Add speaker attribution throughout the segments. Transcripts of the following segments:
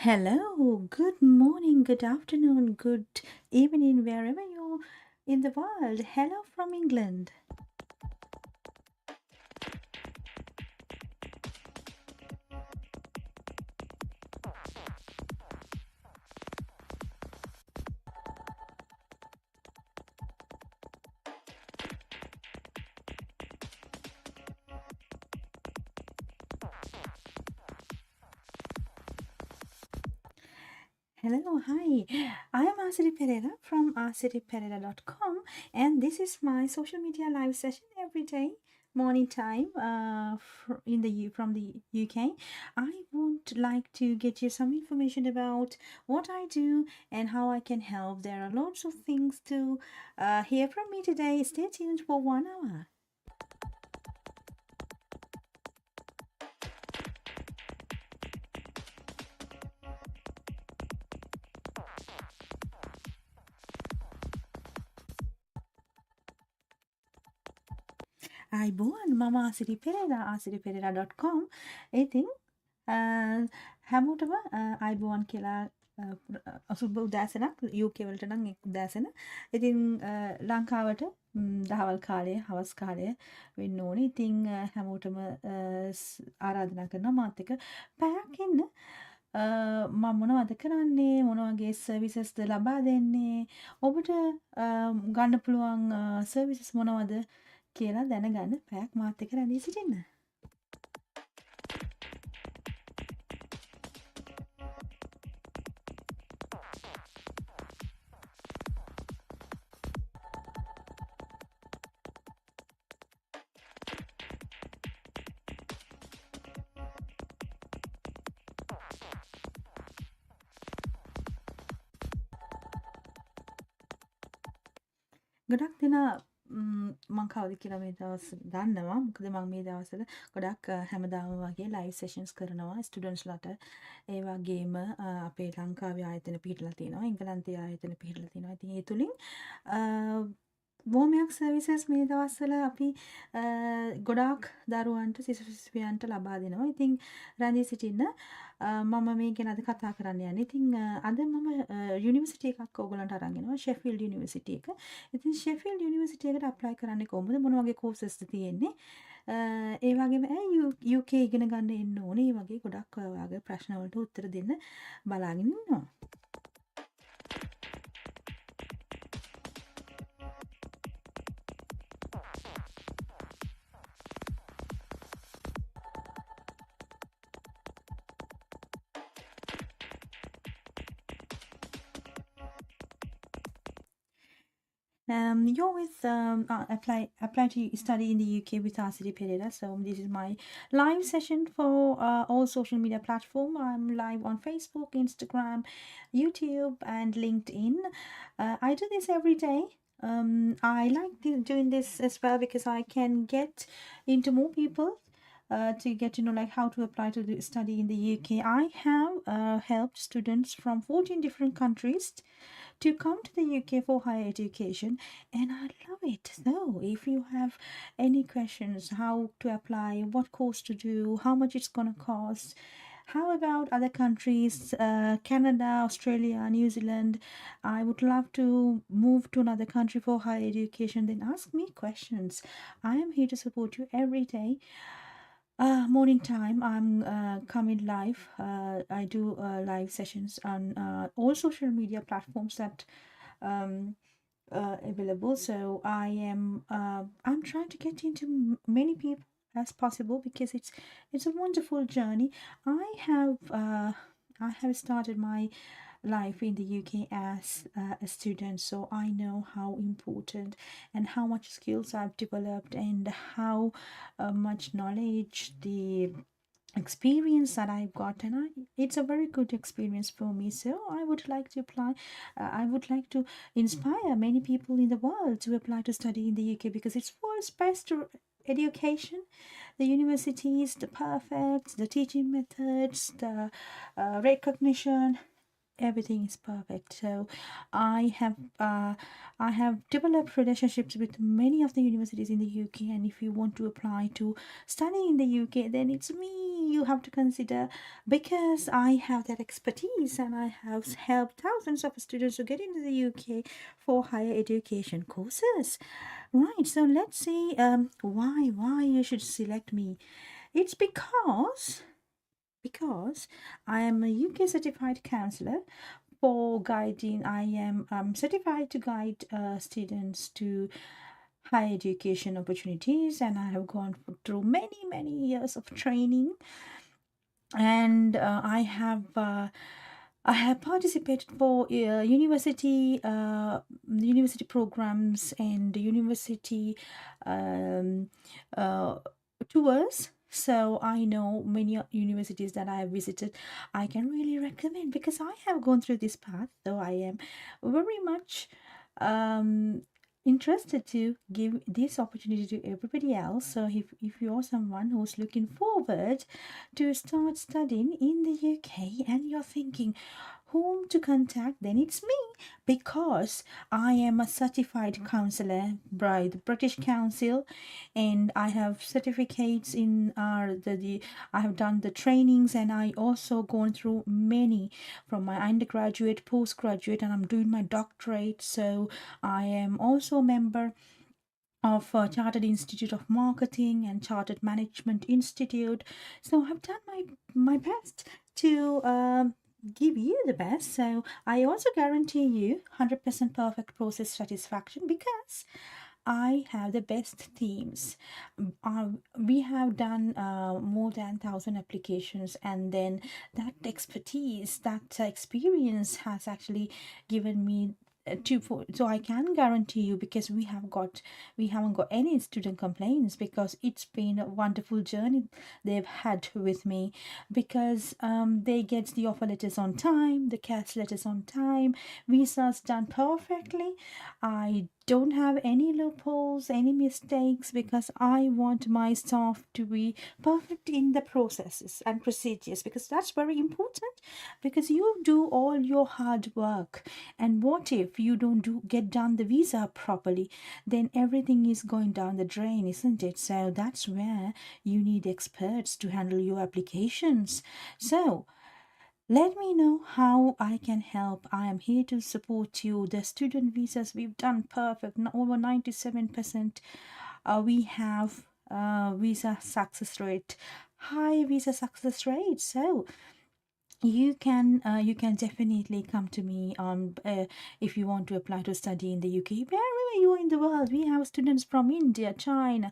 Speaker 1: Hello, good morning, good afternoon, good evening, wherever you're in the world. Hello from England. Hello, hi. I am Asiri Pereira from asiripereira.com, and this is my social media live session every day, morning time, from the UK. I would like to get you some information about what I do and how I can help. There are lots of things to hear from me today. Stay tuned for 1 hour. අයිබෝන් මම ආසිරි Perera asiriperera.com ඉතින් හැමෝටම අයිබෝන් කියලා අසුබ උදෑසනක් UK වලට නම් එක් උදෑසන. ඉතින් ලංකාවට දහවල් කාලය හවස් කාලය වෙන්න ඕනේ. ඉතින් හැමෝටම ආරාධනා කරනවා මාත් එක්ක පැයක් ඉන්න. මම මොනවද කරන්නේ, මොන වගේ සර්විසස්ද ලබා දෙන්නේ, ඔබට ගන්න පුළුවන් සර්විසස් මොනවද කියලා දැනගන්න පැයක් මාත් එක්ක රැඳී සිටින්න. ගොඩක් දෙනා මං කවුද කියලා මේ දවස් දන්නවා. මොකද මම මේ දවස්වල ගොඩක් හැමදාම වගේ ලයිව් සෙෂන්ස් කරනවා ස්ටුඩන්ට්ස්ලාට. ඒ වගේම අපේ ලංකාවේ ආයතන පිහිටලා තියෙනවා, එංගලන්තයේ ආයතන පිහිටලා තියෙනවා. ඉතින් ඒ තුලින් බොහොමයක් සර්විසස් මේ දවස්වල අපි ගොඩාක් දරුවන්ට සිසුසිසුවියන්ට ලබා දෙනවා. ඉතින් රැඳී සිටින්න මම මේ ගැන අද කතා කරන්න යන්නේ. ඉතින් අද මම යුනිවර්සිටි එකක් ඕගලන්ට අරන් එනවා, ෂෙෆීල්ඩ් යුනිවර්සිටි එක. ඉතින් ෂෙෆීල්ඩ් යුනිවර්සිටි එකට ඇප්ලයි කරන්නේ කොහොමද? මොන වගේ කෝසස්ද තියෙන්නේ? ඒ වගේම UK ඉගෙන ගන්න එන්න ඕනේ. ඒ වගේ ගොඩක් ඔයාගේ ප්‍රශ්න වලට උත්තර දෙන්න බලාගෙන ඉන්නවා. You're with apply to study in the UK with Asiri Pereira. So this is my live session for all social media platform. I'm live on Facebook, Instagram, YouTube, and LinkedIn. I do this every day. I like doing this as well because I can get into more people to get to know like how to apply to study in the UK. I have helped students from 14 different countries to come to the UK for higher education, and I love it. So, if you have any questions, how to apply, what course to do, how much it's gonna cost, how about other countries, Canada, Australia, New Zealand? I would love to move to another country for higher education. Then ask me questions. I am here to support you every day. Morning time, I'm coming live. I do live sessions on all social media platforms that um, available. So I'm trying to get into many people as possible because it's a wonderful journey. I have started my life in the UK as a student, so I know how important and how much skills I've developed and how much knowledge the experience that I've got, and it's a very good experience for me. So I would like to apply. I would like to inspire many people in the world to apply to study in the UK because it's world's best education. The universities, the perfect, the teaching methods, the recognition, everything is perfect. So I have developed relationships with many of the universities in the UK, and if you want to apply to study in the UK, then it's me you have to consider, because I have that expertise and I have helped thousands of students to get into the UK for higher education courses. Right, so let's see why you should select me. It's because I am a UK certified counselor for guiding. I am certified to guide students to higher education opportunities, and I have gone through many years of training, and I have participated for university programs and university um, uh, tours. So I know many universities that I have visited. I can really recommend, because I have gone through this path. So I am very much um, interested to give this opportunity to everybody else. So if you're someone who's looking forward to start studying in the UK and you're thinking whom to contact, then it's me, because I am a certified counselor by the British Council, and I have certificates in I have done the trainings, and I also gone through many from my undergraduate, postgraduate, and I'm doing my doctorate. So I am also a member of Chartered Institute of Marketing and Chartered Management Institute. So I've done my best to give you the best. So I also guarantee you 100% perfect process satisfaction, because I have the best teams. We have done more than 1,000 applications, and then that expertise, that experience has actually given me so I can guarantee you, because we haven't got any student complaints, because it's been a wonderful journey they've had with me, because they get the offer letters on time, the CAS letters on time, visas done perfectly. I don't have any loopholes, any mistakes, because I want my staff to be perfect in the processes and procedures, because that's very important, because you do all your hard work, and what if you don't get done the visa properly, then everything is going down the drain, isn't it? So that's where you need experts to handle your applications. So let me know how I can help. I am here to support you. The student visas, we've done perfect. Over 97%. We have visa success rate, high visa success rate. So you can definitely come to me if you want to apply to study in the UK, wherever you are in the world. We have students from India, China,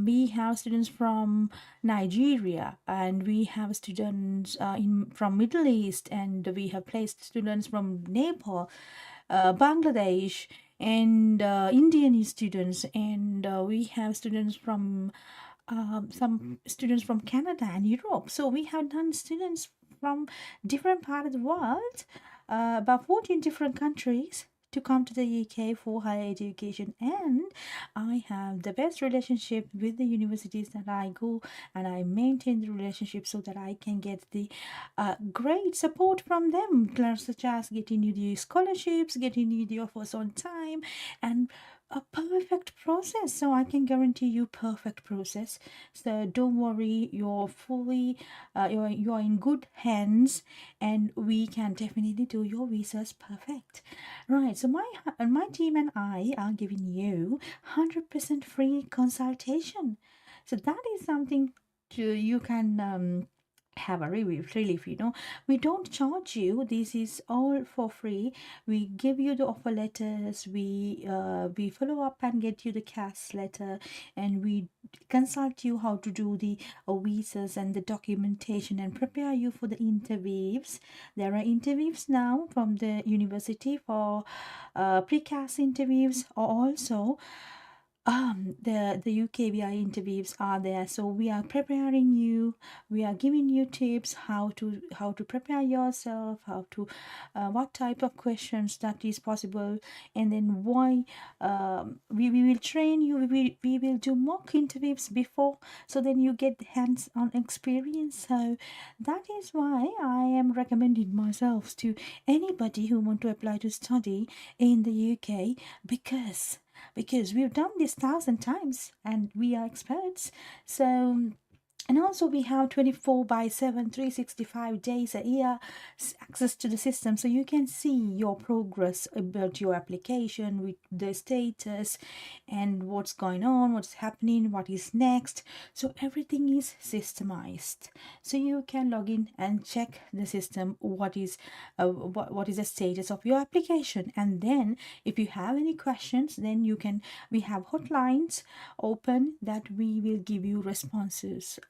Speaker 1: we have students from Nigeria, and we have students from Middle East, and we have placed students from Nepal, Bangladesh, and Indian students, and we have students from some students from Canada and Europe. So we have done students from different part of the world, about 14 different countries, to come to the UK for higher education. And I have the best relationship with the universities that I go, and I maintain the relationship so that I can get the great support from them, such as getting you the scholarships, getting you the offers on time, and a perfect process. So I can guarantee you perfect process. So don't worry, you're fully you're in good hands, and we can definitely do your visas perfect. Right, so my team and I are giving you 100% free consultation. So that is something you can have a relief. We don't charge you. This is all for free. We give you the offer letters, we follow up and get you the CAS letter, and we consult you how to do the visas and the documentation, and prepare you for the interviews. There are interviews now from the university for pre-CAS interviews, or also the UKVI interviews are there. So we are preparing you, we are giving you tips how to prepare yourself, how to what type of questions that is possible, and then why we will train you. We will do mock interviews before, so then you get hands-on experience. So that is why I am recommending myself to anybody who want to apply to study in the UK, because we've done this 1,000 times and we are experts. So And also we have 24 by 7, 365 days a year access to the system. So you can see your progress about your application with the status and what's going on, what's happening, what is next. So everything is systemized. So you can log in and check the system, what is the status of your application. And then if you have any questions, then we have hotlines open that we will give you responses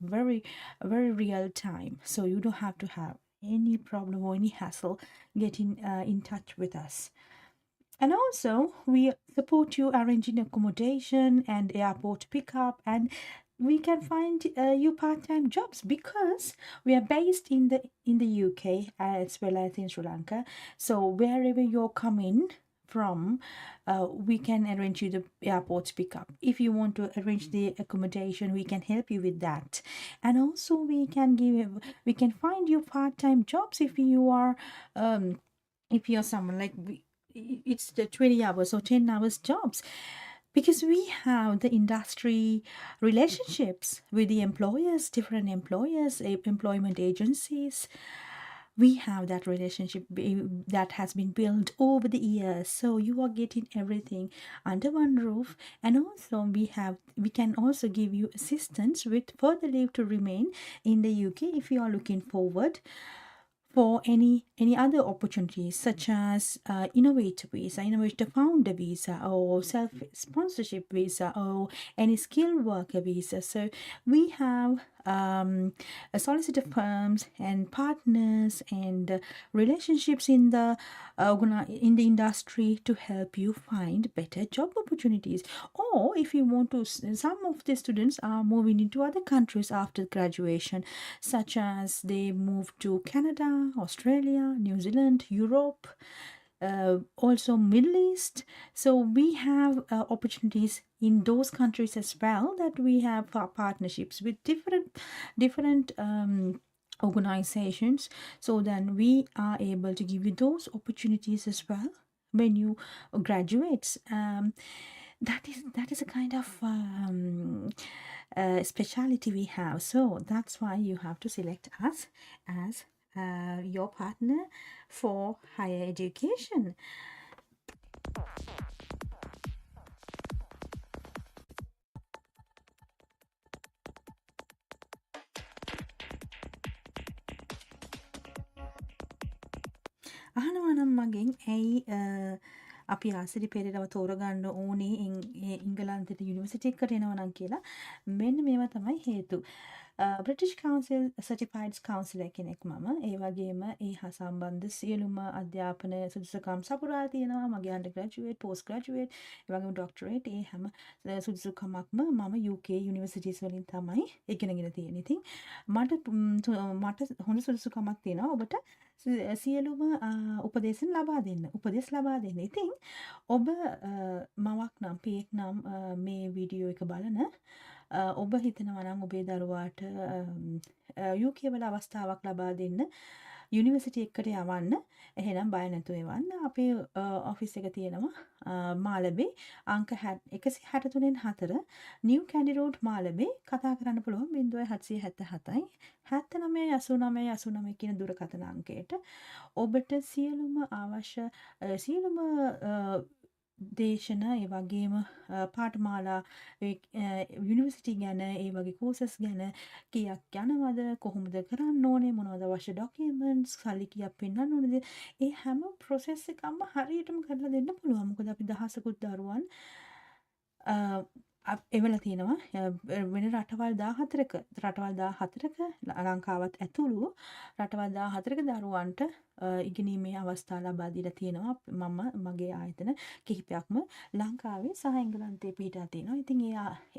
Speaker 1: very real time, so you don't have to have any problem or any hassle getting in touch with us. And also we support you arranging accommodation and airport pickup, and we can find you part-time jobs because we are based in the UK as well as in Sri Lanka. So wherever you're coming from, we can arrange you the airport pickup. If you want to arrange the accommodation, we can help you with that. And also we can find you part-time jobs if you're someone like it's the 20 hours or 10 hours jobs, because we have the industry relationships with the employers, different employers, employment agencies. We have that relationship that has been built over the years, so you are getting everything under one roof. And also we can also give you assistance with further leave to remain in the UK if you are looking forward for any other opportunities, such as innovator founder visa, or self sponsorship visa, or any skilled worker visa. So we have solicitor firms and partners and relationships in the industry to help you find better job opportunities. Or if you want to, some of the students are moving into other countries after graduation, such as they move to Canada, Australia, New Zealand, Europe, also Middle East. So we have opportunities in those countries as well, that we have partnerships with different organizations. So then we are able to give you those opportunities as well when you graduate. That is a kind of speciality we have. So that's why you have to select us as your partner for higher education. අහනවා නම් මගෙන් ඇයි අපි ආසිරි පෙරේරාව තෝරගන්න ඕනේ ඉංගලන්තයට university එකකට එනවා නම් කියලා. මෙන්න මේවා තමයි හේතු. බ්‍රිටිෂ් කවුන්සිල් සර්ටිෆයිඩ් කවුන්සිලර් කෙනෙක් මම. ඒ වගේම ඒ හා සම්බන්ධ සියලුම අධ්‍යාපන සුදුසුකම් සපුරා තියෙනවා. මගේ අන්ඩර් ග්‍රැජුවේට්, පෝස්ට් ග්‍රැජුවේට්, ඒ වගේම ඩොක්ටරේට්, ඒ හැම සුදුසුකමක්ම මම UK යුනිවර්සිටිස් වලින් තමයි ඉගෙනගෙන තියෙන්නේ. ඉතින් මට හොඳ සුදුසුකමක් තියෙනවා ඔබට සියලුම උපදෙස් ලබා දෙන්න. ඉතින් ඔබ මවක් නම් පියෙක් නම් මේ වීඩියෝ එක බලන ඔබ හිතනවා නම් ඔබේ දරුවාට UK වල අවස්ථාවක් ලබා දෙන්න යුනිවර්සිටි එකකට යවන්න, එහෙනම් බය නැතුව එවන්න. අපේ ඔෆිස් එක තියෙනවා මාලබේ අංක 163 4 නිව් කැන්ඩි රෝඩ් මාලබේ. කතා කරන්න පුළුවන් 0777 79 කියන දුරකථන අංකයට. ඔබට සියලුම අවශ්‍ය සියලුම දේශන, ඒ වගේම පාඨමාලා, යුනිවර්සිටි ගැන, ඒ වගේ කෝසස් ගැන කීයක් යනවද, කොහොමද කරන්න ඕනේ, මොනවද අවශ්‍ය ඩොකියුමන්ට්ස්, සල්ලි කීයක් පෙන්නන්න ඕනේද, ඒ හැම ප්‍රොසෙස් එකක්ම හරියටම කරලා දෙන්න පුළුවන්. මොකද අපි දහසකුත් දරුවන් එවලා තියෙනවා වෙන රටවල් 14ක ලංකාවත් ඇතුළු රටවල් 14ක දරුවන්ට ඉගෙනීමේ අවස්ථා ලබා දීලා තියෙනවා. මම මගේ ආයතන කිහිපයක්ම ලංකාවේ සහ එංගලන්තයේ පිහිටා තියෙනවා. ඉතින්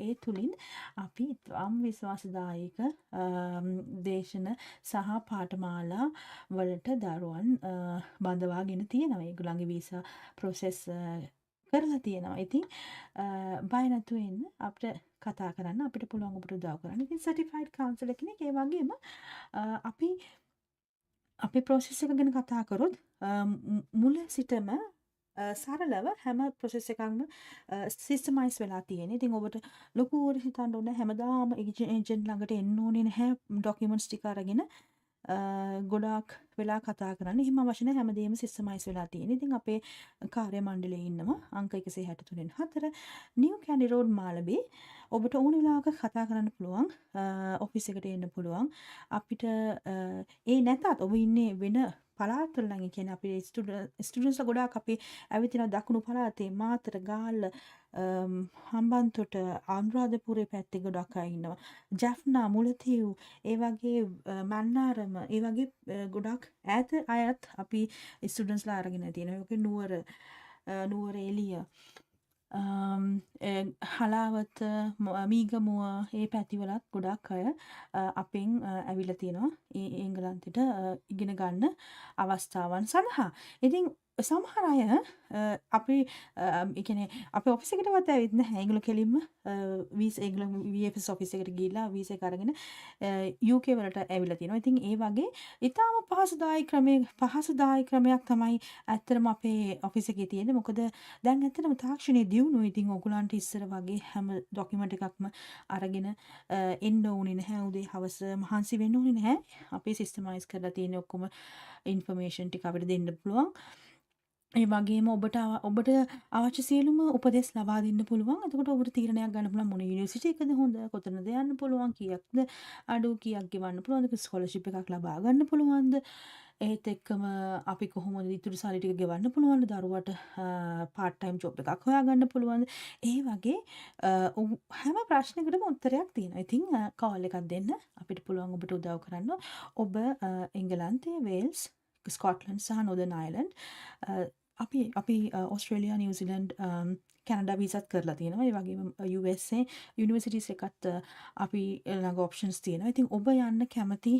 Speaker 1: ඒ තුලින් අපි ත්වම් විශ්වාසදායක දේශන සහ පාඨමාලා වලට දරුවන් බඳවාගෙන තියෙනවා. ඒගොල්ලන්ගේ වීසා ප්‍රොසෙස් කරලා තියෙනවා. ඉතින් බය නැතුව එන්න, අපිට කතා කරන්න, අපිට පුළුවන් ඔබට උදව් කරන්න. ඉතින් සර්ටිෆයිඩ් කවුන්සලර් කෙනෙක්, ඒ වගේම අපි ප්‍රොසෙස් එක ගැන කතා කරොත් මුල සිටම සරලව හැම ප්‍රොසෙස් එකක්ම සිස්ටමයිස් වෙලා තියෙන. ඉතින් ඔබට ලොකුවට හිතන්න ඕනේ හැමදාම ඒජන්ට් ළඟට එන්න ඕනේ නැහැ ඩොකියුමන්ට්ස් ටික අරගෙන ගොඩාක් වෙලා කතා කරන්න. එහෙම අවශ්‍ය නැහැ හැමදේම සිස්ටමයිස් වෙලා තියෙන. ඉතින් අපේ කාර්ය මණ්ඩලයේ ඉන්නවා අංක 163 4 නිව් කැන්ඩි රෝඩ් මාලබේ. ඔබට ඕන වෙලාවක කතා කරන්න පුළුවන්. ඔෆිස් එකට එන්න පුළුවන්. අපිට ඒ නැතත් ඔබ ඉන්නේ වෙන පළාත්වල නම් කියන්නේ අපේ ස්ටුඩන්ට්ස්ලා ගොඩාක් අපි ඇවිත් දකුණු පළාතේ මාතර ගාල්ල හම්බන්තොට අනුරාධපුරේ පැත්තේ ගොඩක් අය ඉන්නවා. ජැෆ්නා මුලතිව් ඒ වගේ මන්නාරම ඒ වගේ ගොඩක් ඈත අයත් අපි ස්ටුඩන්ට්ස්ලා අරගෙන තියෙනවා. ඒකේ නුවර එළිය හලාවත මීගමුව ඒ පැතිවලත් ගොඩක් අය අපෙන් ඇවිල්ලා තියෙනවා ඒ එංගලන්තෙට ඉගෙන ගන්න අවස්ථාවන් සඳහා. ඉතින් සමහර අය අපි ඒ කියන්නේ අපේ ඔෆිස් එකටවත් ඇවිත් නැහැ. ඒගොල්ලෝ කෙලින්ම ඒගොල්ලෝ VFS ඔෆිස් එකට ගිහිල්ලා වීසා එක අරගෙන UK වලට ඇවිල්ලා තියෙනවා. ඉතින් ඒ වගේ ඊටාම පහසුදායි ක්‍රමයක් තමයි ඇත්තටම අපේ ඔෆිස් එකේ තියෙන්නේ. මොකද දැන් ඇත්තටම තාක්ෂණයේ දියුණුව. ඉතින් ඔයගලන්ට ඉස්සර වගේ හැම ડોකියුමන්ට් එකක්ම අරගෙන එන්න ඕනේ නැහැ. උදේ හවස මහන්සි වෙන්න ඕනේ නැහැ. අපි සිස්ටමයිස් කරලා තියෙන ඔක්කොම ඉන්ෆර්මේෂන් ටික අපිට දෙන්න පුළුවන්. ඒ වගේම ඔබට අවශ්‍ය සියලුම උපදෙස් ලබා දෙන්න පුළුවන්. එතකොට ඔබට තීරණයක් ගන්න පුළුවන් මොන යුනිවර්සිටි එකද හොඳ, කොතනද යන්න පුළුවන්, කීයක්ද අඩු, කීයක් ගෙවන්න පුළුවන්ද, ස්කෝලර්ෂිප් එකක් ලබා ගන්න පුළුවන්ද, ඒත් එක්කම අපි කොහොමද ඉතුරු සල්ලි ටික ගෙවන්න පුළුවන්ද, දරුවට පාර්ට් ටයිම් ජොබ් එකක් හොයාගන්න පුළුවන්ද, ඒ වගේ හැම ප්‍රශ්නයකටම උත්තරයක් තියෙනවා. ඉතින් කෝල් එකක් දෙන්න අපිට පුළුවන් ඔබට උදව් කරන්න. ඔබ එංගලන්තයේ වේල්ස් ස්කොට්ලන්ඩ් සහ නොදර්න් අයර්ලන්ඩ් අපි ඔස්ට්‍රේලියා නිව්සිලන්ඩ් කැනඩා වීසාත් කරලා තියෙනවා. ඒ වගේම USA යුනිවර්සිටිස් එකත් අපි ළඟ ඔප්ෂන්ස් තියෙනවා. ඉතින් ඔබ යන්න කැමති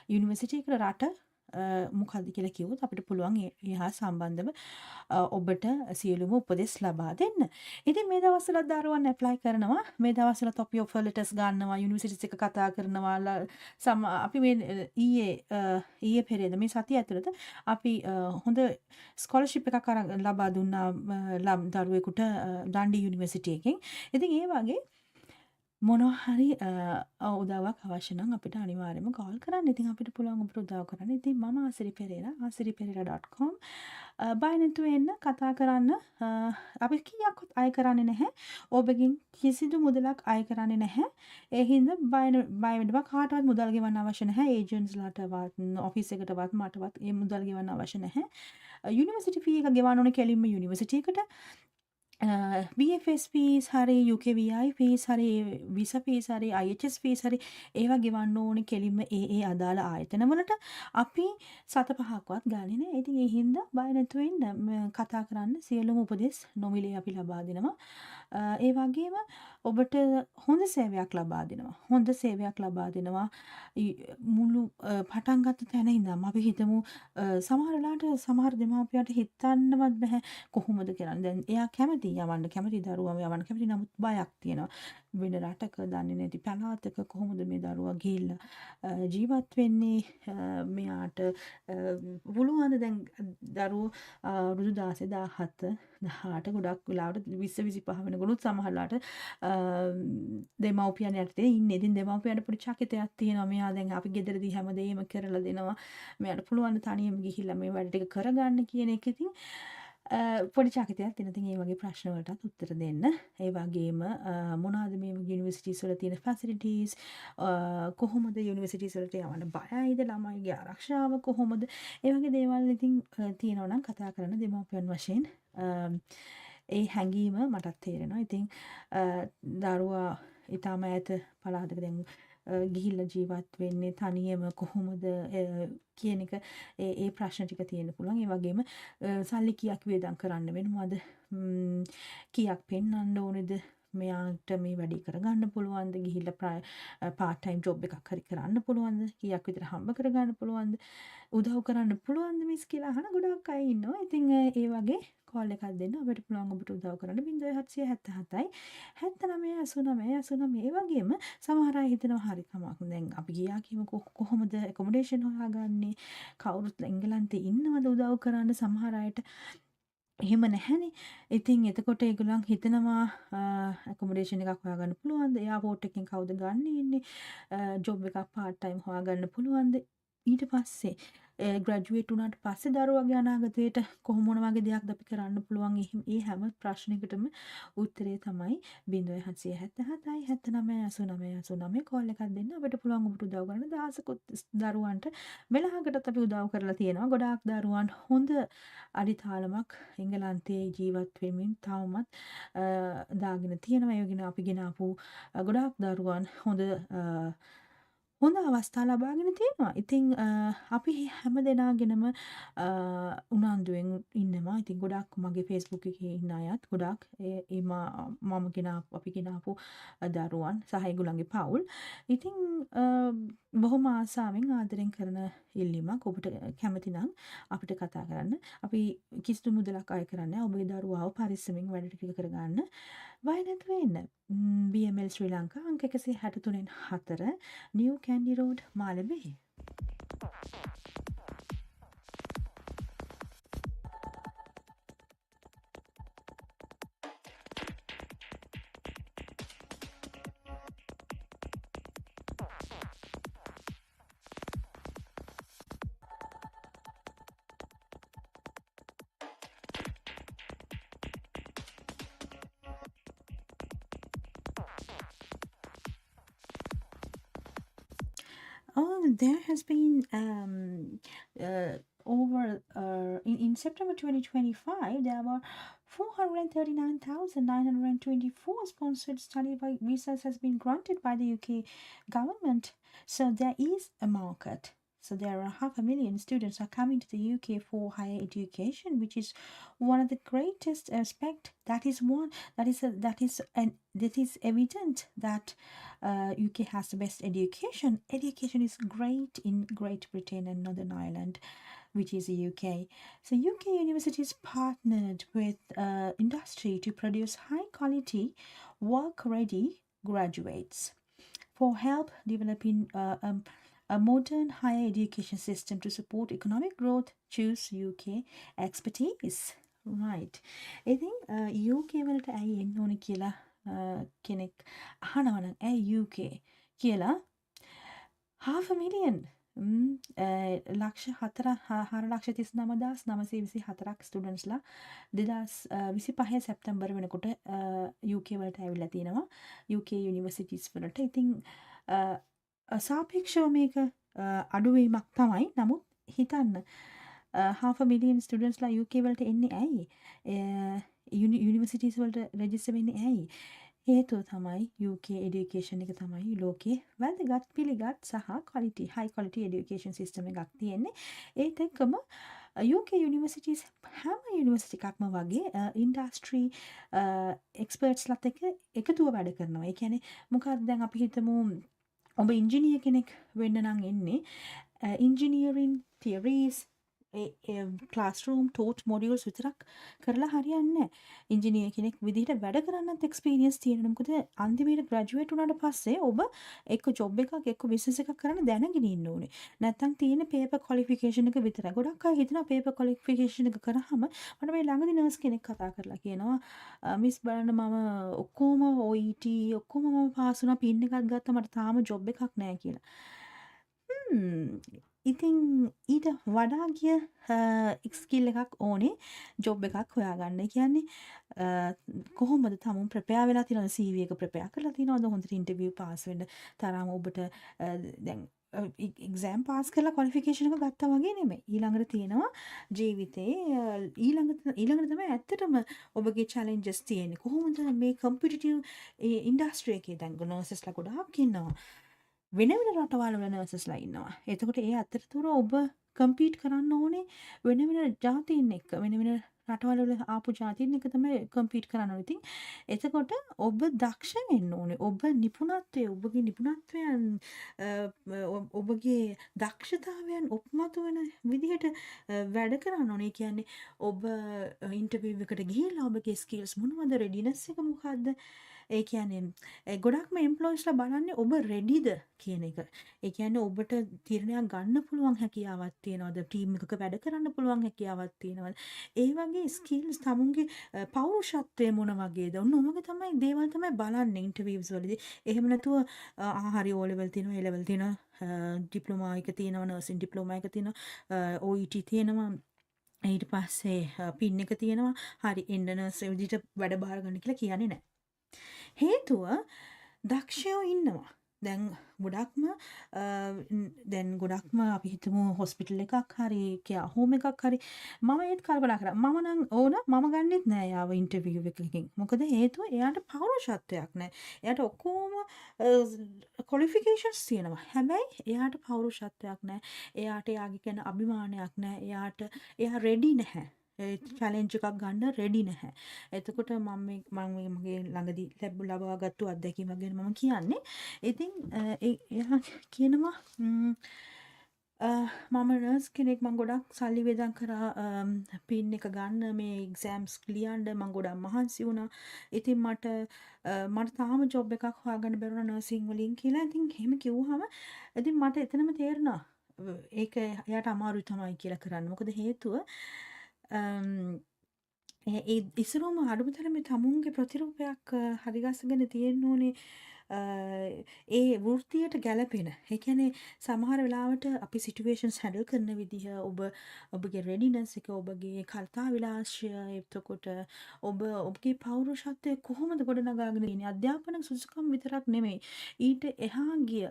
Speaker 1: යුනිවර්සිටි එකට රට මොකක්ද කියලා කිව්වොත් අපිට පුළුවන් ඒ හා සම්බන්ධව ඔබට සියලුම උපදෙස් ලබා දෙන්න. ඉතින් මේ දවස්වල දරුවන් ඇප්ලයි කරනවා. මේ දවස්වල අපි ඔෆර් ලෙටර්ස් ගන්නවා, යුනිවර්සිටිස් එක කතා කරනවා. අපි මේ ඊයේ පෙරේද මේ සතිය ඇතුළත අපි හොඳ ස්කෝලර්ෂිප් එකක් ලබා දුන්නා දරුවෙකුට ඩන්ඩි යුනිවර්සිටි එකෙන්. ඉතින් ඒ වගේ මොනවා හරි උදව්වක් අවශ්‍ය නම් අපිට අනිවාර්යයෙන්ම කෝල් කරන්න. ඉතින් අපිට පුළුවන් ඔබට උදව් කරන්න. ඉතින් මම ආසිරි පෙරේරා asiriperera.com බය නැතුව එන්න කතා කරන්න. අපි කීයක්වත් අය කරන්නේ නැහැ. ඔබගෙන් කිසිදු මුදලක් අය කරන්නේ නැහැ. ඒ හින්දා බය වෙන්න බා. කාටවත් මුදල් ගෙවන්න අවශ්‍ය නැහැ. ඒජන්ට්ස්ලාටවත් ඔෆිස් එකටවත් මටවත් මේ මුදල් ගෙවන්න අවශ්‍ය නැහැ. යුනිවර්සිටි ෆී එක ගෙවන්න ඕනේ කෙලින්ම යුනිවර්සිටි එකට. VFS fees හරි UK VI fees හරි visa fees හරි IHS fees හරි ඒවා ගෙවන්න ඕනේ කෙලින්ම ඒ අදාළ ආයතන වලට. අපි 7-5ක්වත් ගානේ නෑ. ඉතින් ඒ හින්දා බය නැතුව ඉන්න කතා කරන්න. සියලුම උපදෙස් නොමිලේ අපි ලබා දෙනවා. ඒ වගේම ඔබට හොඳ සේවයක් ලබා දෙනවා. මුළු පටන් ගත්ත තැන ඉඳන් අපි හිතමු සමහර දෙමාපියන්ට හිතන්නවත් බෑ කොහොමද කරන්නේ. දැන් එයා කැමති යවන්න කැමති දරුවම යවන්න කැමති, නමුත් බයක් තියෙනවා. වෙන රටක දන්නේ නැති පළාතක කොහොමද මේ දරුවා ගිහිල්ලා ජීවත් වෙන්නේ. මෙයාට පුළුවන් දැන් දරුවෝ රුදු 16 17 18 ගොඩක් වෙලාවට 20 25 වෙනකොනුත් සමහරලාට දෙමව්පියන් යටතේ ඉන්නේ. ඉතින් දෙමව්පියන්ට පොඩි චකිතයක් තියෙනවා. මෙයා දැන් අපි ගෙදරදී හැමදේම කරලා දෙනවා. මෙයාට පුළුවන් තනියම ගිහිල්ලා මේ වැඩ ටික කරගන්න කියන එක. ඉතින් පොඩි චකිතයක් තියෙනවා. ඉතින් මේ වගේ ප්‍රශ්න වලටත් උත්තර දෙන්න. ඒ වගේම මොනවාද මේ යුනිවර්සිටිස් වල තියෙන ෆැසිලිටිස්, කොහොමද යුනිවර්සිටිස් වලට යවන්න බයයිද, ළමයිගේ ආරක්ෂාව කොහොමද, ඒ වගේ දේවල් ඉතින් තියෙනවා නම් කතා කරන්න දෙමව්පියන් වශයෙන්. ඒ හැඟීම මටත් තේරෙනවා. ඉතින් දරුවා ඊටම ඈත පළාතක දැන් ගිහිල්ලා ජීවත් වෙන්නේ තනියම කොහොමද කියන එක ඒ ප්‍රශ්න ටික තියෙන්න පුළුවන්. ඒ වගේම සල්ලි කීයක් වේදම් කරන්න වෙනවද, කීයක් පෙන්වන්න ඕනේද, මෙයාට මේ වැඩේ කරගන්න පුළුවන්ද, ගිහිල්ලා පාර්ට් ටයිම් ජොබ් එකක් හරි කරන්න පුළුවන්ද, කීයක් විතර හම්බ කරගන්න පුළුවන්ද, උදව් කරන්න පුළුවන්ද මිස් කියලා අහන ගොඩක් අය ඉන්නවා. ඉතින් ඒ වගේ කෝල් එකක් දෙන්න අපිට පුළුවන් ඔබට උදව් කරන්න 0777 79 89 89. ඒ වගේම සමහර අය හිතනවා හරි කමක් දැන් අපි ගියා කියමුකෝ කොහොමද ඇකොමොඩේෂන් හොයාගන්නේ, කවුරුත් එංගලන්තේ ඉන්නවද උදව් කරන්න. සමහර අයට එහෙම නැහැනේ. ඉතින් එතකොට ඒගොල්ලන් හිතනවා ඇකොමඩේෂන් එකක් හොයාගන්න පුළුවන්ද? එයාපෝට් එකෙන් කවුද ගන්න ඉන්නේ? ජොබ් එකක් පාර්ට් ටයිම් හොයාගන්න පුළුවන්ද? ඊට පස්සේ ග්‍රැජුවේට් වුණාට පස්සේ දරුවගේ අනාගතයට කොහොම මොන වගේ දෙයක්ද අපි කරන්න පුළුවන්? ඒ හැම ප්‍රශ්නයකටම උත්තරේ තමයි 0777යි 79 89 89 කෝල් එකක් දෙන්න අපිට පුළුවන් ඔබට උදව් කරන්න. දහසකුත් දරුවන්ට වෙලාවකටත් අපි උදව් කරලා තියෙනවා. ගොඩාක් දරුවන් හොඳ අඩිතාලමක් එංගලන්තයේ ජීවත් වෙමින් තවමත් දාගෙන තියෙනවා. ඒ වගේම අපි ගෙන ආපු ගොඩාක් දරුවන් හොඳ අවස්ථා ලබාගෙන තියෙනවා. ඉතින් අපි හැම දෙනාගෙනම උනන්දුවෙන් ඉන්නවා. ඉතින් ගොඩක් මගේ Facebook එකේ ඉන්න අයත් ගොඩක් මම අපි ගෙනාපු දරුවන් සහ ඒගොල්ලන්ගේ පවුල්. ඉතින් බොහොම ආසාවෙන් ආදරෙන් කරන ඉල්ලීමක් ඔබට කැමති නම් අපිට කතා කරන්න. අපි කිසිදු මුදලක් අය කරන්නේ නැහැ. ඔබගේ දරුවාව පරිස්සමින් වැඩ ටික කරගන්න. වය නැතුව එන්න. BML ශ්‍රී ලංකා අංක 163 4 New Kandy road Malabe. Oh, there has been in September 2025, there were 439,924 sponsored study by visas has been granted by the UK government. So there is a market. So there are 500,000 students are coming to the UK for higher education, which is one of the greatest aspect. That is evident that UK has the best education. Education is great in Great Britain and Northern Ireland, which is the UK. So UK universities partnered with industry to produce high quality, work ready graduates for help developing a modern higher education system to support economic growth. Choose UK expertise. Right. ඉතින් UK වලට ඇයි එන්න ඕනේ කියලා කෙනෙක් අහනවා නම් ඇයි UK කියලා 500,000 ලක්ෂ 4,39,924ක් ස්ටුඩන්ට්ස්ලා 2025 සැප්තැම්බර් වෙනකොට UK වලට ඇවිල්ලා තිනවා. UK යුනිවර්සිටිස් වලට. ඉතින් සාපේක්ෂව මේක අඩුවීමක් තමයි. නමුත් හිතන්න 500,000 ස්ටුඩන්ට්ස්ලා UK වලට එන්නේ ඇයි? යුනිවර්සිටිස් වලට රෙජිස්ටර් වෙන්නේ ඇයි? හේතුව තමයි UK education එක තමයි ලෝකේ වැදගත් පිළිගත් සහ quality high quality education system එකක් තියෙන්නේ. ඒත් එක්කම UK universities හැම යුනිවර්සිටි එකක්ම වගේ industry expertsලාත් එක්ක එකතුව වැඩ කරනවා. ඒ කියන්නේ මොකක්ද දැන් අපි හිතමු ඔබ ඉංජිනියර් කෙනෙක් වෙන්න නම් එන්නේ engineering theories classroom taught modules විතරක් කරලා හරියන්නේ නැහැ. ඉංජිනියර් කෙනෙක් විදිහට වැඩ කරන්නත් එක්ස්පීරියන්ස් තියෙනවා. මොකද අන්තිමේට ග්‍රැජුවේට් වුණාට පස්සේ ඔබ එක්ක ජොබ් එකක් එක්ක බිස්නස් එකක් කරන්න දැනගෙන ඉන්න ඕනේ. නැත්තම් තියෙන පේපර් ක්වොලිෆිකේෂන් එක විතරයි. ගොඩක් අය හිතනවා පේපර් ක්වොලිෆිකේෂන් එක කරාම මට මේ ළඟදී නර්ස් කෙනෙක් කතා කරලා කියනවා මිස් බලන්න මම ඔක්කොම OET ඔක්කොම මම පාස් වුණා පින් එකක් ගත්තා මට තාම ජොබ් එකක් නැහැ කියලා. ඉතින් ඊට වඩා ගිය ස්කිල් එකක් ඕනේ ජොබ් එකක් හොයාගන්න. කියන්නේ කොහොමද තමුන් ප්‍රපෙයාර් වෙලා තියෙනවද CV එක ප්‍රපෙයාර් කරලා තියෙනවද හොඳට ඉන්ටර්විව් පාස් වෙන්න තරම් ඔබට දැන් එක්සෑම් පාස් කරලා ක්වොලිෆිකේෂන් එක ගත්තා වගේ නෙමෙයි. ඊළඟට තියෙනවා ජීවිතේ ඊළඟට තමයි ඇත්තටම ඔබගේ චැලෙන්ජස් තියෙන්නේ. කොහොමද මේ කම්පිටිටිව් ඉන්ඩස්ට්‍රි එකේ දැන් නර්සස්ලා ගොඩාක් ඉන්නවා. වෙන වෙන රටවල් වල නර්සස්ලා ඉන්නවා. එතකොට ඒ අතරතුර ඔබ කම්පීට් කරන්න ඕනේ වෙන වෙන ජාතීන් එක්ක. වෙන වෙන රටවල් වල ආපු ජාතීන් එක්ක තමයි කම්පීට් කරන්න ඕනේ. ඉතින් එතකොට ඔබ දක්ෂ වෙන්න ඕනේ. ඔබගේ නිපුණත්වයන් ඔබගේ දක්ෂතාවයන් ඔප්මතු වෙන විදිහට වැඩ කරන්න ඕනේ. කියන්නේ ඔබ ඉන්ටර්විව් එකට ගිහිල්ලා ඔබගේ ස්කිල්ස් මොනවද? රෙඩිනස් එක මොකද්ද? ඒ කියන්නේ ගොඩක්ම එම්ප්ලොයිස්ලා බලන්නේ ඔබ රෙඩිද කියන එක. ඒ කියන්නේ ඔබට තීරණයක් ගන්න පුළුවන් හැකියාවක් තියෙනවද? ටීම් එකක වැඩ කරන්න පුළුවන් හැකියාවක් තියෙනවද? ඒ වගේ ස්කිල්ස් තමුන්ගේ පෞරුෂත්වය මොන වගේද? ඔන්න ඔමගේ තමයි දේවල් තමයි බලන්නේ ඉන්ටර්විව්ස් වලදී. එහෙම නැතුව හරි O level තියෙනවා, A level තියෙනවා, ඩිප්ලෝමා එක තියෙනවා, නර්සින් ඩිප්ලෝමා එක තියෙනවා, OET තියෙනවා. ඊට පස්සේ පින් එක තියෙනවා. හරි එන්න නර්ස් ඒ විදිහට වැඩ බාර ගන්න කියලා කියන්නේ නැහැ. හේතුව දක්ෂයෝ ඉන්නවා. දැන් ගොඩක්ම අපි හිතමු හොස්පිටල් එකක් හරි කියා හෝම් එකක් හරි මම ඒත් කල්පනා කරා මම නම් ඕන මම ගන්නෙත් නෑ යාව ඉන්ටර්විව් එකකින්. මොකද හේතුව එයාට පෞරුෂත්වයක් නෑ. එයාට ඔක්කොම ක්වොලිෆිකේෂන්ස් තියෙනවා. හැබැයි එයාට පෞරුෂත්වයක් නෑ. එයාට එයාගේ කියන අභිමානයක් නෑ. එයා රෙඩි නැහැ. චැලෙන්ජ් එකක් ගන්න රෙඩි නැහැ. එතකොට මම මගේ ළඟදී ලබාගත්තු අත්දැකීමක් ගැන මම කියන්නේ. ඉතින් එයා කියනවා මම නර්ස් කෙනෙක් මම ගොඩක් සල්ලි වේදම් කරා පින් එක ගන්න මේ එක්සෑම්ස් ලියන්න මම ගොඩක් මහන්සි වුණා. ඉතින් මට තාම ජොබ් එකක් හොයාගන්න බැරුණා නර්සින් වලින් කියලා. ඉතින් එහෙම කිව්වහම ඉතින් මට එතනම තේරුණා ඒක එයාට අමාරුයි තමයි කියලා කරන්න. මොකද හේතුව ඒ ඉස්සරෝම අඩුම තරමේ තමුන්ගේ ප්‍රතිරූපයක් හරිගස්සගෙන තියෙන්න ඕනේ ඒ වෘත්තියට ගැලපෙන. ඒ කියන්නේ සමහර වෙලාවට අපි සිටුේෂන්ස් හැඩල් කරන විදිහ ඔබගේ රෙඩිනස් එක ඔබගේ කල්තා විලාශය එතකොට ඔබගේ පෞරුෂත්වය කොහොමද ගොඩනගාගෙන ඉන්නේ අධ්‍යාපන සුසුකම් විතරක් නෙමෙයි ඊට එහා ගිය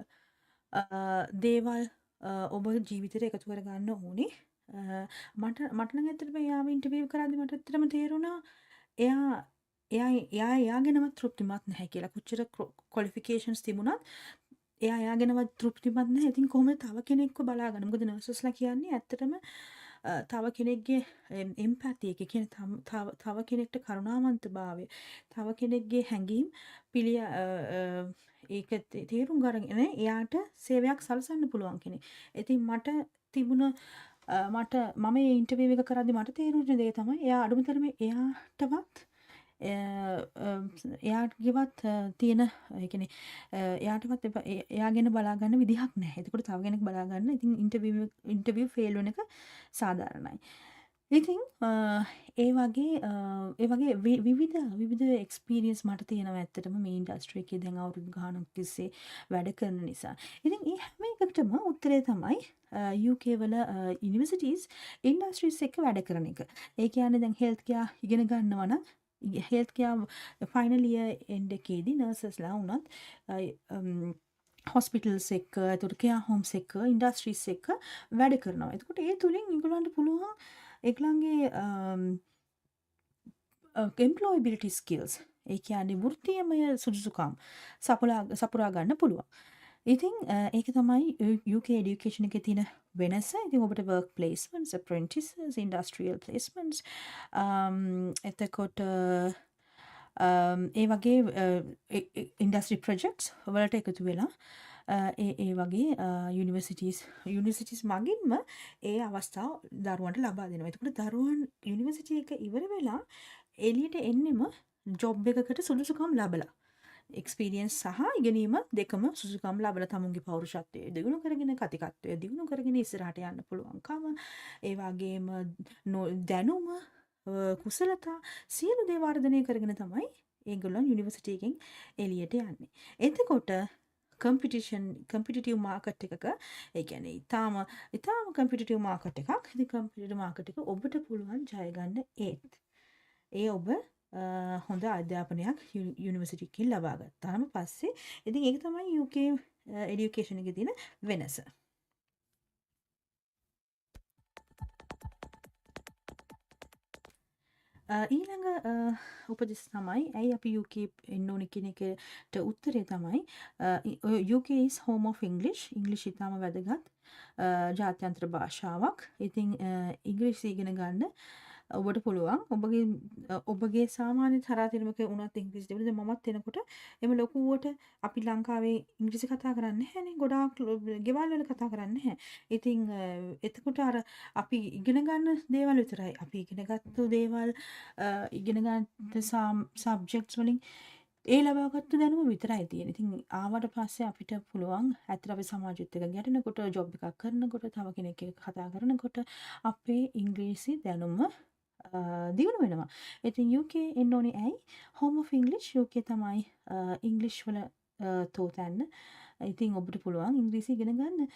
Speaker 1: දේවල් ඔබ ජීවිතයට එකතු කරගන්න ඕනේ. මට නම් ඇත්තටම එයාව ඉන්ටර්විව් කරද්දි මට ඇත්තටම තේරුණා එයා ගැනවත් තෘප්තිමත් නැහැ කියලා. කොච්චර ක්වොලිෆිකේෂන්ස් තිබුණත් එයා ගැනවත් තෘප්තිමත් නැහැ. ඉතින් කොහොමද තව කෙනෙක්ව බලාගන්න? මොකද නර්සස්ලා කියන්නේ ඇත්තටම තව කෙනෙක්ගේ එම්පැති එක කියන්නේ තව කෙනෙක්ට කරුණාවන්තභාවය, තව කෙනෙක්ගේ හැඟීම් ඒක තේරුම් ගන්න එයාට සේවයක් සලසන්න පුළුවන් කෙනෙක්. ඉතින් මම මේ ඉන්ටර්විව් එක කරද්දි මට තේරුණ දේ තමයි එයා අඩුම තරමේ එයාටවත් එයාගේවත් තියෙන ඒ කියන්නේ එයාටවත් එයා ගැන බලා ගන්න විදිහක් නැහැ. එතකොට තව කෙනෙක් බලා ගන්න. ඉතින් ඉන්ටර්විව් ෆේල් වෙන එක සාධාරණයි. ඉතින් ඒ වගේ විවිධ එක්ස්පීරියන්ස් මට තියෙනවා ඇත්තටම මේ ඉන්ඩස්ට්‍රි එකේ දැන් අවුරුදු ගාණක් තිස්සේ වැඩ කරන නිසා. ඉතින් මේ හැම එකකටම උත්තරේ තමයි UK වල යුනිවර්සිටිස් ඉන්ඩස්ට්‍රීස් එක්ක වැඩ කරන එක. ඒ කියන්නේ දැන් හෙල්ත් කෙයාර් ඉගෙන ගන්නවා නම් health care final year end එකේදී නර්සස්ලා වුණත් හොස්පිටල්ස් එක්ක එතකොට කෙයාර් හෝම්ස් එක්ක ඉන්ඩස්ට්‍රීස් එක්ක වැඩ කරනවා. එතකොට ඒ තුලින් ඒගොල්ලන්ට පුළුවන් ඒගොල්ලන්ගේ එම්ප්ලොයබිලිටි ස්කිල්ස් ඒ කියන්නේ වෘත්තීයමය සුදුසුකම් සපුරා ගන්න පුළුවන්. ඉතින් ඒක තමයි UK education එකේ තියෙන වෙනස. ඉතින් ඔබට work placements, apprentices, industrial placements එතකොට ඒ වගේ ඉන්ඩස්ට්‍රි ප්‍රොජෙක්ට්ස් වලට එකතු වෙලා ඒ වගේ යුනිවර්සිටිස් මගින්ම ඒ අවස්ථාව දරුවන්ට ලබා දෙනවා. එතකොට දරුවන් යුනිවර්සිටි එක ඉවර වෙලා එළියට එන්නෙම ජොබ් එකකට සුදුසුකම් ලබලා. එක්ස්පීරියන්ස් සහ ඉගෙනීම දෙකම සුසුකම් ලබලා තමුන්ගේ පෞරුෂත්වය දියුණු කරගෙන කතිකත්වය දියුණු කරගෙන ඉස්සරහට යන්න පුළුවන්කම ඒ වගේම දැනුම කුසලතා සියලු දේ වර්ධනය කරගෙන තමයි ඒගොල්ලන් යුනිවර්සිටි එකෙන් එළියට යන්නේ. එතකොට කම්පිටිටිව් මාකට් එකක ඒ කියන්නේ ඊටාම කම්පිටිටිව් මාකට් එකක්. ඉතින් කම්පිටිටිව් මාකට් එක ඔබට පුළුවන් ජය ගන්න ඒ ඔබ හොඳ අධ්‍යාපනයක් යුනිවර්සිටි එකකින් ලබා ගත්තාම පස්සේ ඉතින් ඒක තමයි UK එඩියුකේෂන් එකේ තියෙන වෙනස. ඊළඟ උපදෙස් තමයි ඇයි අපි UK එන්න ඕනේ කියන එකට උත්තරේ තමයි UK is home of English. ඉංග්‍රීසි ඉතාම වැදගත් ජාත්‍යන්තර භාෂාවක්. ඉතින් ඉංග්‍රීසි ඉගෙන ගන්න ඔබට පුළුවන්. ඔබගේ සාමාන්‍ය තරාතිරමක වුණත් ඉංග්‍රීසි දෙවිද මමත් එනකොට එම ලොකුවට අපි ලංකාවේ ඉංග්‍රීසි කතා කරන්නේ නැහැනේ. ගොඩාක් ගෙවල් වල කතා කරන්නේ නැහැ. ඉතින් එතකොට අර අපි ඉගෙන ගන්න දේවල් විතරයි. අපි ඉගෙනගත්තු දේවල් ඉගෙන ගන්න සබ්ජෙක්ට්ස් වලින් ඒ ලබාගත්තු දැනුම විතරයි තියෙන්නේ. ඉතින් ආවට පස්සේ අපිට පුළුවන් ඇත්තට අපි සමාජෙත් එක්ක ගැටෙනකොට, ජොබ් එකක් කරනකොට, තව කෙනෙක් එක්ක කතා කරනකොට අපේ ඉංග්‍රීසි දැනුම දියුණු වෙනවා. ඉතින් UK එන්න ඕනේ ඇයි? Home of English UK තමයි ඉංග්‍රීසි වල තෝතැන්න. ඉතින් ඔබට පුළුවන් ඉංග්‍රීසි ඉගෙන ගන්න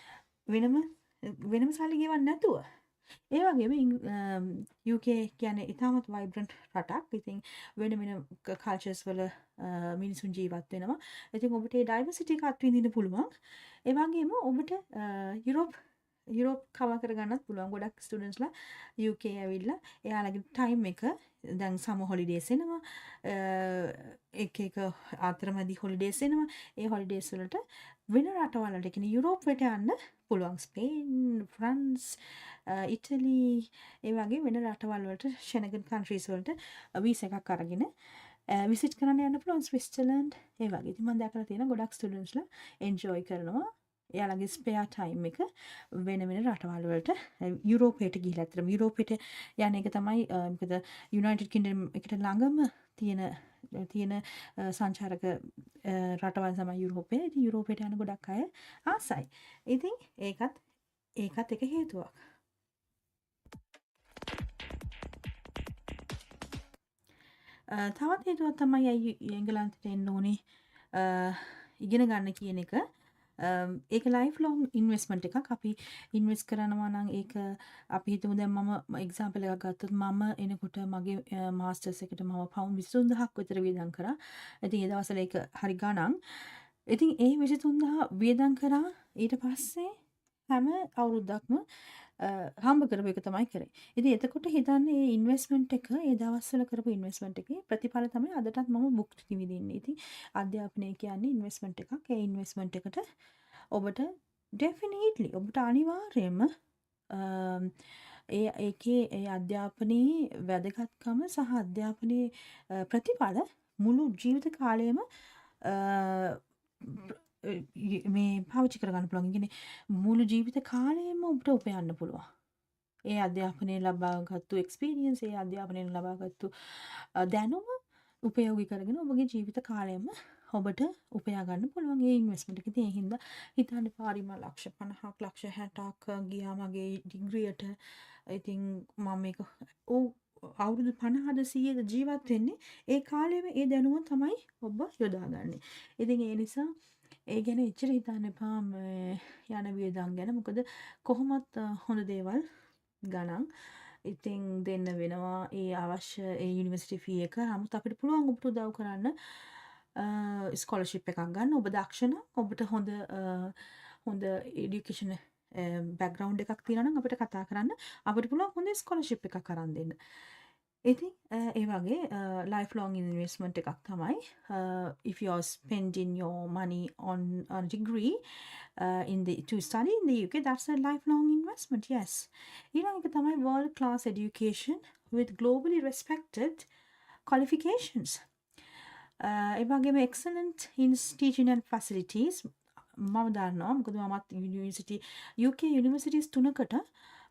Speaker 1: වෙනම සල්ලි ගෙවන්න නැතුව. ඒ වගේම UK කියන්නේ ඉතාමත් වයිබ්‍රන්ට් රටක්. ඉතින් වෙන කල්චර්ස් වල මිනිසුන් ජීවත් වෙනවා. ඉතින් ඔබට ඒ ඩයිවර්සිටි එක අත්විඳින්න පුළුවන්. ඒ වගේම ඔබට යුරෝප් කවර් කරගන්නත් පුළුවන්. ගොඩක් ස්ටුඩන්ට්ස්ලා UK ඇවිල්ලා එයාලගේ ටයිම් එක දැන් සමර් හොලිඩේස් එනවා. එක අතරමැදි හොලිඩේස් එනවා. ඒ හොලිඩේස් වලට වෙන රටවල් වලට කියන්නේ යුරෝප්වට යන්න පුළුවන්. ස්පේන්, ෆ්‍රාන්ස්, ඉටලි ඒ වගේ වෙන රටවල් වලට ෂෙනගන් කන්ට්‍රීස් වලට වීසා එකක් අරගෙන විසිට් කරන්න යන්න පුළුවන්. ස්විට්සර්ලන්ඩ් ඒ වගේ. ඉතින් මම දැකලා තියෙනවා ගොඩක් ස්ටුඩන්ට්ස්ලා එන්ජොයි කරනවා. එයාලගේ ස්පෙයා ටයිම් එක වෙන රටවල් වලට යුරෝපයට ගිහිල්ලා ඇත්තටම යුරෝපයට යන එක තමයි මොකද යුනයිටඩ් කින්ග්ඩම් එකට ළඟම තියෙන සංචාරක රටවල් තමයි යුරෝපය. ඉතින් යුරෝපයට යන ගොඩක් අය ආසයි. ඉතින් ඒකත් එක හේතුවක්. තවත් හේතුවක් තමයි ඇයි එංගලන්තයට එන්න ඕනේ ඉගෙන ගන්න කියන එක. ඒක ලයිෆ් ලොං ඉන්වෙස්ට්මන්ට් එකක්. අපි ඉන්වෙස්ට් කරනවා නම් ඒක අපි හිතමු දැන් මම එක්සැම්පල් එකක් ගත්තොත් මම එනකොට මගේ මාස්ටර්ස් එකට මම පවුන්ඩ් 23000ක් විතර වියදම් කරා. ඉතින් ඒ දවස්වල ඒක හරි ගණන්. ඉතින් ඒ 23000 වියදම් කරා ඊට පස්සේ හැම අවුරුද්දක්ම හම්බ කරපු එක තමයි කරේ. ඉතින් එතකොට හිතන්න මේ ඉන්වෙස්ට්මන්ට් එක ඒ දවස්වල කරපු ඉන්වෙස්ට්මන්ට් එකේ ප්‍රතිඵල තමයි අදටත් මම භුක්ති විඳින්නේ. ඉතින් අධ්‍යාපනය කියන්නේ ඉන්වෙස්ට්මන්ට් එකක්. ඒ ඉන්වෙස්ට්මන්ට් එකට ඔබට ඩෙෆිනිට්ලි ඔබට අනිවාර්යයෙන්ම ඒකේ ඒ අධ්‍යාපනයේ වැදගත්කම සහ අධ්‍යාපනයේ ප්‍රතිඵල මුළු ජීවිත කාලයම මේ පාවිච්චි කරගන්න පුළුවන්. ඒ කියන්නේ මුළු ජීවිත කාලයම ඔබට උපයන්න පුළුවන්. ඒ අධ්‍යාපනයේ ලබාගත්තු එක්ස්පීරියන්ස්, ඒ අධ්‍යාපනයෙන් ලබාගත්තු දැනුම උපයෝගී කරගෙන ඔබගේ ජීවිත කාලයම ඔබට උපයා ගන්න පුළුවන් ඒ ඉන්වෙස්ට්මන්ට් එක. ඉතින් ඒ හින්දා හිතන්න පාරිම ලක්ෂ 50ක් ලක්ෂ 60ක් ගියා මගේ ඩිග්‍රියට. ඉතින් මම මේක අවුරුදු 50ද 100ද ජීවත් වෙන්නේ ඒ කාලෙම ඒ දැනුම තමයි ඔබ යොදාගන්නේ. ඉතින් ඒ නිසා ඒ ගැන එච්චර හිතන්න එපා යන වියදම් ගැන. මොකද කොහොමත් හොඳ දේවල් ගණන් ඉතින් දෙන්න වෙනවා ඒ අවශ්‍ය ඒ යුනිවර්සිටි ෆී එක. නමුත් අපිට පුළුවන් ඔබට උදව් කරන්න ස්කෝලර්ෂිප් එකක් ගන්න. ඔබ දක්ෂ නම් ඔබට හොඳ එඩියුකේෂන් බෑග්ග්‍රවුන්ඩ් එකක් තියෙනවා නම් අපිට කතා කරන්න. අපිට පුළුවන් හොඳ ස්කෝලර්ෂිප් එකක් අරන් දෙන්න. ඉතින් ඒ වගේ life long investment එකක් තමයි if you are spending your money on a degree to study in the UK, that's a lifelong investment. Yes. ඊළඟ එක තමයි world class education with globally respected qualifications. ඒ වගේම excellent in teaching and facilities. මම දන්නවා මොකද මමත් university UK universities 3කට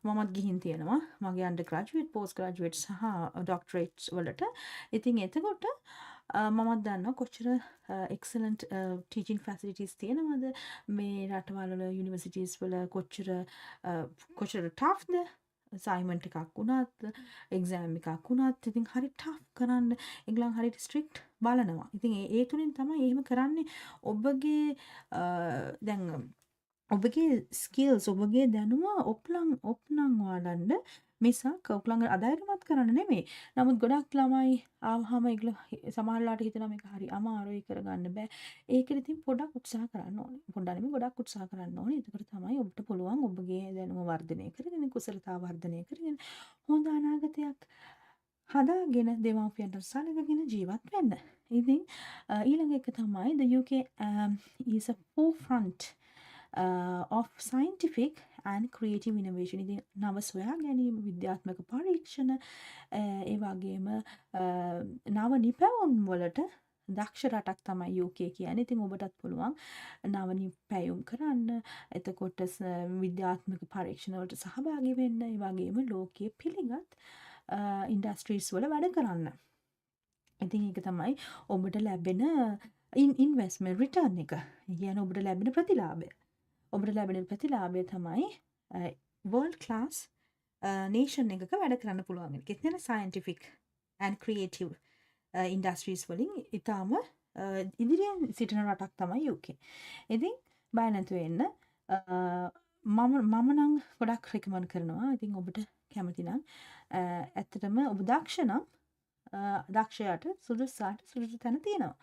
Speaker 1: මමත් ගිහින් තියෙනවා. මගේ අන්ඩර් ග්‍රැජුවේට්, පෝස්ට් ග්‍රැජුවේට් සහ ඩොක්ටරේට්ස් වලට. ඉතින් එතකොට මමත් දන්නවා කොච්චර එක්සලන්ට් ටීචින් ෆැසිලිටිස් තියෙනවද මේ රටවල් වල යුනිවර්සිටිස් වල කොච්චර ටෆ්ද අසයින්මන්ට් එකක් වුණත් එක්සෑම් එකක් වුණත් ඉතින් හරි ටෆ් කරන්න ඒගොල්ලන් හරි ස්ට්‍රික්ට් බලනවා. ඉතින් ඒ තුලින් තමයි එහෙම කරන්නේ. ඔබගේ දැන් ඔබගේ ස්කිල්ස් ඔබගේ දැනුම ඔප්නම් වඩන්න මිසක් ඔයගොල්ලන් අධෛර්යමත් කරන්න නෙමෙයි. නමුත් ගොඩක් ළමයි ආවහම ඒගොල්ලෝ සමහරලාට හිතනවා මේක හරි අමාරුයි කරගන්න බෑ. ඒකෙදි ඉතින් පොඩක් උත්සාහ කරන්න ඕනේ. පොඩ්ඩක් නෙමෙයි ගොඩක් උත්සාහ කරන්න ඕනේ. එතකොට තමයි ඔබට පුළුවන් ඔබගේ දැනුම වර්ධනය කරගෙන කුසලතා වර්ධනය කරගෙන හොඳ අනාගතයක් හදාගෙන දෙමාපියන්ට සලකගෙන ජීවත් වෙන්න. ඉතින් ඊළඟ එක තමයි the UK is a forefront of scientific and creative innovation. ඉතින් නව සොයා ගැනීම, විද්‍යාත්මක පරීක්ෂණ, ඒ වගේම නව නිපැයුම් වලට දක්ෂ රටක් තමයි UK කියන්නේ. ඉතින් ඔබටත් පුළුවන් නව නිපැයුම් කරන්න, එතකොට විද්‍යාත්මක පරීක්ෂණ වලට සහභාගී වෙන්න, ඒ වගේම ලෝකයේ පිළිගත් ඉන්ඩස්ට්‍රීස් වල වැඩ කරන්න. ඉතින් ඒක තමයි ඔබට ලැබෙන ඉන්වෙස්ට්මන්ට් රිටර්න් එක. ඒ කියන්නේ ඔබට ලැබෙන ප්‍රතිලාභය. ඔබට ලැබෙන ප්‍රතිලාභය තමයි වර්ල්ඩ් ක්ලාස් නේෂන් එකක වැඩ කරන්න පුළුවන්. ඒක කියන්නේ සයන්ටිෆික් and creative ඉන්ඩස්ට්‍රීස් වලින් ඉතාම ඉදිරියෙන් සිටින රටක් තමයි UK. ඉතින් බය නැතුව එන්න. මම නම් ගොඩක් රෙකමන්ඩ් කරනවා. ඉතින් ඔබට කැමති නම් ඇත්තටම ඔබ දක්ෂ නම් දක්ෂයාට සුදුසාට සුදුසු තැන තියෙනවා.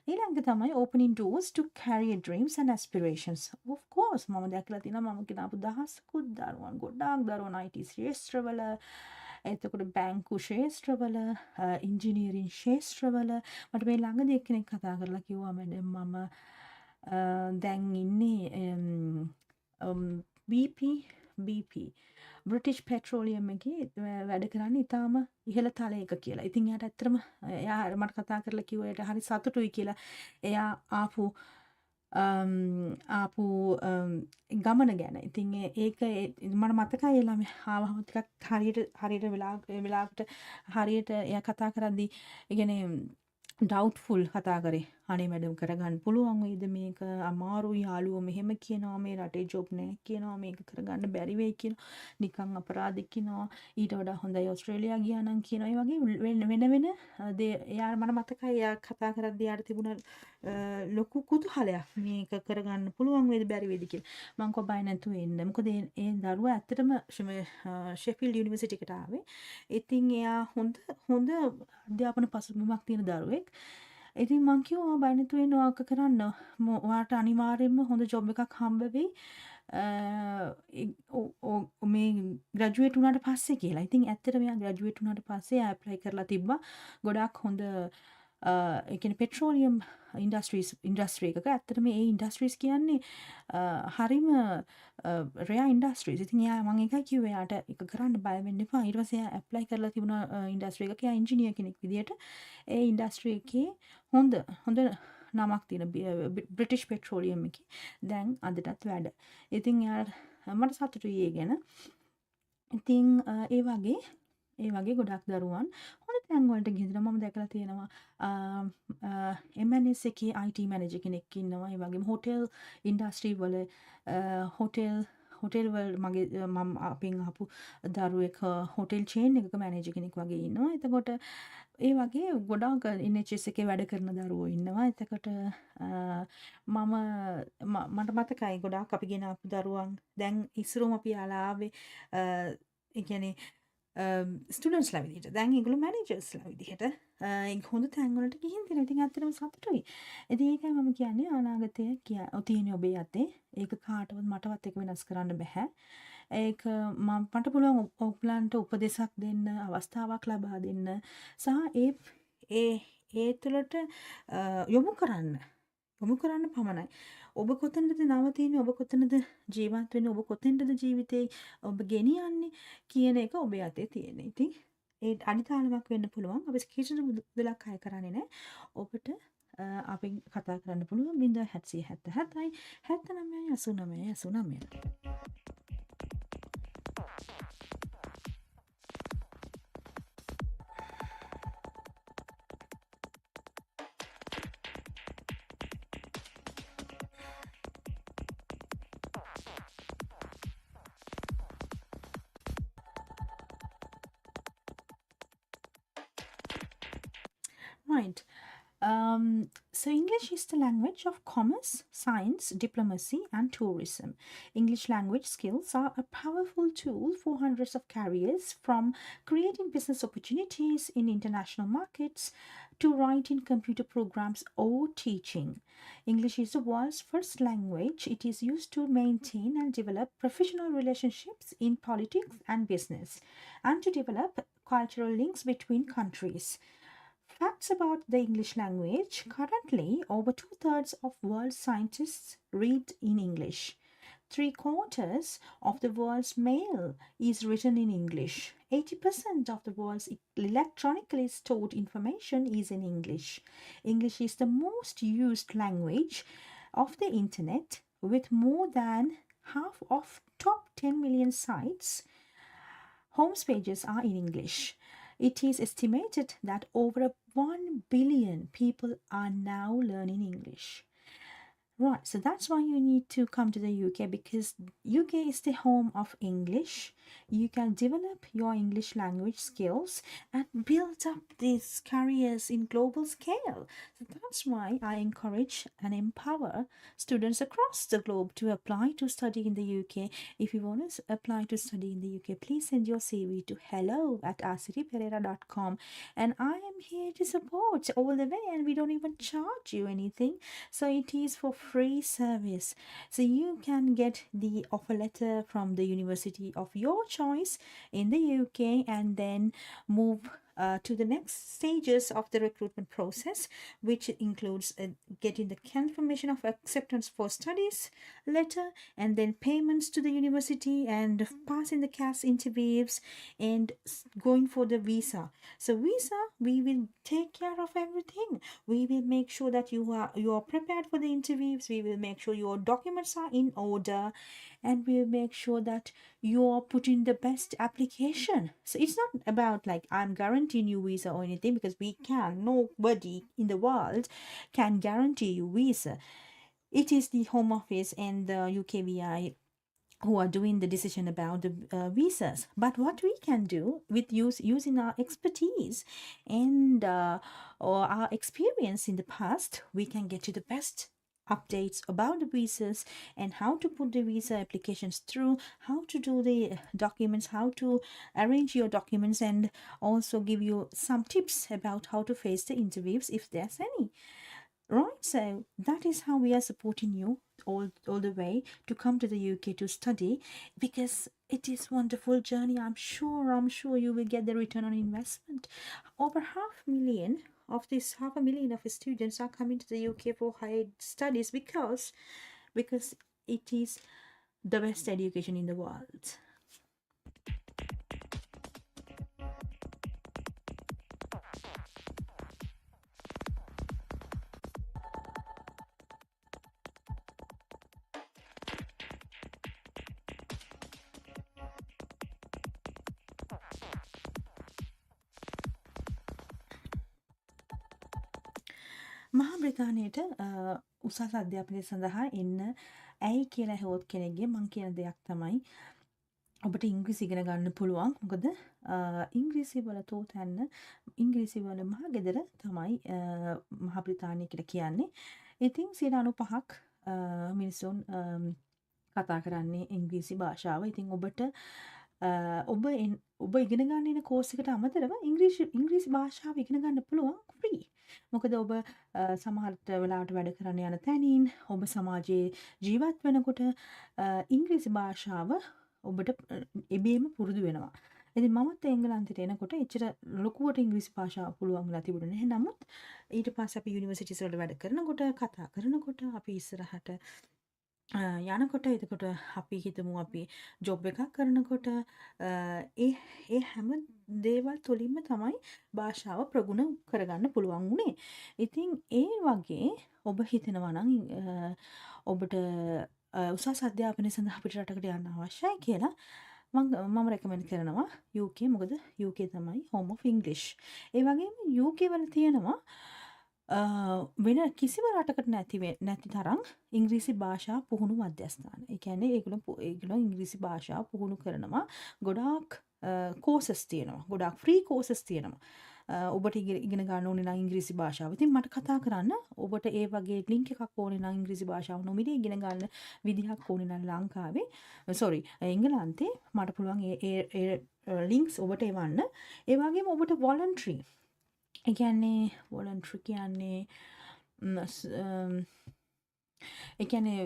Speaker 1: ඊළඟ තමයි opening doors to career dreams and aspirations. Of course මම දැකලා තියෙනවා මම ගෙනාපු දහස්කුත් දරුවන් ගොඩාක් දරුවන් IT ශ්‍රේෂ්ඨවල එතකොට බැංකු ශේෂ්ත්‍රවල ඉංජිනීරින් ශේෂ්ත්‍රවල මට මේ ළඟදී එක්කෙනෙක් කතා කරලා කිව්වා මැඩම් මම දැන් ඉන්නේ BP බ්‍රිටිෂ් පෙට්‍රෝලියම් එකේ වැඩ කරන්නේ ඉතාම ඉහළ තලයක කියලා. ඉතින් එයාට ඇත්තටම එයා මට කතා කරලා කිව්වා එයාට හරි සතුටුයි කියලා. එයා ආපු ගමන ගැන. ඉතින් ඒක මට මතකයි ඒ ළමයා ආවම ටිකක් හරියට වෙලාවට හරියට එයා කතා කරද්දී ඒ කියන්නේ ඩවුට්ෆුල් කතා කරේ. අනේ මැඩම් කරගන්න පුළුවන් වේද මේක අමාරුයි යාළුවෝ මෙහෙම කියනවා මේ රටේ ජොබ් නැහැ කියනවා මේක කරගන්න බැරි වෙයි කියනවා නිකන් අපරාධෙක් කියනවා ඊට වඩා හොඳයි ඕස්ට්‍රේලියා ගියා නම් කියනවා ඒ වගේ වෙන එයා මට මතකයි එයා කතා කරද්දී යාට තිබුණ ලොකු කුතුහලයක් මේක කරගන්න පුළුවන් වේද බැරි වේද කියලා මම කෝ බය නැතුව එන්න මොකද ඒ දරුවා ඇත්තටම ෂෙෆීල්ඩ් යුනිවර්සිටි එකට ආවේ ඉතින් එයා හොඳ අධ්‍යාපන පසුබිමක් තියෙන දරුවෙක් ඉතින් මං කිව්වා බය නැතුව එන්න ඔයාක කරන්න ඔයාට අනිවාර්යයෙන්ම හොඳ ජොබ් එකක් හම්බ වෙයි මේ ග්‍රැජුවේට් වුණාට පස්සේ කියලා. ඉතින් ඇත්තටම එයා ග්‍රැජුවේට් වුණාට පස්සේ ඇප්ලයි කරලා තිබ්බා. ගොඩාක් හොඳ ඒ කියන්නේ පෙට්‍රෝලියම් ඉන්ඩස්ට්‍රි එකක ඇත්තටම මේ ඉන්ඩස්ට්‍රීස් කියන්නේ හරිම රෙයා ඉන්ඩස්ට්‍රීස්. ඉතින් එයා මම ඒකයි කිව්වේ එයාට ඒක කරන්න බය වෙන්න එපා. ඊට පස්සේ එයා ඇප්ලයි කරලා තිබුණා ඉන්ඩස්ට්‍රි එකක. එයා ඉන්ජිනියර් කෙනෙක් විදියට ඒ ඉන්ඩස්ට්‍රි එකේ හොඳ නමක් තියෙන බ්‍රිටිෂ් පෙට්‍රෝලියම් එකේ දැන් අදටත් වැඩ. ඉතින් එයා මට සතුටුයි ඒ ගැන. ඉතින් ඒ වගේ ගොඩක් දරුවන් හොඳ තැන් වලට ගිහින් මම දැකලා තියෙනවා MNS එකේ IT මැනේජර් කෙනෙක් ඉන්නවා. ඒ වගේම හොටෙල් ඉන්ඩස්ට්‍රි වල හොටෙල් වල මම අපෙන් ආපු දරුවෙක් හොටෙල් චේන් එකක මැනේජර් කෙනෙක් වගේ ඉන්නවා. එතකොට ඒ වගේ ගොඩාක් NHS එකේ වැඩ කරන දරුවෝ ඉන්නවා. එතකොට මට මතකයි ගොඩාක් අපි ගෙන ආපු දරුවන් දැන් ඉස්සරෝම අපි යාලා ආවේ ඒ කියන්නේ ස්ටුඩන්ට්ස්ලා විදිහට. දැන් ඒගොල්ලෝ මැනේජර්ස්ලා විදිහට හොඳ තැන් වලට ගිහින් තියෙනවා. ඉතින් ඇත්තටම සතුටුයි. ඉතින් ඒකයි මම කියන්නේ අනාගතය තියෙන ඔබේ අතේ. ඒක කාටවත් මටවත් ඒක වෙනස් කරන්න බෑ. ඒක මට පුළුවන් ඔයගලන්ට උපදෙසක් දෙන්න, අවස්ථාවක් ලබා දෙන්න සහ ඒ තුළට යොමු කරන්න පමණයි. ඔබ කොතනද නවතින්නේ? ඔබ කොතනද ජීවත් වෙන්නේ? ඔබ කොතෙන්ද ජීවිතේ ඔබ ගෙනියන්නේ කියන එක ඔබේ අතේ තියෙන. ඉතින් ඒ අනිතාලමක් වෙන්න පුළුවන්. අපි කිසිදු මුදලක් අය කරන්නේ නැහැ. ඔබට අපි කතා කරන්න පුළුවන් 0777 79 89 89. Right. So English is the language of commerce, science, diplomacy, and tourism. English language skills are a powerful tool for hundreds of careers, from creating business opportunities in international markets to writing computer programs or teaching. English is the world's first language. It is used to maintain and develop professional relationships in politics and business, and to develop cultural links between countries. Facts about the English language. Currently, over 2/3 of world scientists read in English. 3/4 of the world's mail is written in English. 80% of the world's electronically stored information is in English. English is the most used language of the internet, with more than half of top 10 million sites. Homes pages are in English. It is estimated that over 1 billion people are now learning English. Right, so that's why you need to come to the UK, because UK is the home of English. You can develop your English language skills and build up these careers in global scale. So that's why I encourage and empower students across the globe to apply to study in the UK. If you want to apply to study in the UK, please send your CV to hello@arcitypereira.com, and I am here to support all the way, and we don't even charge you anything. So it is for free service. So you can get the offer letter from the university of your choice in the UK, and then move to the next stages of the recruitment process, which includes getting the confirmation of acceptance for studies letter, and then payments to the university, and passing the CAS interviews, and going for the visa. So visa, we will take care of everything. We will make sure that you are prepared for the interviews. We will make sure your documents are in order, and we'll make sure that you are putting the best application. So it's not about like I'm guaranteeing you visa or anything, because we can, nobody in the world can guarantee you visa. It is the home office and the UKVI who are doing the decision about the visas. But what we can do with using our expertise and or our experience in the past, we can get you the best updates about the visas, and how to put the visa applications through, how to do the documents, how to arrange your documents, and also give you some tips about how to face the interviews if there's any. Right, so that is how we are supporting you all the way to come to the UK to study, because it is wonderful journey. I'm sure you will get the return on investment. Over half a million of students are coming to the UK for higher studies, because it is the best education in the world. මහා බ්‍රිතාන්‍යයට උසස් අධ්‍යාපනය සඳහා එන්න ඇයි කියලා හොත් කෙනෙක්ගේ මං කියන දෙයක් තමයි, ඔබට ඉංග්‍රීසි ඉගෙන ගන්න පුළුවන්. මොකද ඉංග්‍රීසි වල තෝතැන්න, ඉංග්‍රීසි වල මහ ගෙදර තමයි මහා බ්‍රිතාන්‍ය කියලා කියන්නේ. ඉතින් 95ක් මිනිසුන් කතා කරන්නේ ඉංග්‍රීසි භාෂාව. ඉතින් ඔබට ඔබ ඉගෙන ගන්න එන කෝස් එකට අමතරව ඉංග්‍රීසි භාෂාව ඉගෙන ගන්න පුළුවන් ෆ්‍රී. මොකද ඔබ සමහරට වෙලාවට වැඩ කරන්න යන තැනින්, ඔබ සමාජයේ ජීවත් වෙනකොට ඉංග්‍රීසි භාෂාව ඔබට එබේම පුරුදු වෙනවා. ඉතින් මමත් එංගලන්තයට එනකොට එච්චර ලොකුවට ඉංග්‍රීසි භාෂාව පුළුවන් වෙලා තිබුණේ නැහැ. නමුත් ඊට පස්සේ අපි යුනිවර්සිටිස් වල වැඩ කරනකොට, කතා කරනකොට, අපි ඉස්සරහට යනකොට, එතකොට අපි හිතමු අපි ජොබ් එකක් කරනකොට ඒ හැම දේවල් තුළින්ම තමයි භාෂාව ප්‍රගුණ කරගන්න පුළුවන් වුණේ. ඉතින් ඒ වගේ ඔබ හිතනවා නම් ඔබට උසස් අධ්‍යාපනය සඳහා පිට රටකට යන්න අවශ්‍යයි කියලා, මම රෙකමෙන්ඩ් කරනවා UK. මොකද UK තමයි home of English. ඒ වගේම UK වල තියෙනවා වෙන කිසිම රටකට නැති තරම් ඉංග්‍රීසි භාෂා පුහුණු මධ්‍යස්ථාන. ඒ කියන්නේ ඒගොල්ලෝ ඉංග්‍රීසි භාෂාව පුහුණු කරනවා. ගොඩාක් කෝසස් තියෙනවා. ගොඩාක් ෆ්‍රී කෝසස් තියෙනවා. ඔබට ඉගෙන ගන්න ඕනේ නම් ඉංග්‍රීසි භාෂාව. ඉතින් මට කතා කරන්න, ඔබට ඒ වගේ ලින්ක් එකක් ඕනේ නම් ඉංග්‍රීසි භාෂාව නොමිලේ ඉගෙන ගන්න විදිහක් ඕනේ නම් ලංකාවේ එංගලන්තේ, මට පුළුවන් ඒ ලින්ක්ස් ඔබට එවන්න. ඒ වගේම ඔබට වොලන්ටරි, ඒ කියන්නේ වොලන්ටරි කියන්නේ ඒ කියන්නේ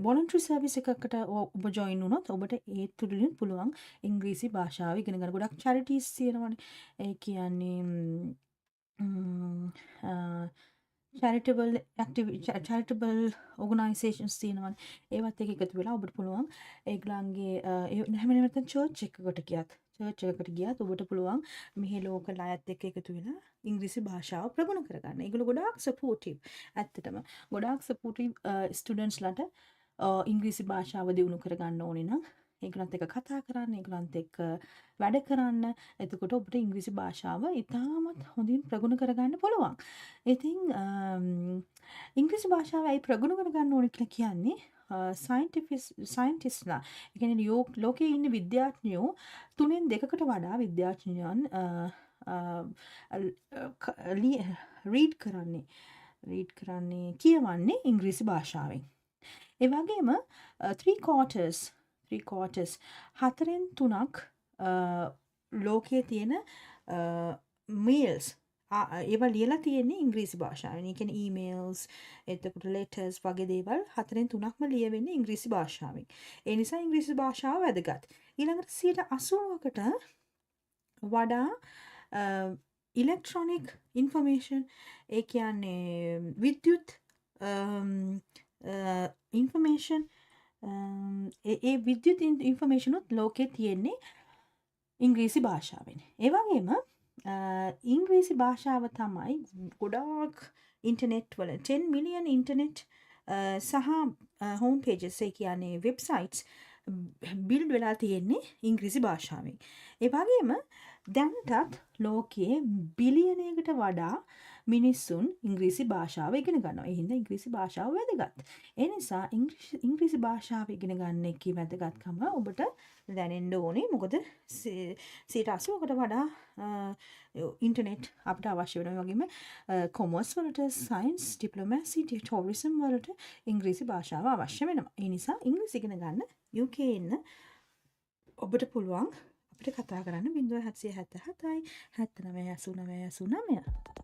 Speaker 1: වොලන්ටරි සර්විස් එකකට ඔබ ජොයින් වුණොත් ඔබට ඒ තුලින් පුළුවන් ඉංග්‍රීසි භාෂාව ඉගෙන ගන්න. ගොඩක් චැරිටිස් තියෙනවානේ. ඒ කියන්නේ චැරිටබල් ඕගනයිසේෂන්ස් තියෙනවානේ. ඒවත් එක්ක එකතු වෙලා ඔබට පුළුවන් ඒගොල්ලන්ගේ එහෙම නැත්නම් චර්ච් එකකට ගියත් ඔබට පුළුවන් මෙහි ලෝකල් අයත් එක්ක එකතු වෙලා ඉංග්‍රීසි භාෂාව ප්‍රගුණ කරගන්න. ඒගොල්ලෝ ගොඩාක් සපෝටිව්. ඇත්තටම ගොඩාක් සපෝටිව් ස්ටුඩන්ට්ස්ලාට ඉංග්‍රීසි භාෂාව දියුණු කරගන්න ඕනේ නම් ඒගොල්ලන්ත් එක්ක කතා කරන්න, ඒගොල්ලන්ත් එක්ක වැඩ කරන්න. එතකොට ඔබට ඉංග්‍රීසි භාෂාව ඉතාමත් හොඳින් ප්‍රගුණ කරගන්න පුළුවන්. ඉතින් ඉංග්‍රීසි භාෂාව ඇයි ප්‍රගුණ කරගන්න ඕනේ කියලා කියන්නේ සයින්ටිස්ලා, ඒ කියන්නේ ලෝකයේ ඉන්න විද්‍යාඥයෝ 3න් 2කට වඩා විද්‍යාඥයන් රීඩ් කරන්නේ කියවන්නේ ඉංග්‍රීසි භාෂාවෙන්. ඒ වගේම 3 quarters 4/3 ලෝකයේ තියෙන මේල්ස් ඒවා ලියලා තියෙන්නේ ඉංග්‍රීසි භාෂාවෙන්. ඒ කියන්නේ ඊමේල්ස්, එතකොට ලෙටර්ස් වගේ දේවල් 4/3ක්ම ලියවෙන්නේ ඉංග්‍රීසි භාෂාවෙන්. ඒ නිසා ඉංග්‍රීසි භාෂාව වැදගත්. ඊළඟට 80%කට වඩා ඉලෙක්ට්‍රොනික් ඉන්ෆර්මේෂන්, ඒ කියන්නේ විද්‍යුත් ඉන්ෆර්මේෂන්, ඒ විද්‍යුත් ඉන්ෆර්මේෂනුත් ලෝකේ තියෙන්නේ ඉංග්‍රීසි භාෂාවෙන්. ඒ වගේම ඉංග්‍රීසි භාෂාව තමයි ගොඩාක් ඉන්ටර්නෙට් වල 10 මිලියන් ඉන්ටර්නෙට් සහ හෝම් පේජස්, ඒ කියන්නේ වෙබ්සයිට්ස් බිල්ඩ් වෙලා තියෙන්නේ ඉංග්‍රීසි භාෂාවෙන්. ඒ වගේම දැනටත් ලෝකයේ බිලියනයකට වඩා මිනිස්සුන් ඉංග්‍රීසි භාෂාව ඉගෙන ගන්නවා. ඒ හින්දා ඉංග්‍රීසි භාෂාව වැදගත්. ඒ නිසා ඉංග්‍රීසි භාෂාව ඉගෙන ගන්න එකේ වැදගත්කම ඔබට දැනෙන්න ඕනේ. මොකද 80%කට වඩා ඉන්ටර්නෙට් අපිට අවශ්‍ය වෙනවා. ඒ වගේම කොමර්ස් වලට, සයන්ස්, ඩිප්ලොමැසි, ටූරිසම් වලට ඉංග්‍රීසි භාෂාව අවශ්‍ය වෙනවා. ඒ නිසා ඉංග්‍රීසි ඉගෙන ගන්න UK ඉන්න ඔබට පුළුවන් අපිට කතා කරන්න 0777 798989.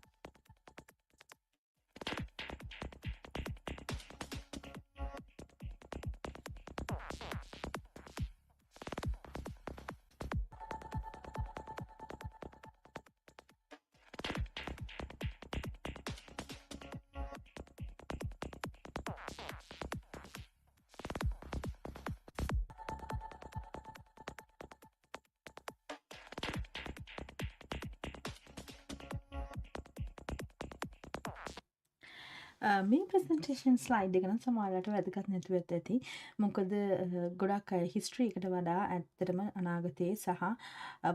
Speaker 1: මේ ප්‍රසන්ටේෂන් ස්ලයිඩ් එක නම් සමහරවිට වැදගත් නැතුව ඇති. මොකද ගොඩක් අය හිස්ටරි එකට වඩා ඇත්තටම අනාගතයේ සහ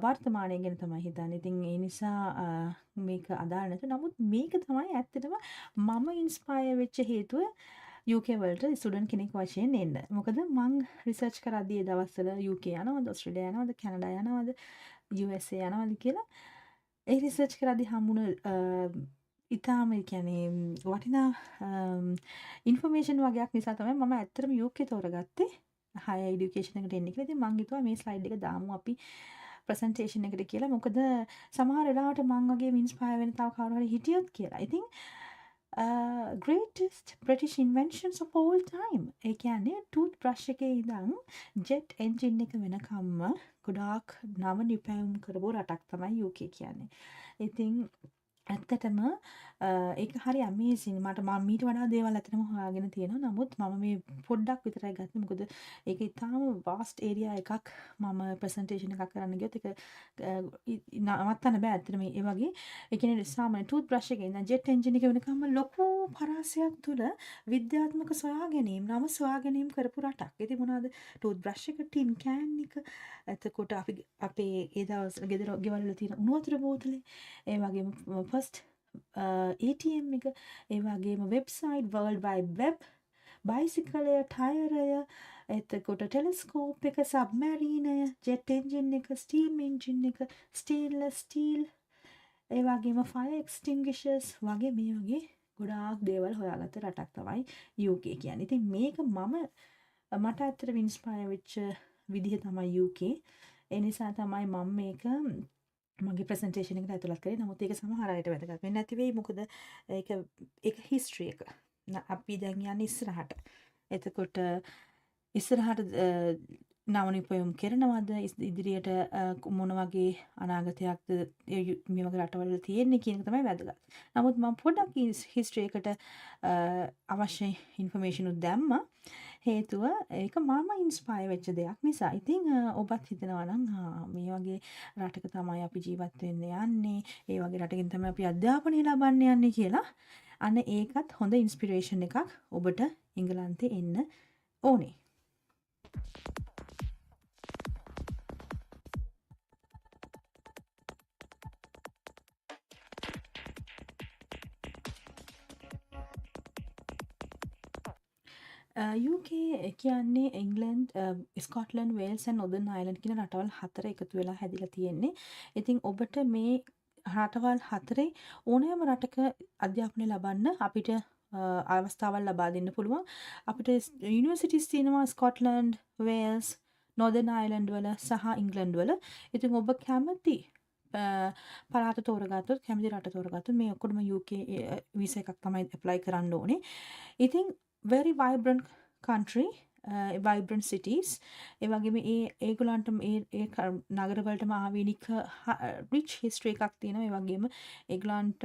Speaker 1: වර්තමානය ගැන තමයි හිතන්නේ. ඉතින් ඒ නිසා මේක අදාළ නැතු. නමුත් මේක තමයි ඇත්තටම මම ඉන්ස්පයර් වෙච්ච හේතුව UK වලට ස්ටුඩන්ට් කෙනෙක් වශයෙන් එන්න. මොකද මං රිසර්ච් කරද්දී ඒ දවස්වල UK යනවද, ඔස්ට්‍රේලියා යනවද, කැනඩා යනවද, USA යනවද කියලා ඒ රිසර්ච් කරද්දී හම්බුණ ඉතාම කියන්නේ වටිනා ඉන්ෆර්මේෂන් වගේක් නිසා තමයි මම ඇත්තටම UK තෝරගත්තේ හයර් එඩියුකේෂන් එකට එන්න කියලා. ඉතින් මං හිතුවා මේ ස්ලයිඩ් එක දාමු අපි ප්‍රසන්ටේෂන් එකට කියලා. මොකද සමහර වෙලාවට මං වගේ ඉන්ස්පයර් වෙන තව කවුරු හරි හිටියොත් කියලා. ඉතින් greatest British inventions of all time. ඒ කියන්නේ ටූත් බ්‍රෂ් එකේ ඉඳන් ජෙට් එන්ජින් එක වෙනකම්ම ගොඩාක් නව නිපැයුම් කරපු රටක් තමයි UK කියන්නේ. ඉතින් ඇත්තටම ඒක හරි ඇමේසින්. මම මීට වඩා දේවල් ඇත්තටම හොයාගෙන තියෙනවා. නමුත් මම මේ පොඩ්ඩක් විතරයි ගත්තේ. මොකද ඒක ඉතාම වාස්ට් ඒරියා එකක්. මම ප්‍රසන්ටේෂන් එකක් කරන්න ගියොත් ඒක නවත්තන්න බෑ ඇත්තටම. ඒ වගේ ඒ කියන්නේ සාමාන්‍ය ටූත් බ්‍රෂ් එකේ ඉඳන් ජෙට් එන්ජින් එක වෙනකම්ම ලොකු පරාසයක් තුල විද්‍යාත්මක නව සොයාගැනීම් කරපු රටක්. ඉතින් මොනවාද ටූත් බ්‍රෂ් එක, ටින් කෑන් එක, එතකොට අපි අපේ ඒ දවස් ගෙවල් වල තියෙන උණු වතුර බෝතලේ, ඒ වගේම ෆස්ට් ATM එක, ඒ වගේම වෙබ්සයිට්, වර්ල්ඩ් වයිඩ් වෙබ්, බයිසිකලය, ටයරය, එතකොට ටෙලස්කෝප් එක, සබ්මැරීනය, ජෙට් එන්ජින් එක, ස්ටීම් එන්ජින් එක, ස්ටේන්ලස් ස්ටීල්, ඒ වගේම ෆයර් එක්ස්ටින්ගිෂර්ස් වගේ මේ වගේ ගොඩාක් දේවල් හොයාගත්ත රටක් තමයි UK කියන්නේ. ඉතින් මේක මට ඇත්තට ඉන්ස්පයර් වෙච්ච විදිහ තමයි UK. ඒ නිසා තමයි මම මේක මගේ ප්‍රසන්ටේෂන් එකට ඇතුළත් කරේ. නමුත් ඒක සමහර අයට වැදගත් වෙන්නේ නැති වෙයි. මොකද ඒක හිස්ටරි එක. අපි දැන් යන්නේ ඉස්සරහට. එතකොට ඉස්සරහට නව නිපැයුම් කරනවද, ඉදිරියට මොන වගේ අනාගතයක්ද මේ වගේ රටවල තියෙන්නේ කියන එක තමයි වැදගත්. නමුත් මම පොඩ්ඩක් හිස්ටරි එකට අවශ්‍ය ඉන්ෆර්මේෂන් උත් දැම්මා. හේතුව ඒක මම ඉන්ස්පයර් වෙච්ච දෙයක් නිසා. ඉතින් ඔබත් හිතනවා නම් මේ වගේ රටක තමයි අපි ජීවත් වෙන්න යන්නේ, ඒ වගේ රටකින් තමයි අපි අධ්‍යාපනය ලබන්න යන්නේ කියලා. අන්න ඒකත් හොඳ ඉන්ස්පිරේෂන් එකක් ඔබට එංගලන්තේ එන්න ඕනේ. UK කියන්නේ England, Scotland, Wales and නොදර්න් Ireland කියන රටවල් 4 එකතු වෙලා හැදිලා තියෙන්නේ. ඉතින් ඔබට මේ රටවල් 4 ඕනෑම රටක අධ්‍යාපනය ලබන්න අපිට අවස්ථාවල් ලබා දෙන්න පුළුවන්. අපිට යුනිවර්සිටිස් තියෙනවා ස්කොට්ලන්ඩ්, වේල්ස්, නොදර්න් අයර්ලන්ඩ් වල සහ ඉංගලන්ඩ් වල. ඉතින් ඔබ කැමති පළාත තෝරගත්තොත්, කැමති රට තෝරගත්තොත් මේ ඔක්කොම UK වීසා එකක් තමයි ඇප්ලයි කරන්න ඕනේ. ඉතින් very vibrant country, vibrant cities. ඒ වගේම ඒගොල්ලන්ට ඒ නගරවලටම ආවේනික rich history එකක් තියෙනවා. ඒ වගේම ඒගොල්ලන්ට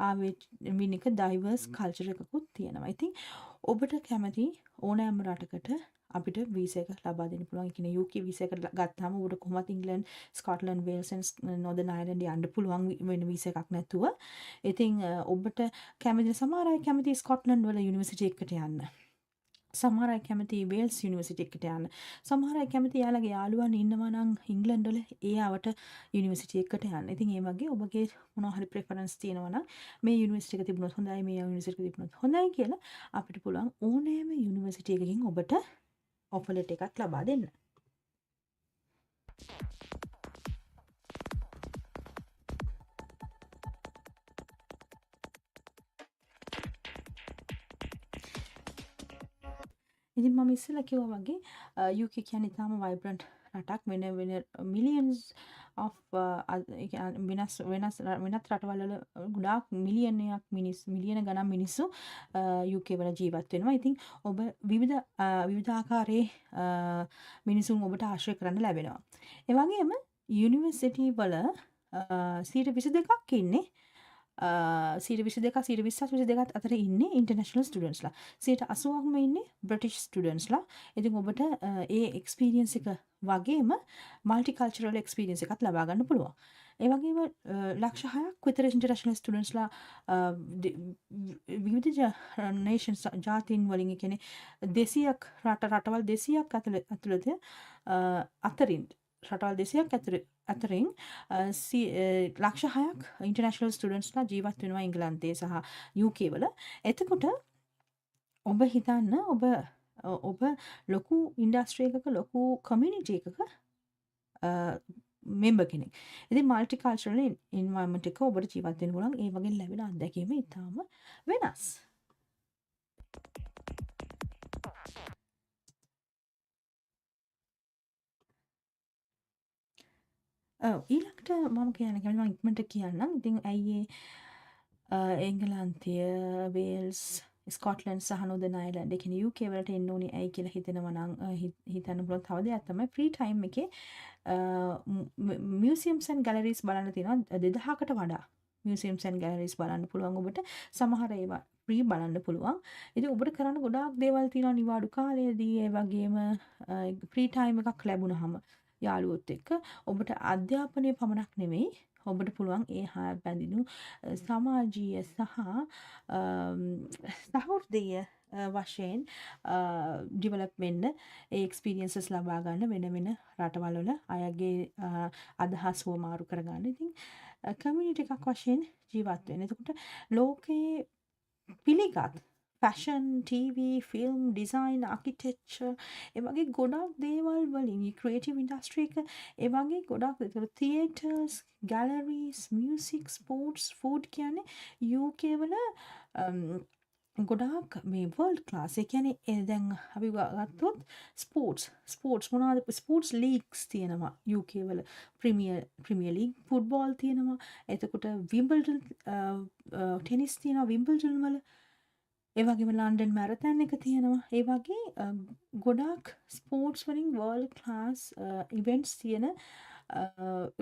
Speaker 1: ආවේනික diverse culture එකකුත් තියෙනවා. ඉතින් ඔබට කැමති ඕනෑම රටකට අපිට වීසා එක ලබා දෙන්න පුළුවන්. ඒ කියන්නේ UK වීසා එක ගත්තාම ඔබට කොහොමත් England, Scotland, Wales and නොදර්න් Ireland යන්න පුළුවන් වෙන වීසා එකක් නැතුව. ඉතින් ඔබට කැමති සමහර අය කැමති ස්කොට්ලන්ඩ් වල යුනිවර්සිටි එකකට යන්න. සමහර අය කැමති වේල්ස් යුනිවර්සිටි එකකට යන්න. සමහර අය කැමති යාළගේ යාළුවන් ඉන්නවා නම් ඉංග්ලන්ඩ් වල ඒ ආවට යුනිවර්සිටි එකකට යන්න. ඉතින් ඒ වගේ ඔබගේ මොනවා හරි ප්‍රෙෆරන්ස් තියෙනවා නම් මේ යුනිවර්සිටි එක තිබුණොත් හොඳයි, මේ යුනිවර්සිටි එක තිබුණොත් හොඳයි කියලා අපිට පුළුවන් ඕනෑම යුනිවර්සිටි එකකින් ඔබට ඔෆර් ලෙටර් එකක් ලබා දෙන්න. ඉතින් මම ඉස්සෙල්ලා කිව්වා වගේ UK කියන්නේ ඉතාම වයිබ්‍රන්ට් රටක්. වෙන මිලියන්ස් of වෙනත් රටවල් වල ගොඩාක් මිලියන ගණන් මිනිස්සු UK වල ජීවත් වෙනවා. ඉතින් ඔබ විවිධාකාරයේ මිනිසුන් ඔබට ආශ්‍රය කරන්න ලැබෙනවා. ඒ වගේම යුනිවර්සිටි වල 22% ඉන්නේ 22% අතර ඉන්නේ ඉන්ටර්නැෂනල් ස්ටුඩන්ට්ස්ලා. 80%ක්ම ඉන්නේ බ්‍රිටිෂ් ස්ටුඩන්ට්ස්ලා. ඉතින් ඔබට ඒ එක්ස්පීරියන්ස් එක වගේම මල්ටිකල්චරල් එක්ස්පීරියන්ස් එකක් ලබා ගන්න පුළුවන්. ඒ වගේම ලක්ෂ 6ක් විතර ඉන්ටර්නැෂනල් ස්ටුඩන්ට්ස්ලා විවිධ නේෂන්ස් ජාතීන් වලින්, ඒ කියන්නේ 200ක් රටවල් 200ක් ඇතුළත අතරින් රටවල් 200ක් අතරින් ලක්ෂ 6ක් ඉන්ටර්නැෂනල් ස්ටුඩන්ට්ස්ලා ජීවත් වෙනවා ඉංගලන්තයේ සහ UK වල. එතකොට ඔබ හිතන්න ඔබ ලොකු ඉන්ඩස්ට්‍රි එකක ලොකු කමියුනිටි එකක මෙම්බර් කෙනෙක්. ඉතින් මල්ටිකල්චරල් එන්වයරන්මන්ට් එක ඔබට ජීවත් වෙන්න පුළුවන්. ඒ වගේ ලැබෙන අත්දැකීම ඉතාම වෙනස්. ඊළඟට මම කියන්න කැමති, මම ඉක්මනට කියන්නම්. ඉතින් ඇයි එංගලන්තය, වේල්ස්, ස්කොට්ලන්ඩ් සහ නොදර්න් අයර්ලන්ඩ්, ඒ කියන්නේ UK වලට එන්න ඕනේ ඇයි කියලා හිතනවා නම් හිතන්න පුළුවන්. තව දෙයක් තමයි ෆ්‍රී ටයිම් එකේ මියුසියම්ස් ඇන්ඩ් ගැලරීස් බලන්න තියෙනවා 2000කට වඩා. මියුසියම්ස් ඇන්ඩ් ගැලරීස් බලන්න පුළුවන් ඔබට. සමහර ඒවා ෆ්‍රී බලන්න පුළුවන්. ඉතින් ඔබට කරන්න ගොඩාක් දේවල් තියෙනවා නිවාඩු කාලයේදී. ඒ වගේම ෆ්‍රී ටයිම් එකක් ලැබුණාම යාළුවොත් එක්ක ඔබට අධ්‍යාපනය පමණක් නෙවෙයි, ඔබට පුළුවන් ඒ හා බැඳුණු සමාජීය සහ සහෘදීය වශයෙන් ඩිවලොප් වෙන්න, ඒ එක්ස්පීරියන්සස් ලබා ගන්න වෙන රටවල් වල අයගේ අදහස් හුවමාරු කරගන්න. ඉතින් කමියුනිටි එකක් වශයෙන් ජීවත් වෙන්න. එතකොට ලෝකයේ පිළිගත් fashion, TV, film, design, architecture, ඒ වගේ ගොඩක් දේවල් වලින් ක්‍රියේටිව් ඉන්ඩස්ට්‍රි එක, ඒ වගේ ගොඩක් තියේටර්ස්, ගැලරීස්, මියුසික්, ස්පෝර්ට්ස්, ෆුඩ් කියන්නේ UK වල ගොඩාක් මේ වර්ල්ඩ් ක්ලාස්. ඒ කියන්නේ දැන් අපි ගත්තොත් ස්පෝර්ට්ස් මොනවද? ස්පෝර්ට්ස් ලීග්ස් තියෙනවා UK වල. ප්‍රීමියර් ලීග් ෆුට්බෝල් තියෙනවා. එතකොට විම්බල්ඩන් ටෙනිස් තියෙනවා විම්බල්ඩන් වල. ඒ වගේම ලන්ඩන් මැරතන් එක තියෙනවා. ඒ වගේ ගොඩාක් ස්පෝර්ට්ස් වලින් වර්ල්ඩ් ක්ලාස් ඉවෙන්ට්ස් තියෙන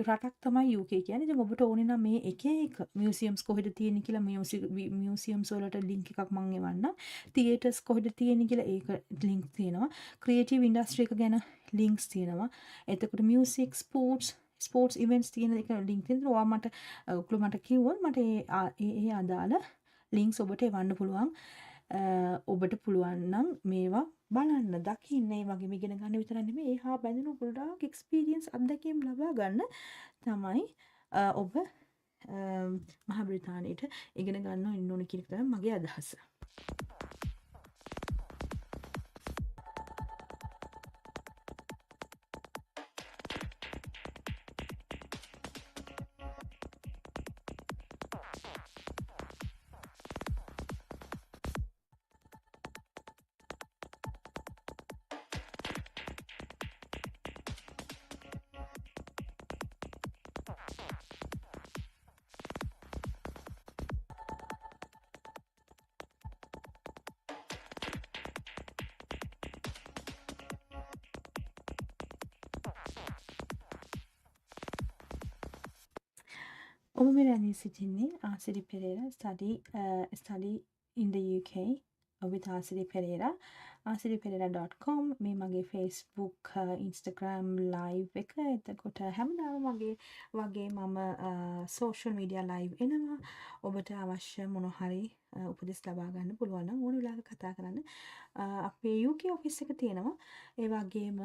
Speaker 1: රටක් තමයි UK කියන්නේ. ඉතින් ඔබට ඕනේ නම් මේ එක මියුසියම්ස් කොහෙද තියෙන්නේ කියලා මියුසියම්ස් වලට ලින්ක් එකක් මම එවන්නම්. තියේටර්ස් කොහෙද තියෙන්නේ කියලා ඒක ලින්ක් තියෙනවා. ක්‍රියේටිව් ඉන්ඩස්ට්‍රි එක ගැන ලින්ක්ස් තියෙනවා. එතකොට මියුසික්, ස්පෝර්ට්ස් ඉවෙන්ට්ස් තියෙන එක ලින්ක් තියෙනවා. ඔයා මට කිව්වොත් මට ඒ අදාළ ලින්ක්ස් ඔබට එවන්න පුළුවන්. ඔබට පුළුවන් නම් මේවා බලන්න, දකින්න, ඒ වගේම ඉගෙන ගන්න විතර නෙමෙයි, ඒ හා බැඳුණු ගොඩාක් එක්ස්පීරියන්ස් අත්දැකීම් ලබා ගන්න තමයි ඔබ මහ බ්‍රිතාන්‍යයට ඉගෙන ගන්න ඕනේ කියන එක තමයි මගේ අදහස. Omerani Sitini, Asiri Pereira, study in the UK with Asiri Pereira. asiripereira.com මේ මගේ Facebook Instagram live එක එතකොට හැමදාම වගේ මම social media live එනවා ඔබට අවශ්‍ය මොන හරි උපදෙස් ලබා ගන්න පුළුවන් නම් ඕන වෙලාවක කතා කරන්න අපේ UK office එක තියෙනවා ඒ වගේම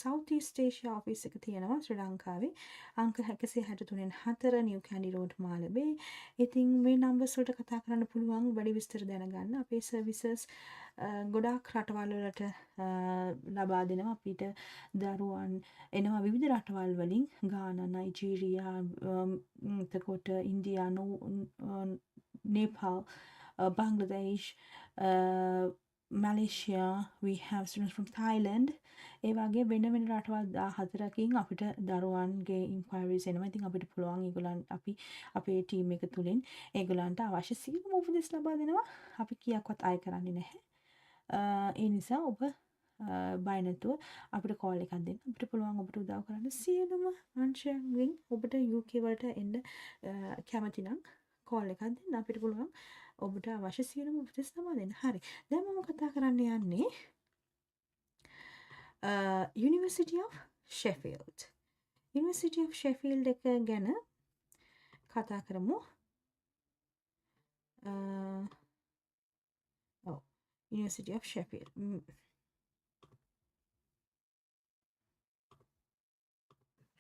Speaker 1: South East Asia office එක තියෙනවා ශ්‍රී ලංකාවේ අංක 163න් 4 New Candy Road මාලඹේ ඉතින් මේ numbers වලට කතා කරන්න පුළුවන් වැඩි විස්තර දැනගන්න අපේ services ගොඩාක් රටවල් වලට ලබා දෙනවා අපිට දරුවන් එනවා විවිධ රටවල් වලින් ගානා නයිජීරියා එතකොට ඉන්දියානු Nepal Bangladesh Malaysia we have students from Thailand ඒ වගේ වෙන වෙන රටවල් 14කින් අපිට දරුවන්ගේ inquiries එනවා. ඉතින් අපිට පුළුවන් ඒගොල්ලන් අපි අපේ ටීම් එක තුලින් ඒගොල්ලන්ට අවශ්‍ය සියලුම උපදෙස් ලබා දෙනවා. අපි කියාක්වත් අය කරන්නේ නැහැ. ඒ නිසා ඔබ බය නැතුව අපිට කෝල් එකක් දෙන්න. අපිට පුළුවන් ඔබට උදව් කරන්න සියලුම අංශයන්ගෙන් ඔබට UK වලට එන්න කැමති නම් කෝල් එකක් දෙන්න. අපිට පුළුවන් ඔබට අවශ්‍ය සියලුම උපදෙස් ලබා දෙන්න. හරි. දැන් මම කතා කරන්න යන්නේ University of Sheffield. University of Sheffield එක ගැන කතා කරමු. University of Sheffield.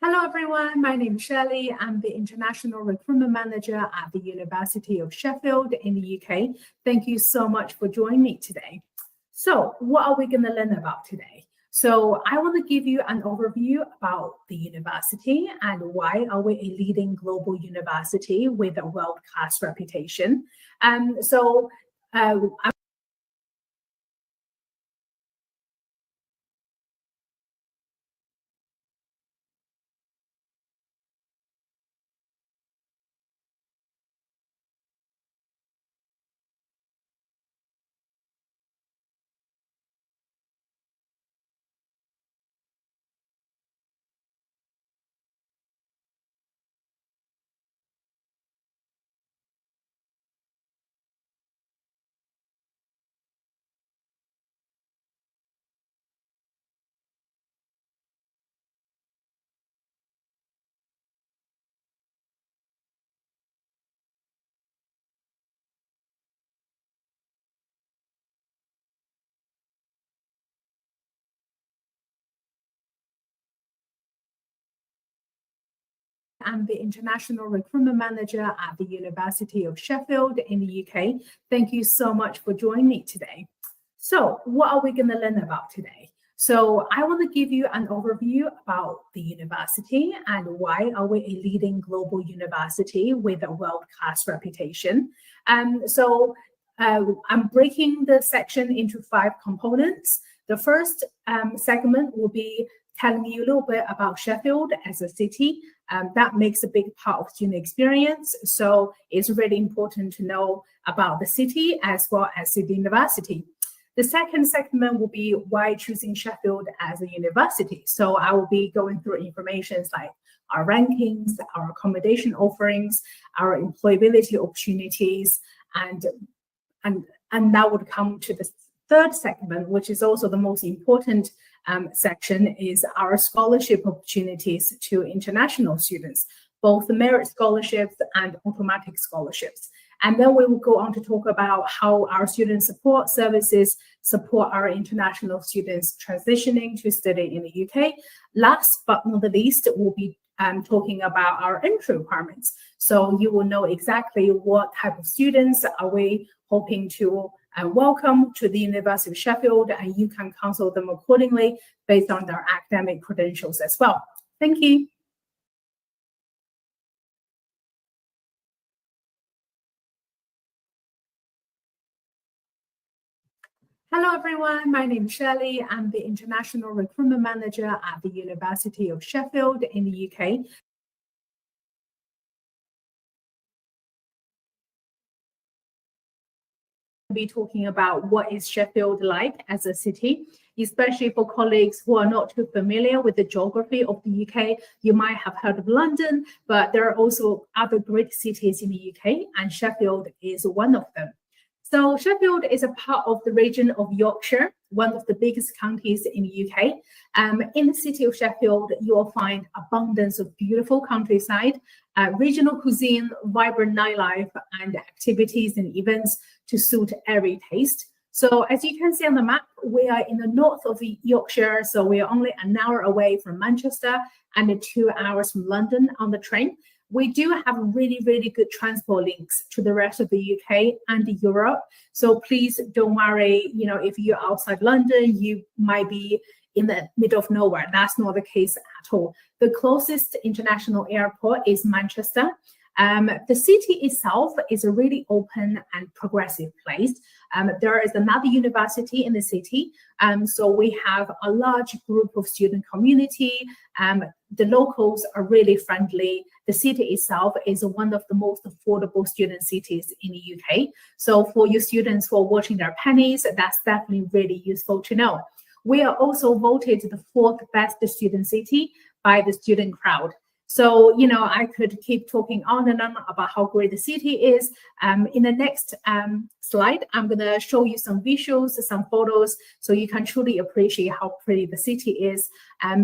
Speaker 2: Hello everyone, my name is Shirley. I'm the International Recruitment Manager at the University of Sheffield in the UK. Thank you so much for joining me today. So what are we going to learn about today? So I want to give you an overview about the university and why are we a leading global university with a world-class reputation. I'm the International Recruitment Manager at the University of Sheffield in the UK. Thank you so much for joining me today. So what are we going to learn about today? So I want to give you an overview about the university and why are we a leading global university with a world-class reputation. I'm breaking the section into 5 components. The first segment will be telling you a little bit about Sheffield as a city. That makes a big part of student experience. So it's really important to know about the city as well as the university. The second segment will be why choosing Sheffield as a university. So I will be going through information like our rankings, our accommodation offerings, our employability opportunities, and that would come to the third segment, which is also the most important section, is our scholarship opportunities to international students, both the merit scholarships and automatic scholarships. And then we will go on to talk about how our student support services support our international students transitioning to study in the UK. Last but not the least, we'll be talking about our entry requirements. So you will know exactly what type of students are we hoping to welcome to the University of Sheffield, and you can counsel them accordingly based on their academic credentials as well. Thank you. Hello everyone, my name is Shirley. I'm the International Recruitment Manager at the University of Sheffield in the UK. be talking about what is Sheffield like as a city, especially for colleagues who are not too familiar with the geography of the UK. You might have heard of London, but there are also other great cities in the UK, and Sheffield is one of them. So Sheffield is a part of the region of Yorkshire, one of the biggest counties in the UK. In the city of Sheffield, you will find abundance of beautiful countryside, regional cuisine, vibrant nightlife, and activities and events to suit every taste. So as you can see on the map, we are in the north of Yorkshire, so we are only an hour away from Manchester and 2 hours from London on the train. We do have really, really good transport links to the rest of the UK and Europe. So please don't worry, if you're outside London, you might be in the middle of nowhere. That's not the case at all. The closest international airport is Manchester. The city itself is a really open and progressive place. There is another university in the city, so we have a large group of student community. The locals are really friendly. The city itself is one of the most affordable student cities in the UK. So for you students who are watching their pennies, that's definitely really useful to know. We are also voted the 4th best student city by the student crowd. So, I could keep talking on and on about how great the city is. In the next slide, I'm going to show you some visuals, some photos, so you can truly appreciate how pretty the city is.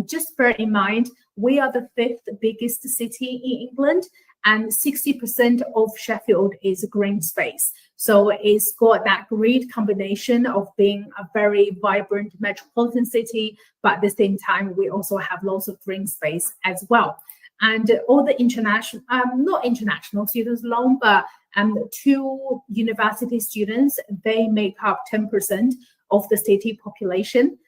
Speaker 2: Just bear in mind, we are the 5th biggest city in England, and 60% of Sheffield is green space. So it's got that great combination of being a very vibrant metropolitan city, but at the same time, we also have lots of green space as well. And all the international, not international students alone, but 2 university students, they make up 10% of the city population.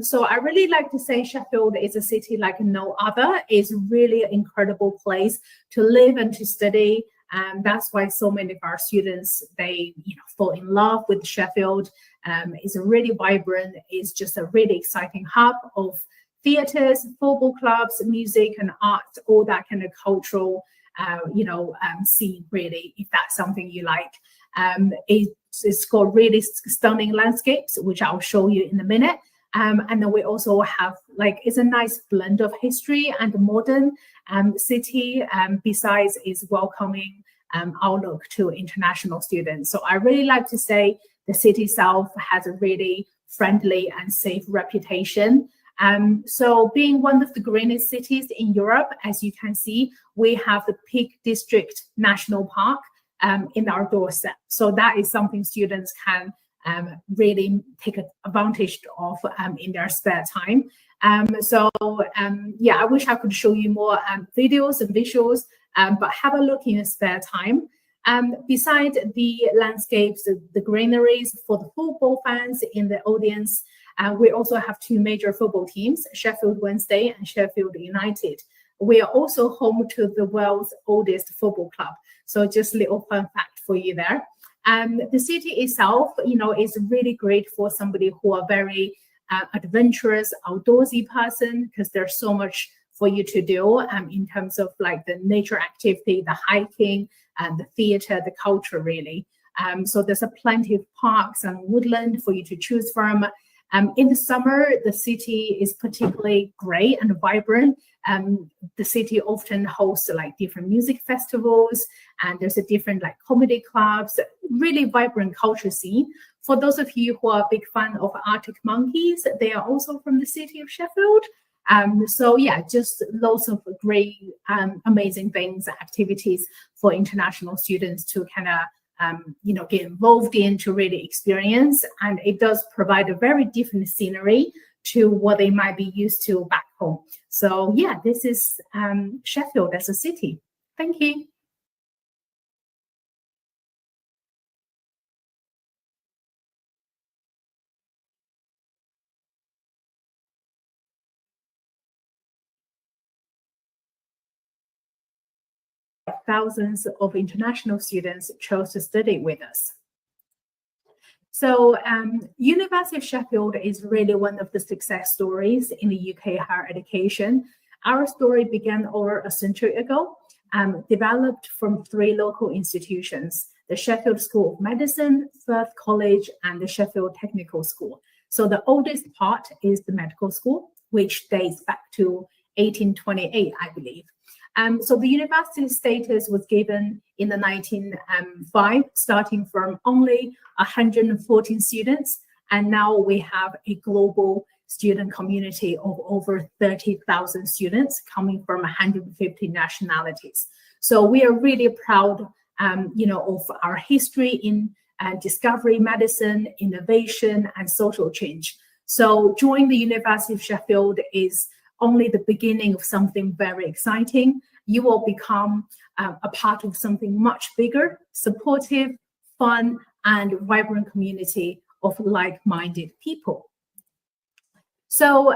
Speaker 2: So I really like to say Sheffield is a city like no other. It's really an incredible place to live and to study. That's why so many of our students, they fall in love with Sheffield. It's a really vibrant, it's just a really exciting hub of theatres, football clubs, music and art, all that kind of cultural, scene, really, if that's something you like. It's got really stunning landscapes, which I'll show you in a minute. And then we also have, it's a nice blend of history and modern city, besides its welcoming outlook to international students. So I really like to say the city itself has a really friendly and safe reputation. So being one of the greenest cities in Europe, as you can see, we have the Peak District National Park in our doorstep. So that is something students can really take advantage of in their spare time. I wish I could show you more videos and visuals, but have a look in your spare time. Beside the landscapes, the greeneries for the football fans in the audience, we also have 2 major football teams, Sheffield Wednesday and Sheffield United. We are also home to the world's oldest football club. So just a little fun fact for you there. The city itself, is really great for somebody who are very adventurous, outdoorsy person, because there's so much for you to do in terms of the nature activity, the hiking, and the theatre, the culture, really. So there's plenty of parks and woodland for you to choose from. In the summer, the city is particularly great and vibrant. The city often hosts different music festivals, and there's a different comedy clubs, really vibrant culture scene. For those of you who are a big fan of Arctic Monkeys, they are also from the city of Sheffield. Just lots of great, amazing things, activities for international students to kind of get involved in, to really experience. And it does provide a very different scenery to what they might be used to back home. So this is Sheffield as a city. Thank you. Thousands of international students chose to study with us. So University of Sheffield is really one of the success stories in the UK higher education. Our story began over a century ago, developed from 3 local institutions, the Sheffield School of Medicine, Firth College, and the Sheffield Technical School. So the oldest part is the medical school, which dates back to 1828, I believe. So the university status was given in the 1905, starting from only 114 students, and now we have a global student community of over 30,000 students coming from 150 nationalities. So we are really proud, of our history in discovery, medicine, innovation, and social change. So joining the University of Sheffield is only the beginning of something very exciting. You will become a part of something much bigger, supportive, fun, and vibrant community of like-minded people. So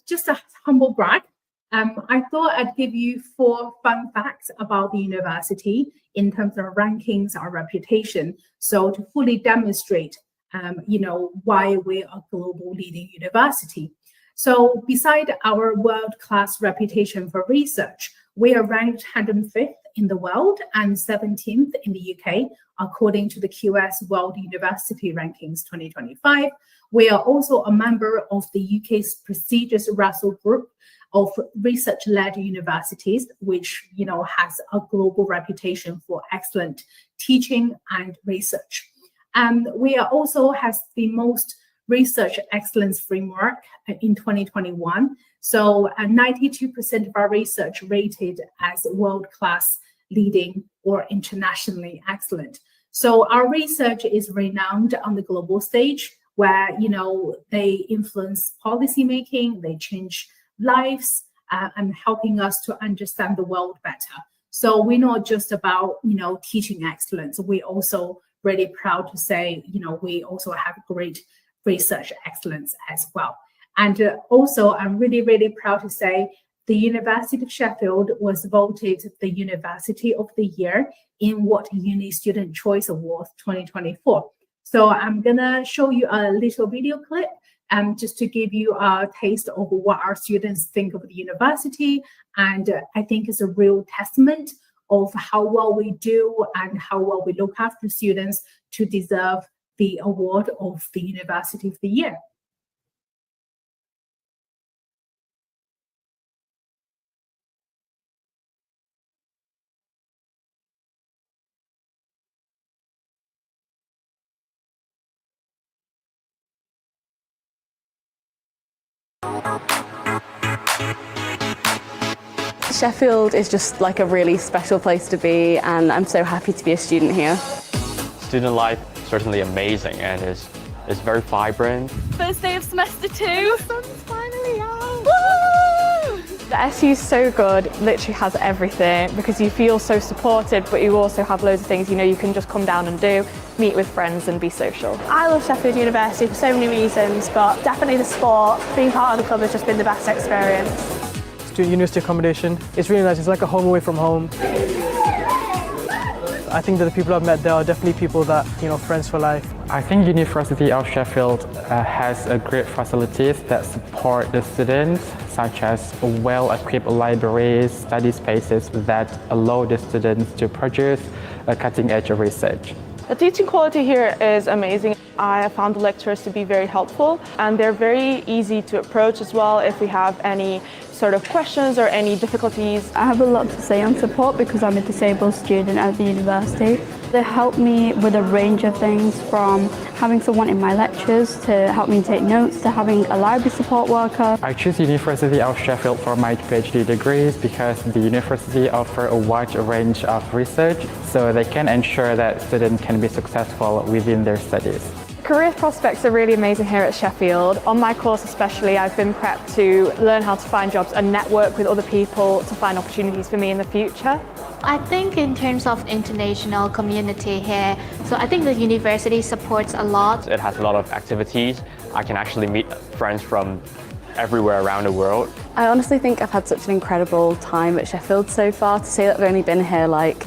Speaker 2: just a humble brag, I thought I'd give you 4 fun facts about the university in terms of rankings, our reputation, so to fully demonstrate, why we're a global leading university. So beside our world-class reputation for research, we are ranked 105th in the world and 17th in the UK, according to the QS World University Rankings 2025. We are also a member of the UK's prestigious Russell Group of research-led universities, which has a global reputation for excellent teaching and research. We are also has the most research excellence framework in 2021. So 92% of our research rated as world-class, leading, or internationally excellent. So our research is renowned on the global stage, where they influence policy making, they change lives, and helping us to understand the world better. So we're not just about teaching excellence. We're also really proud to say we also have great research excellence as well. And also, I'm really, really proud to say the University of Sheffield was voted the University of the Year in What Uni Student Choice Awards 2024. So I'm gonna show you a little video clip just to give you a taste of what our students think of the university. And I think it's a real testament of how well we do and how well we look after students to deserve the award of the University of the Year.
Speaker 3: Sheffield is just like a really special place to be, and I'm so happy to be a student here.
Speaker 4: Student life certainly amazing, and it's very vibrant.
Speaker 5: First day of semester 2. The sun's finally out.
Speaker 3: Woo! The SU is so good, literally has everything, because you feel so supported, but you also have loads of things you can just come down and do, meet with friends and be social.
Speaker 5: I love Sheffield University for so many reasons, but definitely the sport, being part of the club has just been the best experience.
Speaker 6: Student university accommodation, it's really nice. It's like a home away from home. I think that the people I've met there are definitely people that, friends for life.
Speaker 7: I think University of Sheffield has great facilities that support the students, such as well-equipped libraries, study spaces that allow the students to produce cutting-edge research.
Speaker 8: The teaching quality here is amazing. I have found the lecturers to be very helpful, and they're very easy to approach as well if we have any sort of questions or any difficulties.
Speaker 9: I have a lot to say on support because I'm a disabled student at the university. They help me with a range of things, from having someone in my lectures to help me take notes to having a library support worker.
Speaker 7: I choose University of Sheffield for my PhD degrees because the university offers a wide range of research, so they can ensure that students can be successful within their studies.
Speaker 8: Career prospects are really amazing here at Sheffield. On my course especially, I've been prepped to learn how to find jobs and network with other people to find opportunities for me in the future.
Speaker 10: I think in terms of international community here, so I think the university supports a lot.
Speaker 4: It has a lot of activities. I can actually meet friends from everywhere around the world.
Speaker 3: I honestly think I've had such an incredible time at Sheffield so far. To say that I've only been here like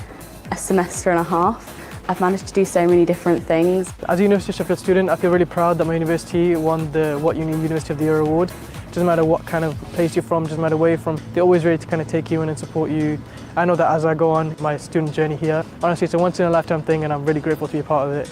Speaker 3: a semester and a half, I've managed to do so many different things.
Speaker 6: As a University of Sheffield student, I feel really proud that my university won the What Uni University of the Year award. Doesn't matter what kind of place you're from, doesn't matter where you're from, they're always ready to kind of take you in and support you. I know that as I go on my student journey here, honestly, it's a once in a lifetime thing, and I'm really grateful to be a part of it.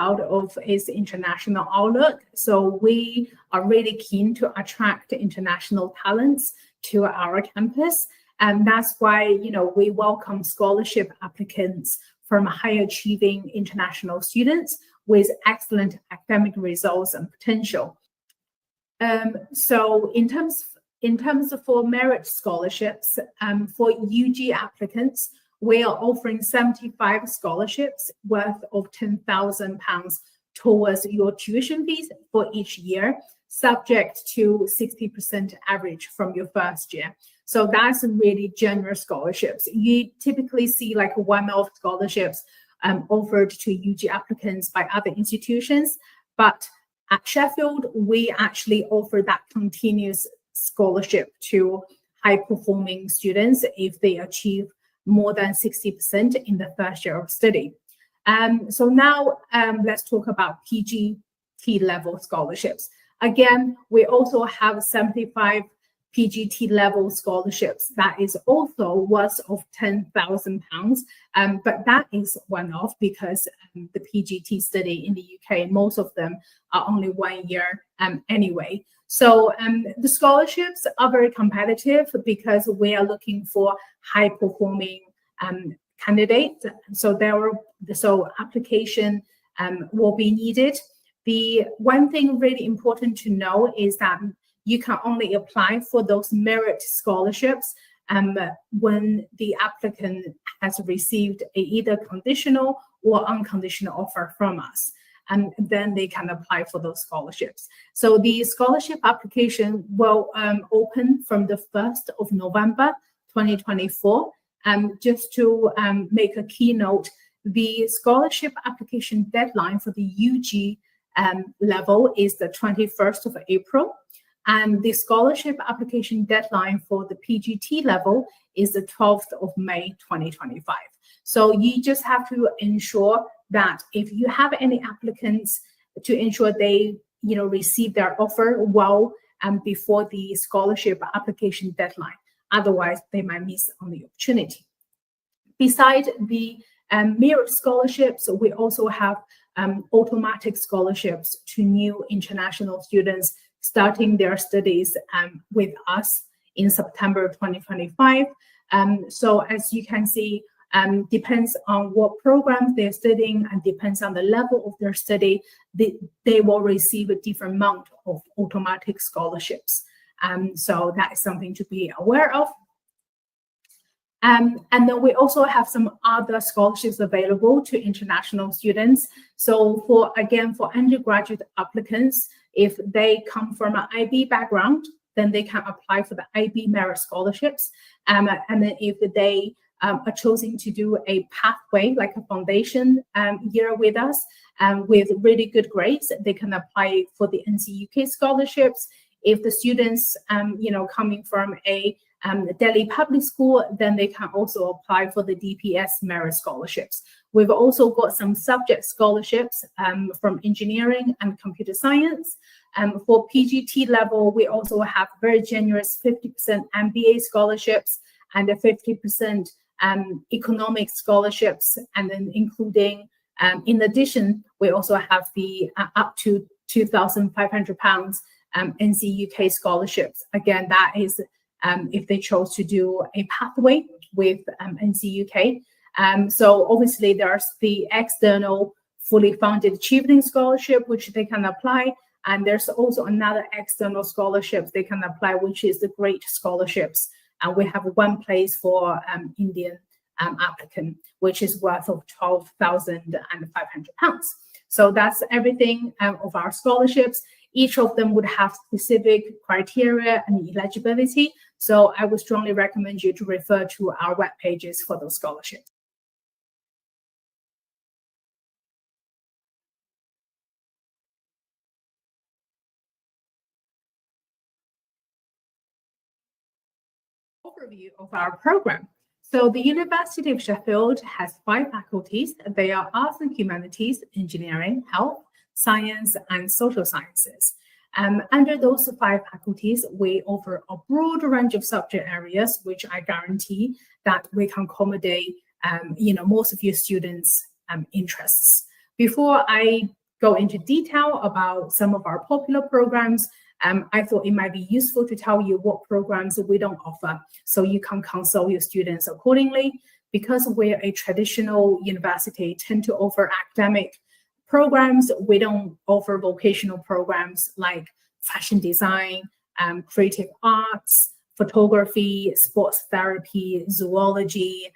Speaker 2: Out of its international outlook. So we are really keen to attract international talents to our campus. And that's why, we welcome scholarship applicants from high achieving international students with excellent academic results and potential. So in terms of for merit scholarships, for UG applicants, we are offering 75 scholarships worth of £10,000 towards your tuition fees for each year, subject to 60% average from your first year. So that's really generous scholarships. You typically see like one-off scholarships offered to UG applicants by other institutions, but at Sheffield, we actually offer that continuous scholarship to high-performing students if they achieve more than 60% in the first year of study. So now let's talk about PGT level scholarships. Again, we also have 75 PGT level scholarships that is also worth of £10,000, but that is one-off because the PGT study in the UK, most of them are only 1 year anyway. So the scholarships are very competitive because we are looking for high-performing candidates. So application will be needed. The one thing really important to know is that you can only apply for those merit scholarships when the applicant has received a either conditional or unconditional offer from us. And then they can apply for those scholarships. So the scholarship application will open from the 1st of November 2024. Just to make a keynote, the scholarship application deadline for the UG level is the 21st of April. And the scholarship application deadline for the PGT level is the 12th of May 2025. So you just have to ensure that if you have any applicants, to ensure they receive their offer well before the scholarship application deadline. Otherwise, they might miss on the opportunity. Besides the merit scholarships, we also have automatic scholarships to new international students starting their studies with us in September 2025. So as you can see, depends on what programs they're studying and depends on the level of their study, they will receive a different amount of automatic scholarships. So that is something to be aware of. And then we also have some other scholarships available to international students. So for undergraduate applicants, if they come from an IB background, then they can apply for the IB merit scholarships. And then if they are choosing to do a pathway, like a foundation year with us, with really good grades, they can apply for the NC UK scholarships. If the students, coming from a Delhi public school, then they can also apply for the DPS merit scholarships. We've also got some subject scholarships from engineering and computer science. For PGT level, we also have very generous 50% MBA scholarships and a 50% economic scholarships, and then including, in addition, we also have the up to £2,500 NC UK scholarships. Again, that is if they chose to do a pathway with NC UK. So obviously there's the external fully funded achieving scholarship, which they can apply. And there's also another external scholarships they can apply, which is the Great Scholarships. And we have one place for Indian applicant, which is worth of £12,500. So that's everything of our scholarships. Each of them would have specific criteria and eligibility. So I would strongly recommend you to refer to our web pages for those scholarships. overview of our program. So the University of Sheffield has 5 faculties. They are Arts and Humanities, Engineering, Health, Science, and Social Sciences. Under those 5 faculties, we offer a broad range of subject areas, which I guarantee that we can accommodate most of your students' interests. Before I go into detail about some of our popular programs, I thought it might be useful to tell you what programs we don't offer, so you can consult your students accordingly. Because we're a traditional university, tend to offer academic programs. We don't offer vocational programs like fashion design, creative arts, photography, sports therapy, zoology,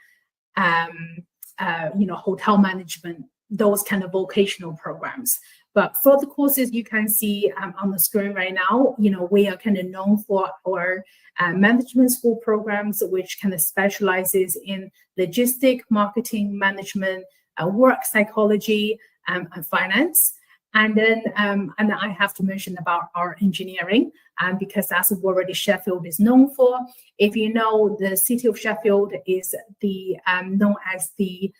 Speaker 2: hotel management, those kind of vocational programs. But for the courses you can see on the screen right now, we are kind of known for our management school programs, which kind of specializes in logistic, marketing, management, work psychology, and finance. And then I have to mention about our engineering, because that's what already Sheffield is known for. If you know, the city of Sheffield is the known as the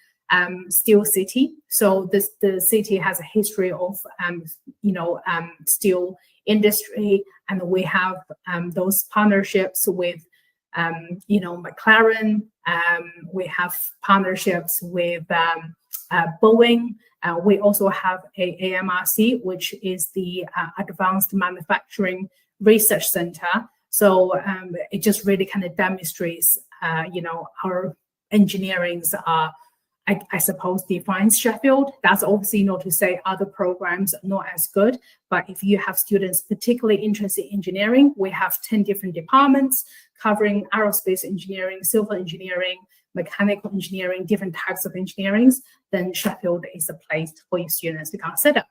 Speaker 2: steel city. So the city has a history of steel industry, and we have those partnerships with McLaren. We have partnerships with Boeing. We also have a AMRC, which is the Advanced Manufacturing Research Center. So it just really kind of demonstrates, our engineerings are, I suppose, defines Sheffield. That's obviously not to say other programs are not as good, but if you have students particularly interested in engineering, we have 10 different departments covering aerospace engineering, civil engineering, mechanical engineering, different types of engineerings, then Sheffield is a place for your students to consider.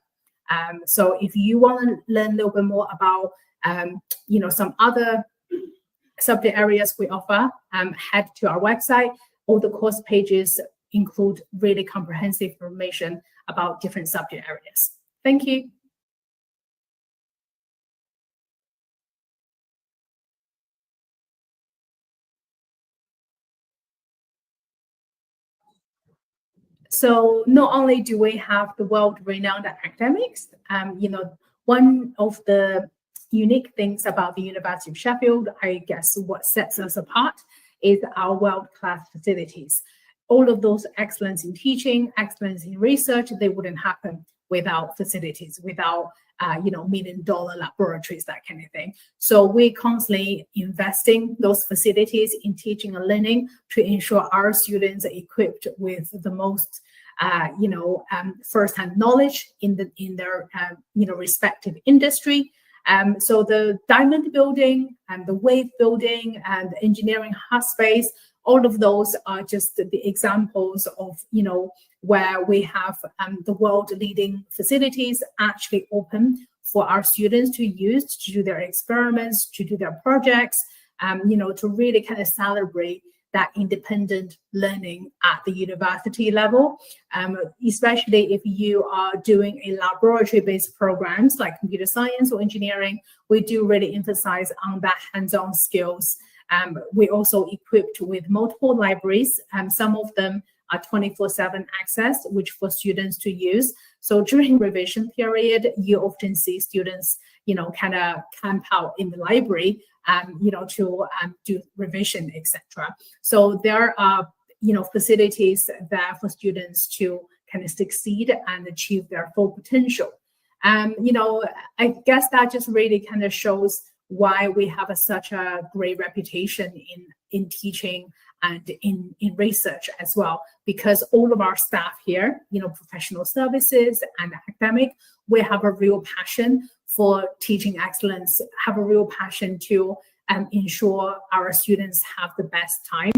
Speaker 2: So if you want to learn a little bit more about, some other subject areas we offer, head to our website. All the course pages include really comprehensive information about different subject areas. Thank you. So not only do we have the world-renowned academics, one of the unique things about the University of Sheffield, I guess what sets us apart, is our world-class facilities. All of those excellence in teaching, excellence in research, they wouldn't happen without facilities, without $1 million laboratories, that kind of thing. So we're constantly investing those facilities in teaching and learning to ensure our students are equipped with the most first-hand knowledge in their respective industry. So the diamond building and the wave building and the engineering hub space, all of those are just the examples of, where we have the world-leading facilities actually open for our students to use, to do their experiments, to do their projects, to really kind of celebrate that independent learning at the university level, especially if you are doing a laboratory-based programs like computer science or engineering. We do really emphasize on that hands-on skills. We also equipped with multiple libraries, some of them are 24/7 access, which for students to use. So during revision period, you often see students, kind of camp out in the library, to do revision, etc. So there are, facilities there for students to kind of succeed and achieve their full potential. I guess that just really kind of shows why we have such a great reputation in teaching and in research as well, because all of our staff here, professional services and academic, we have a real passion for teaching excellence, have a real passion to ensure our students have the best time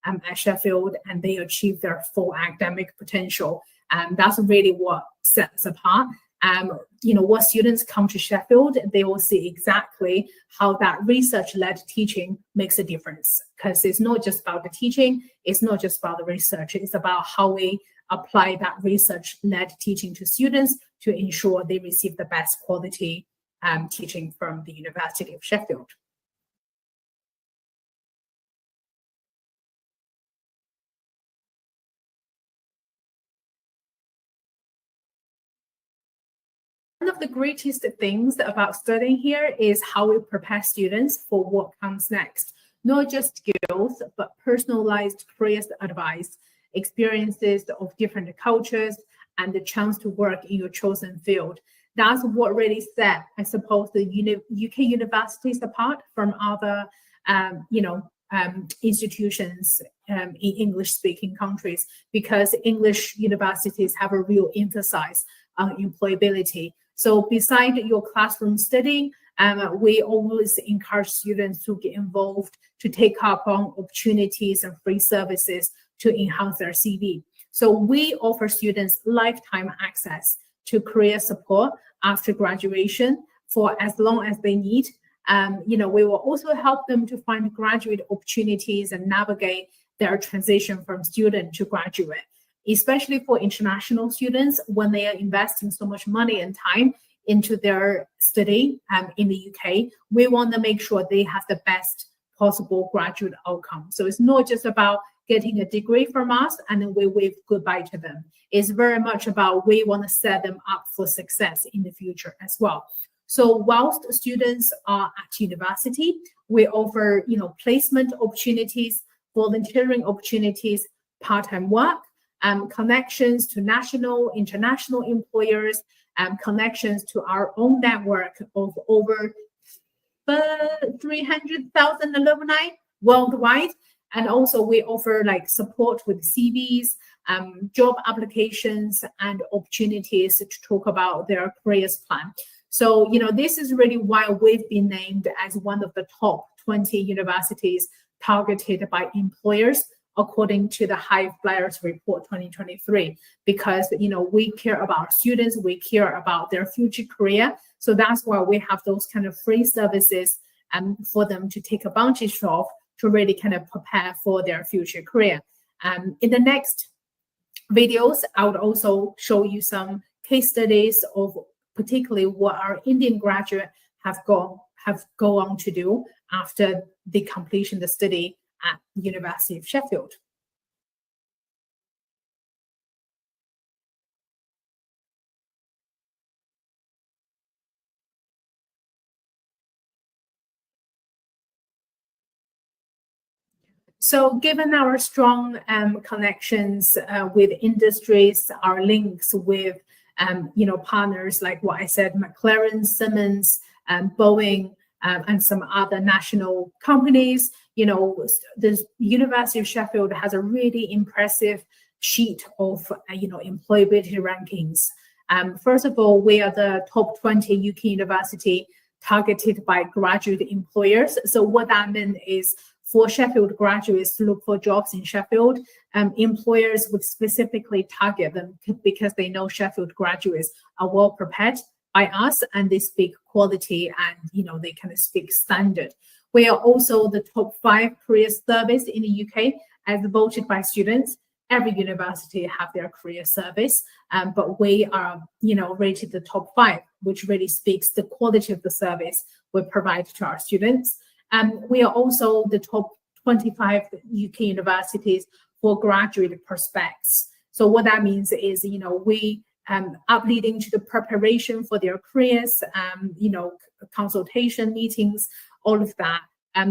Speaker 2: at Sheffield and they achieve their full academic potential. That's really what sets us apart. When students come to Sheffield, they will see exactly how that research-led teaching makes a difference, because it's not just about the teaching, it's not just about the research, it's about how we apply that research-led teaching to students to ensure they receive the best quality teaching from the University of Sheffield. One of the greatest things about studying here is how we prepare students for what comes next. Not just skills, but personalized career advice, experiences of different cultures, and the chance to work in your chosen field. That's what really set, I suppose, the UK universities apart from other, institutions in English-speaking countries, because English universities have a real emphasis on employability. So beside your classroom studying, we always encourage students to get involved, to take up on opportunities and free services to enhance their CV. So we offer students lifetime access to career support after graduation for as long as they need. We will also help them to find graduate opportunities and navigate their transition from student to graduate, especially for international students when they are investing so much money and time into their study in the UK. We want to make sure they have the best possible graduate outcome. So it's not just about getting a degree from us and then we wave goodbye to them. It's very much about we want to set them up for success in the future as well. So whilst students are at university, we offer, placement opportunities, volunteering opportunities, part-time work, connections to national, international employers, connections to our own network of over 300,000 alumni worldwide. And also we offer support with CVs, job applications, and opportunities to talk about their careers plan. So, this is really why we've been named as one of the top 20 universities targeted by employers according to the High Flyers Report 2023, because, we care about students, we care about their future career. So that's why we have those kind of free services for them to take advantage of to really kind of prepare for their future career. In the next videos, I would also show you some case studies of particularly what our Indian graduate have gone on to do after the completion of the study at the University of Sheffield. So given our strong connections with industries, our links with partners like what I said, McLaren, Siemens, Boeing, and some other national companies, the University of Sheffield has a really impressive sheet of employability rankings. First of all, we are the top 20 UK university targeted by graduate employers. So what that means is, for Sheffield graduates to look for jobs in Sheffield, employers would specifically target them because they know Sheffield graduates are well prepared by us and they speak quality and they kind of speak standard. We are also the top 5 career service in the UK as voted by students. Every university have their career service, but we are rated the top 5, which really speaks the quality of the service we provide to our students. We are also the top 25 UK universities for graduate prospects. So what that means is, we are leading to the preparation for their careers, consultation meetings, all of that.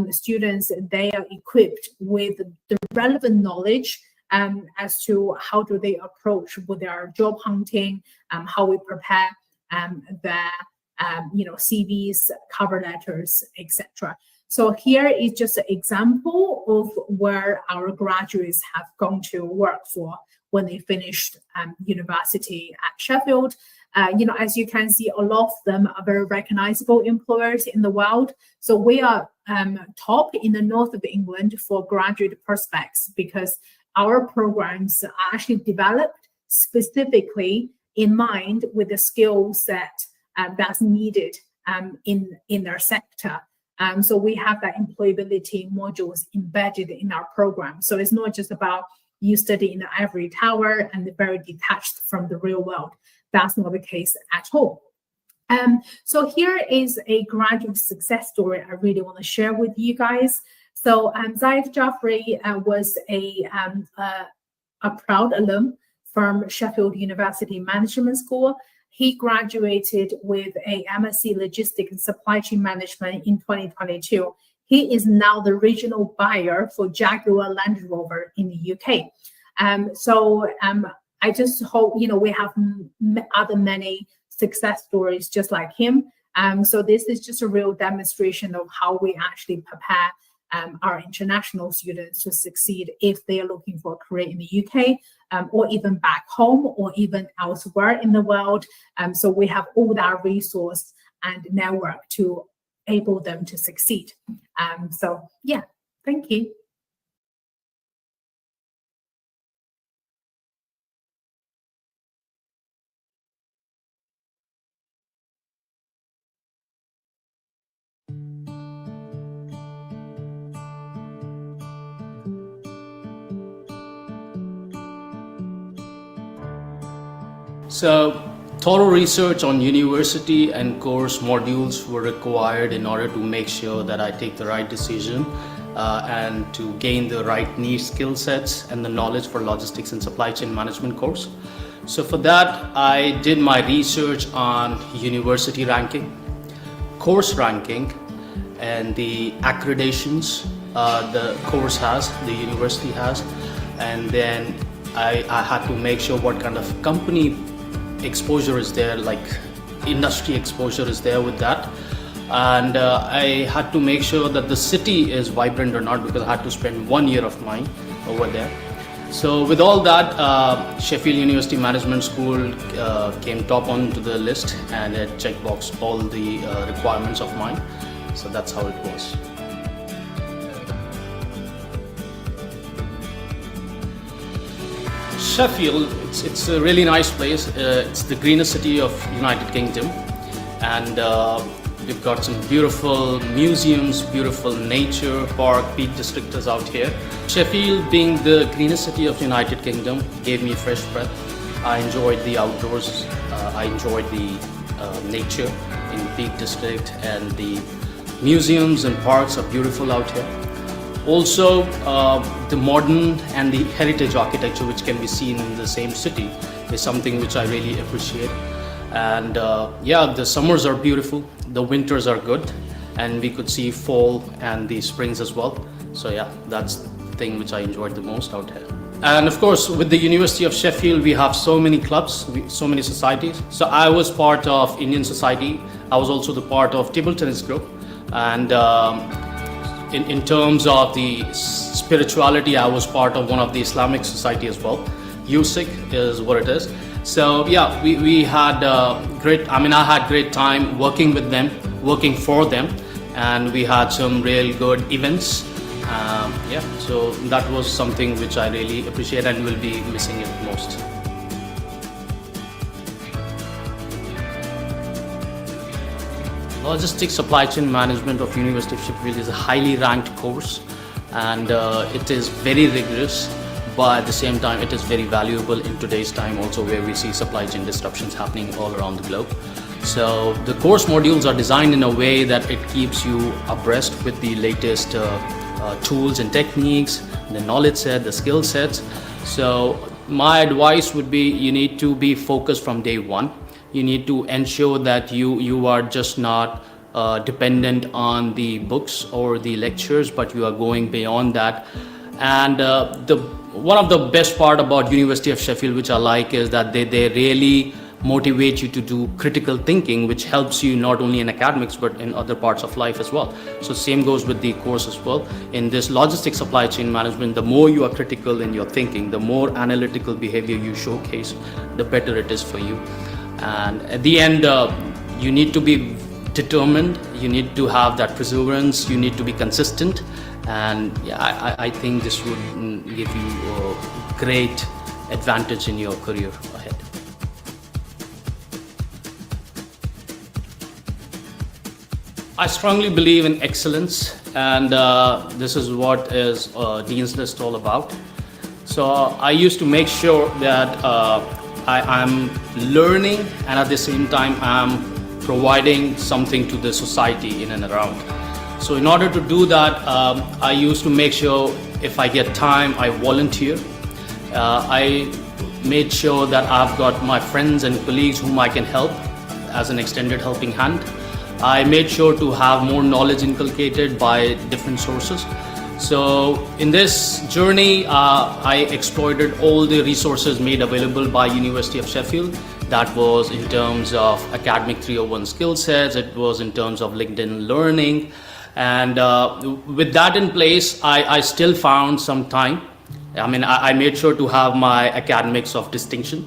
Speaker 2: Students, they are equipped with the relevant knowledge as to how do they approach with their job hunting, how we prepare their CVs, cover letters, etc. So here is just an example of where our graduates have gone to work for when they finished university at Sheffield. As you can see, a lot of them are very recognizable employers in the world. So we are top in the north of England for graduate prospects because our programs are actually developed specifically in mind with the skill set that's needed in their sector. So we have that employability modules embedded in our program. So it's not just about you study in the ivory tower and very detached from the real world. That's not the case at all. So here is a graduate success story I really want to share with you guys. So Zaid Jaffrey was a proud alum from Sheffield University Management School. He graduated with a MSc Logistics and Supply Chain Management in 2022. He is now the regional buyer for Jaguar Land Rover in the UK. I just hope, we have many success stories just like him. So this is just a real demonstration of how we actually prepare our international students to succeed if they are looking for a career in the UK, or even back home, or even elsewhere in the world. So we have all that resource and network to enable them to succeed. So yeah, thank you.
Speaker 11: So, thorough research on university and course modules were required in order to make sure that I take the right decision and to gain the right niche skill sets and the knowledge for logistics and supply chain management course. So for that, I did my research on university ranking, course ranking, and the accreditations the course has, the university has, and then I had to make sure what kind of company exposure is there, like industry exposure is there with that, and I had to make sure that the city is vibrant or not, because I had to spend 1 year of mine over there. So with all that, Sheffield University Management School came top onto the list, and it checkboxed all the requirements of mine. So that's how it was. Sheffield, it's a really nice place. It's the greenest city of United Kingdom, and we've got some beautiful museums, beautiful nature park. Peak District is out here. Sheffield, being the greenest city of United Kingdom, gave me fresh breath. I enjoyed the outdoors. I enjoyed the nature in Peak District, and the museums and parks are beautiful out here. Also, the modern and the heritage architecture which can be seen in the same city is something which I really appreciate. And yeah, the summers are beautiful, the winters are good, and we could see fall and the springs as well. So yeah, that's the thing which I enjoyed the most out here. And of course, with the University of Sheffield, we have so many clubs, so many societies. So I was part of Indian Society. I was also the part of table tennis group. And in terms of the spirituality, I was part of one of the Islamic society as well. USIC is what it is. So yeah, we had I had great time working with them, working for them, and we had some real good events. Yeah, so that was something which I really appreciate and will be missing it most. Logistics Supply Chain Management of University of Sheffield is a highly ranked course, and it is very rigorous, but at the same time it is very valuable in today's time also, where we see supply chain disruptions happening all around the globe. So the course modules are designed in a way that it keeps you abreast with the latest tools and techniques, the knowledge set, the skill sets. So my advice would be, you need to be focused from day one. You need to ensure that you are just not dependent on the books or the lectures, but you are going beyond that. And one of the best part about University of Sheffield, which I like, is that they really motivate you to do critical thinking, which helps you not only in academics but in other parts of life as well. So same goes with the course as well. In this logistics supply chain management, the more you are critical in your thinking, the more analytical behavior you showcase, the better it is for you. And at the end, you need to be determined, you need to have that perseverance, you need to be consistent, and yeah, I think this would give you a great advantage in your career ahead. I strongly believe in excellence, and this is what is Dean's List all about. So I used to make sure that I'm learning, and at the same time I'm providing something to the society in and around. So in order to do that, I used to make sure if I get time, I volunteer. I made sure that I've got my friends and colleagues whom I can help as an extended helping hand. I made sure to have more knowledge inculcated by different sources. So in this journey, I exploited all the resources made available by University of Sheffield. That was in terms of academic 301 skill sets, it was in terms of LinkedIn learning. And with that in place, I still found some time. I mean, I made sure to have my academics of distinction.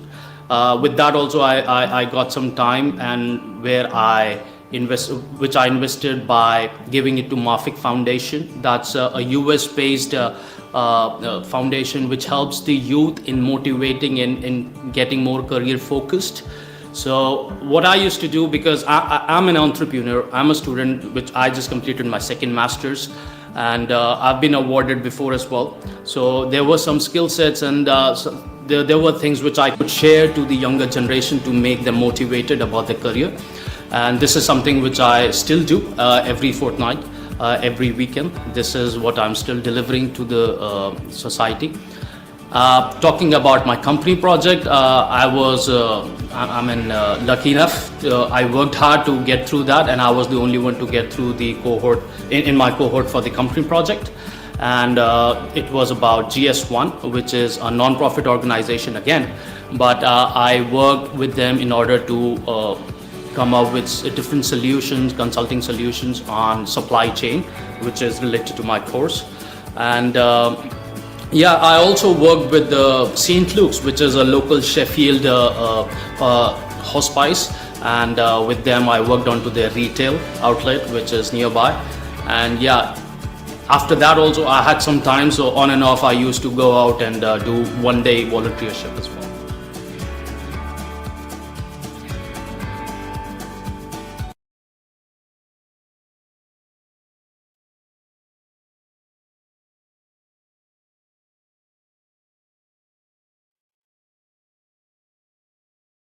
Speaker 11: With that also, I got some time, and which I invested by giving it to Mafik Foundation. That's a US-based foundation which helps the youth in motivating in getting more career focused. So what I used to do, because I'm an entrepreneur, I'm a student, which I just completed my second master's, and I've been awarded before as well. So there were some skill sets, and there were things which I could share to the younger generation to make them motivated about their career. And this is something which I still do every fortnight, every weekend. This is what I'm still delivering to the society. Talking about my company project, I'm lucky enough. I worked hard to get through that, and I was the only one to get through the cohort in my cohort for the company project. And it was about GS1, which is a non-profit organization again, but I worked with them in order to come up with different solutions, consulting solutions on supply chain, which is related to my course. And yeah, I also worked with St. Luke's, which is a local Sheffield hospice, and with them I worked onto their retail outlet, which is nearby. And yeah, after that also I had some time, so on and off I used to go out and do one-day volunteership as well.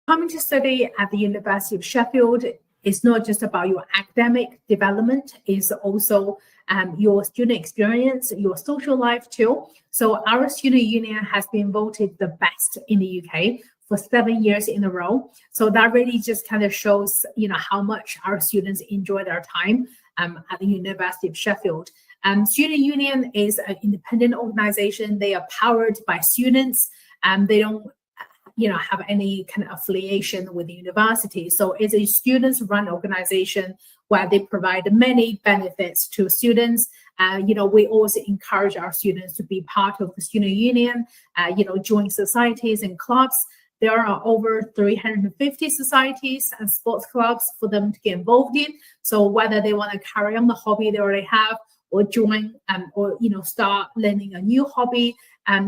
Speaker 2: Coming to study at the University of Sheffield is not just about your academic development, it's also your student experience, your social life too. So our student union has been voted the best in the UK for 7 years in a row. So that really just kind of shows, how much our students enjoy their time at the University of Sheffield. Student union is an independent organization. They are powered by students, and they don't have any kind of affiliation with the university. So it's a students-run organization where they provide many benefits to students. We also encourage our students to be part of the student union, join societies and clubs. There are over 350 societies and sports clubs for them to get involved in. So whether they want to carry on the hobby they already have, or join or start learning a new hobby,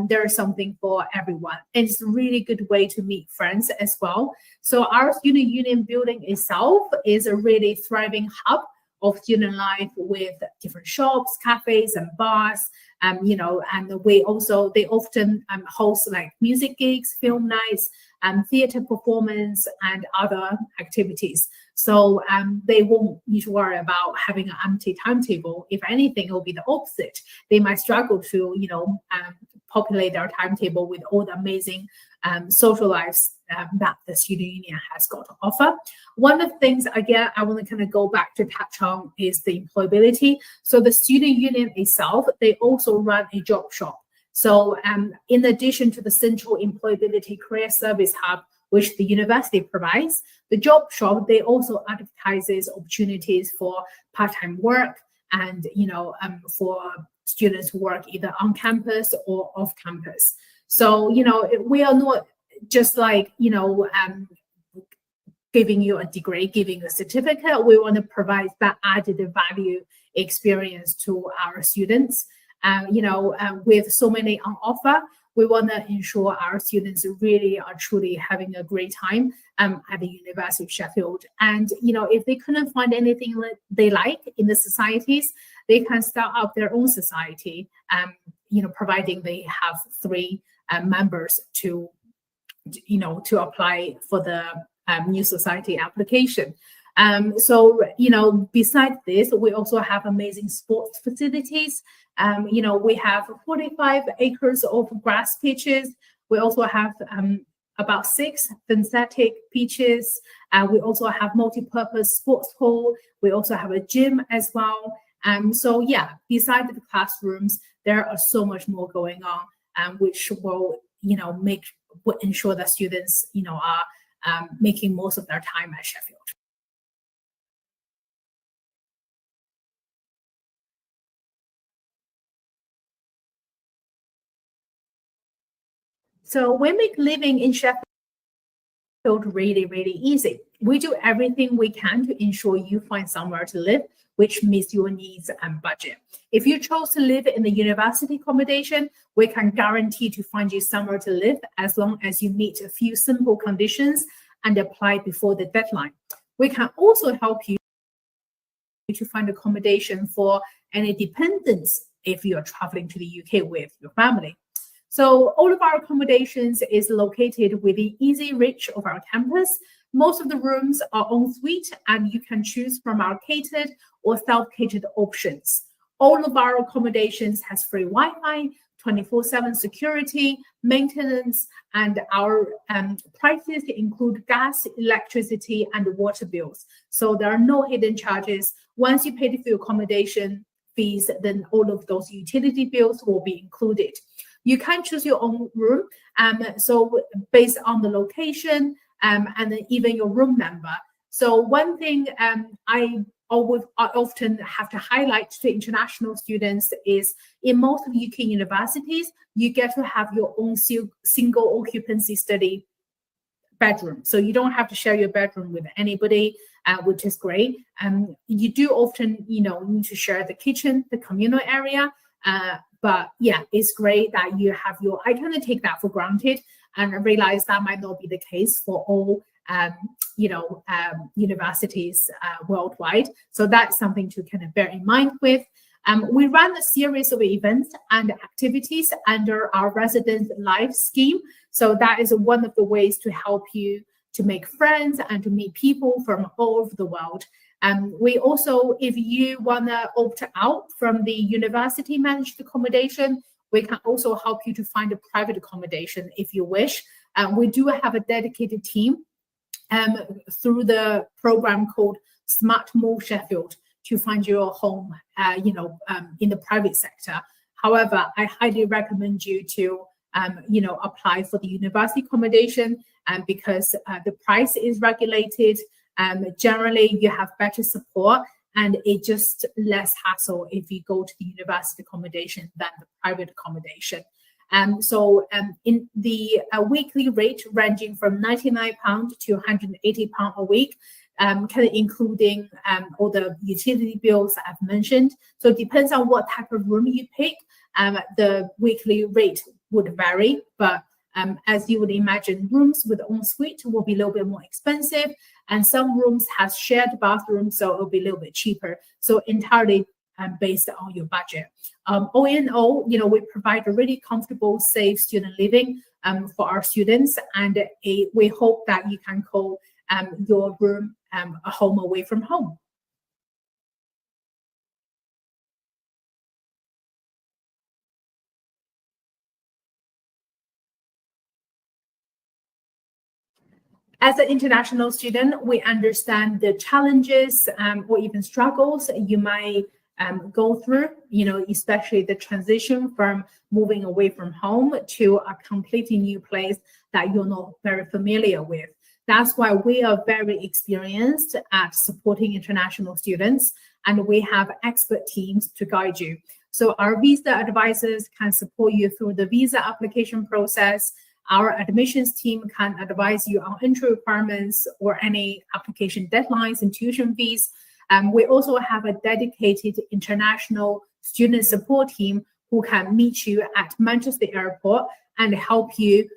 Speaker 2: there's something for everyone. And it's a really good way to meet friends as well. So our student union building itself is a really thriving hub of student life with different shops, cafes and bars. And they often host like music gigs, film nights, theater performance and other activities. So they won't need to worry about having an empty timetable. If anything, it will be the opposite. They might struggle to, populate their timetable with all the amazing social lives that the student union has got to offer. One of the things, again, I want to kind of go back to touch on is the employability. So the student union itself, they also run a job shop. So in addition to the central employability career service hub, which the university provides, the job shop, they also advertises opportunities for part-time work and, for students who work either on campus or off campus. So, we are not just like, giving you a degree, giving a certificate. We want to provide that added value experience to our students. With so many on offer, we want to ensure our students really are truly having a great time at the University of Sheffield. And, if they couldn't find anything that they like in the societies, they can start up their own society, providing they have 3 members to apply for the new society application. Besides this, we also have amazing sports facilities. We have 45 acres of grass pitches. We also have about 6 synthetic pitches. We also have multi-purpose sports hall. We also have a gym as well. So yeah, beside the classrooms, there are so much more going on, which will, will ensure that students, are making most of their time at Sheffield. So we make living in Sheffield really, really easy. We do everything we can to ensure you find somewhere to live which meets your needs and budget. If you chose to live in the university accommodation, we can guarantee to find you somewhere to live as long as you meet a few simple conditions and apply before the deadline. We can also help you to find accommodation for any dependents if you're traveling to the UK with your family. So all of our accommodations is located within easy reach of our campus. Most of the rooms are en suite, and you can choose from our catered or self-catered options. All of our accommodations has free Wi-Fi, 24/7 security, maintenance, and our prices include gas, electricity, and water bills. So there are no hidden charges. Once you pay for your accommodation fees, then all of those utility bills will be included. You can choose your own room, so based on the location and then even your room number. So one thing I often have to highlight to international students is in most of UK universities, you get to have your own single occupancy study bedroom. So you don't have to share your bedroom with anybody, which is great. You do often, need to share the kitchen, the communal area. But yeah, it's great that you have I kind of take that for granted and realize that might not be the case for all, universities worldwide. So that's something to kind of bear in mind with. We run a series of events and activities under our resident life scheme. So that is one of the ways to help you to make friends and to meet people from all over the world. We also, if you want to opt out from the university managed accommodation, we can also help you to find a private accommodation if you wish. We do have a dedicated team through the program called Smart Move Sheffield to find your home, in the private sector. However, I highly recommend you to, apply for the university accommodation because the price is regulated. Generally, you have better support and it's just less hassle if you go to the university accommodation than the private accommodation. So in the weekly rate ranging from £99 to £180 a week, kind of including all the utility bills that I've mentioned. So it depends on what type of room you pick. The weekly rate would vary, but as you would imagine, rooms with ensuite will be a little bit more expensive, and some rooms have shared bathrooms, so it'll be a little bit cheaper. So entirely based on your budget. All in all, we provide a really comfortable, safe student living for our students, and we hope that you can call your room a home away from home. As an international student, we understand the challenges or even struggles you might go through, especially the transition from moving away from home to a completely new place that you're not very familiar with. That's why we are very experienced at supporting international students, and we have expert teams to guide you. So our visa advisors can support you through the visa application process. Our admissions team can advise you on entry requirements or any application deadlines and tuition fees. We also have a dedicated international student support team who can meet you at Manchester Airport and help you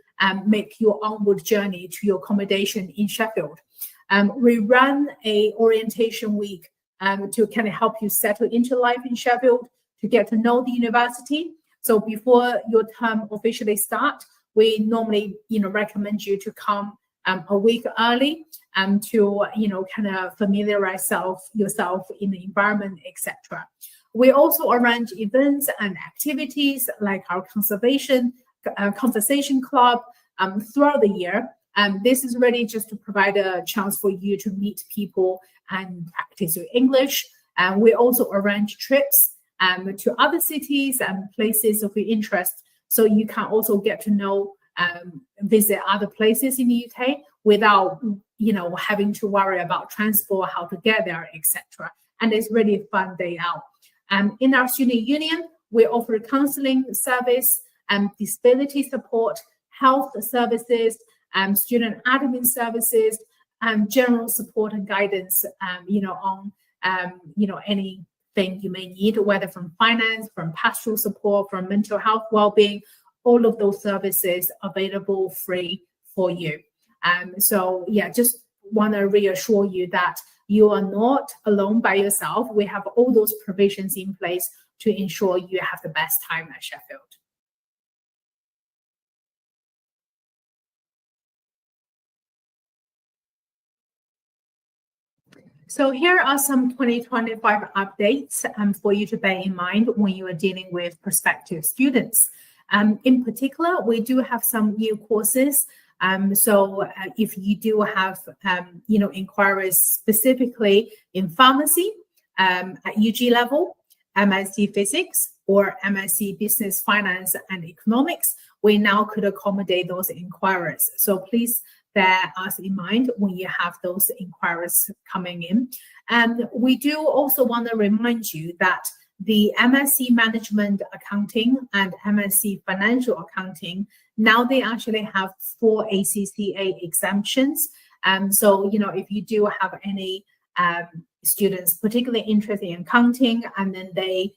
Speaker 2: make your onward journey to your accommodation in Sheffield. We run a orientation week to kind of help you settle into life in Sheffield, to get to know the university. So before your term officially starts, we normally, recommend you to come a week early to, kind of familiarize yourself in the environment, etc. We also arrange events and activities like our conversation club, throughout the year. This is really just to provide a chance for you to meet people and practice your English. We also arrange trips to other cities and places of your interest, so you can also get to know, visit other places in the UK without, having to worry about transport, how to get there, etc. And it's really a fun day out. In our student union, we offer counseling service, disability support, health services, student admin services, general support and guidance, on anything you may need, whether from finance, from pastoral support, from mental health well-being, all of those services available free for you. So yeah, just want to reassure you that you are not alone by yourself. We have all those provisions in place to ensure you have the best time at Sheffield. So here are some 2025 updates for you to bear in mind when you are dealing with prospective students. In particular, we do have some new courses. So if you do have, inquiries specifically in pharmacy at UG level, MSc Physics, or MSc Business Finance and Economics, we now could accommodate those inquiries. So please bear us in mind when you have those inquiries coming in. And we do also want to remind you that the MSc Management Accounting and MSc Financial Accounting, now they actually have 4 ACCA exemptions. So, if you do have any students particularly interested in accounting, and then they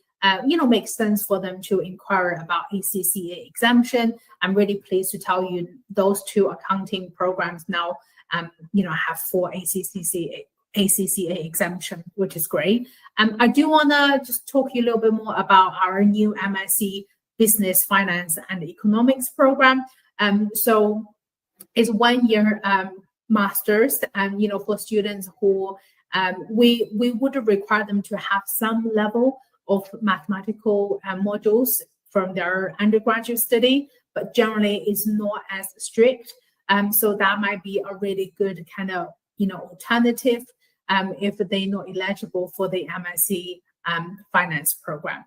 Speaker 2: makes sense for them to inquire about ACCA exemption, I'm really pleased to tell you those 2 accounting programs now, have 4 ACCA exemption, which is great. I do want to just talk to you a little bit more about our new MSc Business Finance and Economics program. So it's 1 year master's, and for students who we would require them to have some level of mathematical modules from their undergraduate study, but generally it's not as strict. So that might be a really good kind of, alternative if they're not eligible for the MSc finance program.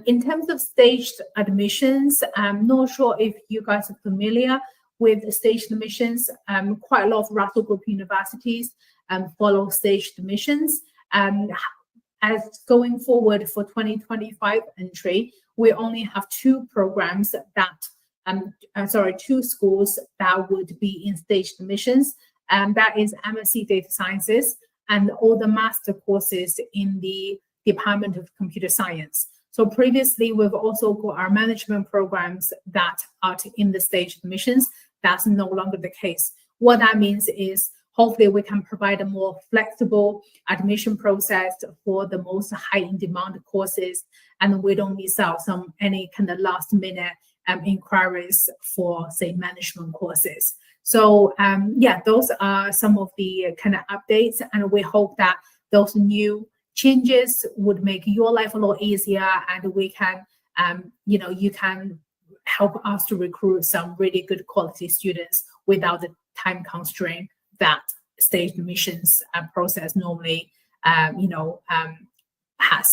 Speaker 2: In terms of staged admissions, I'm not sure if you guys are familiar with staged admissions. Quite a lot of Russell Group universities follow staged admissions. As going forward for 2025 entry, we only have 2 programs that, 2 schools that would be in staged admissions, and that is MSc Data Sciences and all the master courses in the Department of Computer Science. So previously, we've also got our management programs that are in the staged admissions. That's no longer the case. What that means is hopefully we can provide a more flexible admission process for the most high in demand courses, and we don't miss out on any kind of last minute inquiries for, say, management courses. So those are some of the kind of updates, and we hope that those new changes would make your life a lot easier, and we can, you can help us to recruit some really good quality students without the time constraint that staged admissions process normally, has.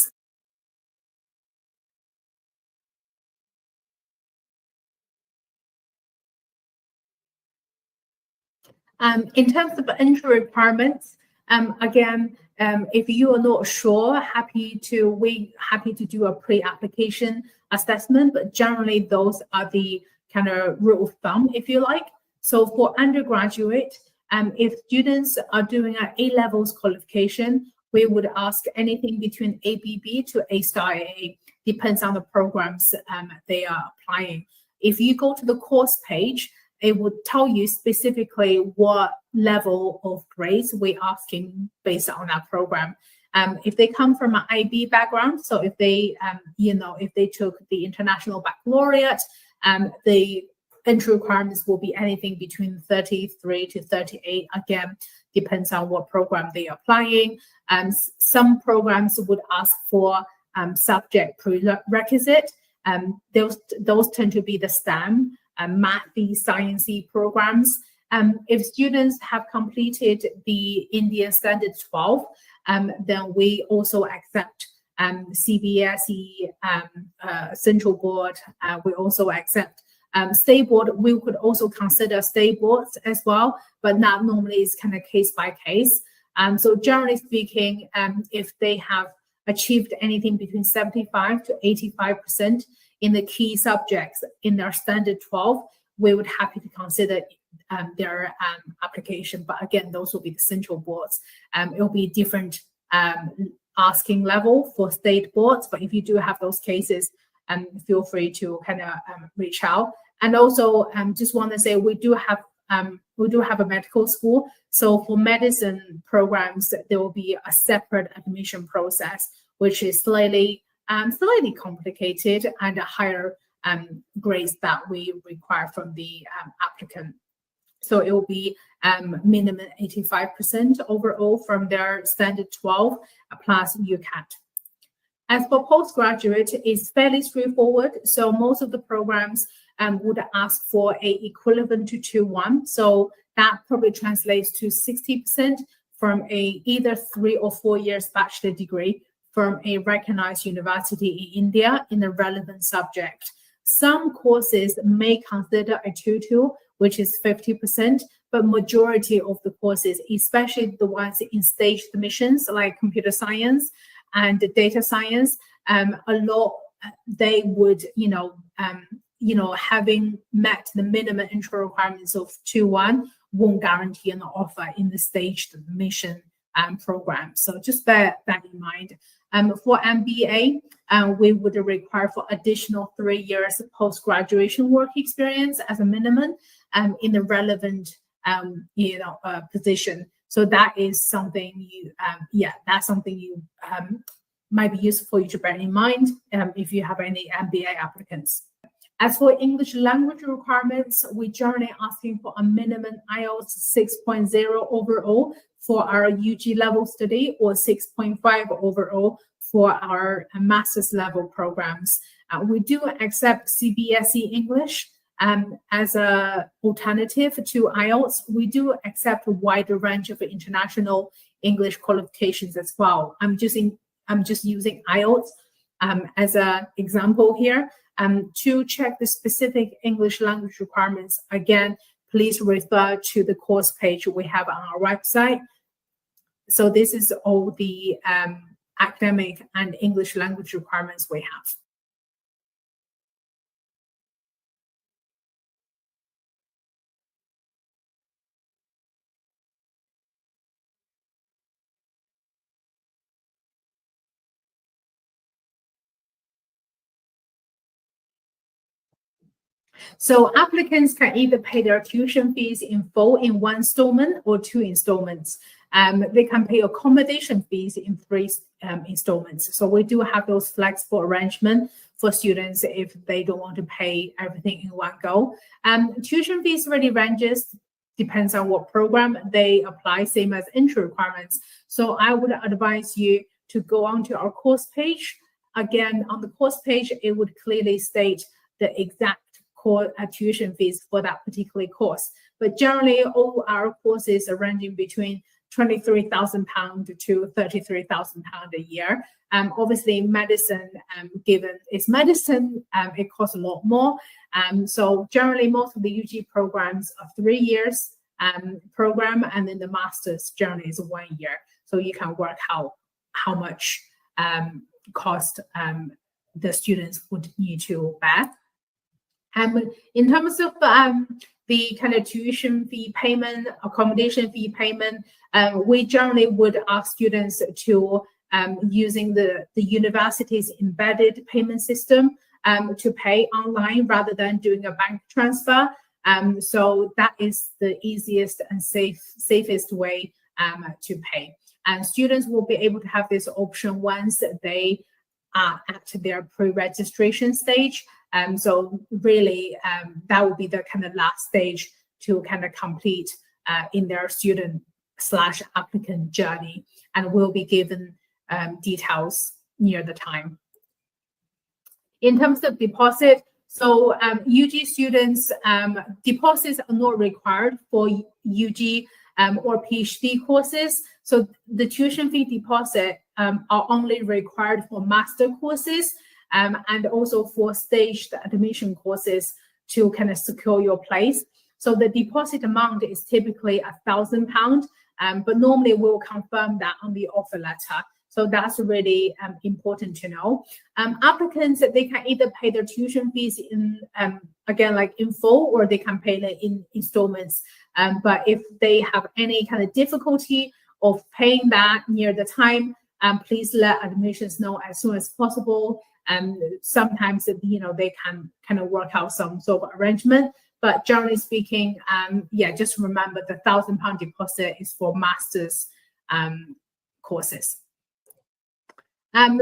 Speaker 2: In terms of entry requirements, again, if you are not sure, happy to do a pre-application assessment, but generally those are the kind of rule of thumb, if you like. So for undergraduate, if students are doing an A-levels qualification, we would ask anything between ABB to A*star AA, depends on the programs they are applying. If you go to the course page, it would tell you specifically what level of grades we're asking based on that program. If they come from an IB background, so if they, if they took the International Baccalaureate, the entry requirements will be anything between 33 to 38. Again, depends on what program they are applying. Some programs would ask for subject prerequisite. Those tend to be the STEM mathy, sciencey programs. If students have completed the Indian Standard 12, then we also accept CBSE, Central Board. We also accept state board. We could also consider state boards as well, but not normally. It's kind of case by case. So generally speaking, if they have achieved anything between 75 to 85% in the key subjects in their Standard 12, we would happy to consider their application. But again, those will be the central boards. It will be different asking level for state boards, but if you do have those cases, feel free to kind of reach out. And also, just want to say we do have a medical school. So for medicine programs, there will be a separate admission process, which is slightly complicated and a higher grades that we require from the applicant. So it will be minimum 85% overall from their Standard 12 plus UCAT. As for postgraduate, it's fairly straightforward. So most of the programs would ask for a equivalent to 2-1. So that probably translates to 60% from a either 3 or 4 years bachelor degree from a recognized university in India in a relevant subject. Some courses may consider a 2-2, which is 50%, but majority of the courses, especially the ones in staged admissions like computer science and data science, a lot they would, having met the minimum entry requirements of 2-1 won't guarantee an offer in the staged admission program. So just bear that in mind. For MBA, we would require for additional 3 years of post-graduation work experience as a minimum in the relevant position. So that is something you, might be useful for you to bear in mind if you have any MBA applicants. As for English language requirements, we generally asking for a minimum IELTS 6.0 overall for our UG level study or 6.5 overall for our master's level programs. We do accept CBSE English as an alternative to IELTS. We do accept a wider range of international English qualifications as well. I'm just using IELTS as an example here. To check the specific English language requirements, again, please refer to the course page we have on our website. So this is all the academic and English language requirements we have. So applicants can either pay their tuition fees in full in 1 installment or 2 installments. They can pay accommodation fees in 3 installments. So we do have those flexible arrangements for students if they don't want to pay everything in one go. Tuition fees really ranges, depends on what program they apply, same as entry requirements. So I would advise you to go onto our course page. Again, on the course page, it would clearly state the exact tuition fees for that particular course. But generally, all our courses are ranging between £23,000 to £33,000 a year. Obviously, medicine, given it's medicine, it costs a lot more. So generally, most of the UG programs are 3 years program, and then the master's generally is 1 year. So you can work out how much cost the students would need to bear. In terms of the kind of tuition fee payment, accommodation fee payment, we generally would ask students to using the university's embedded payment system to pay online rather than doing a bank transfer. So that is the easiest and safest way to pay. And students will be able to have this option once they are at their pre-registration stage. So really, that will be the kind of last stage to kind of complete in their student/applicant journey, and will be given details near the time. In terms of deposit, So UG students, deposits are not required for UG or PhD courses. So the tuition fee deposit are only required for master courses and also for staged admission courses to kind of secure your place. So the deposit amount is typically £1,000, but normally we'll confirm that on the offer letter. So that's really important to know. Applicants, they can either pay their tuition fees in, again, like in full, or they can pay it in installments. But if they have any kind of difficulty of paying that near the time, please let admissions know as soon as possible. Sometimes, they can kind of work out some sort of arrangement. But generally speaking, just remember the £1,000 deposit is for master's courses.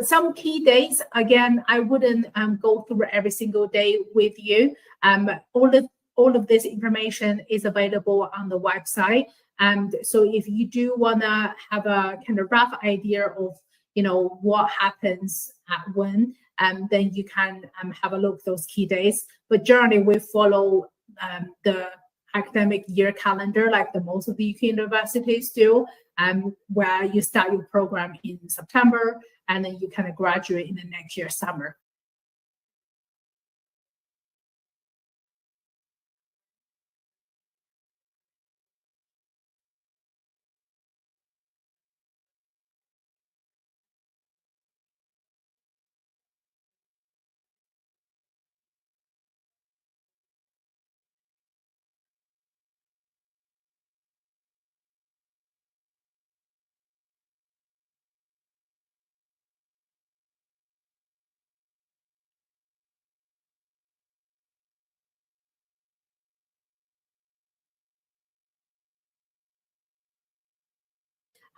Speaker 2: Some key dates, again, I wouldn't go through every single day with you. All of this information is available on the website. And so if you do want to have a kind of rough idea of, what happens at when, then you can have a look at those key days. But generally, we follow the academic year calendar like the most of the UK universities do, where you start your program in September and then you kind of graduate in the next year summer.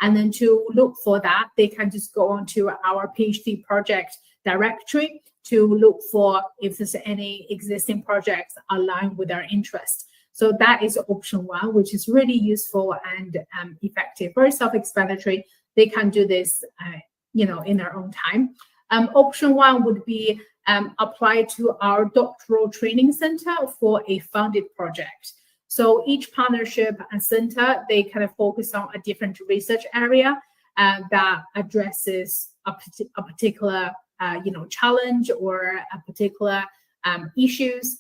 Speaker 2: And then to look for that, they can just go onto our PhD project directory to look for if there's any existing projects aligned with their interest. So that is option one, which is really useful and effective, very self-explanatory. They can do this, in their own time. Option one would be apply to our doctoral training center for a funded project. So each partnership and center, they kind of focus on a different research area that addresses a particular, challenge or a particular issues.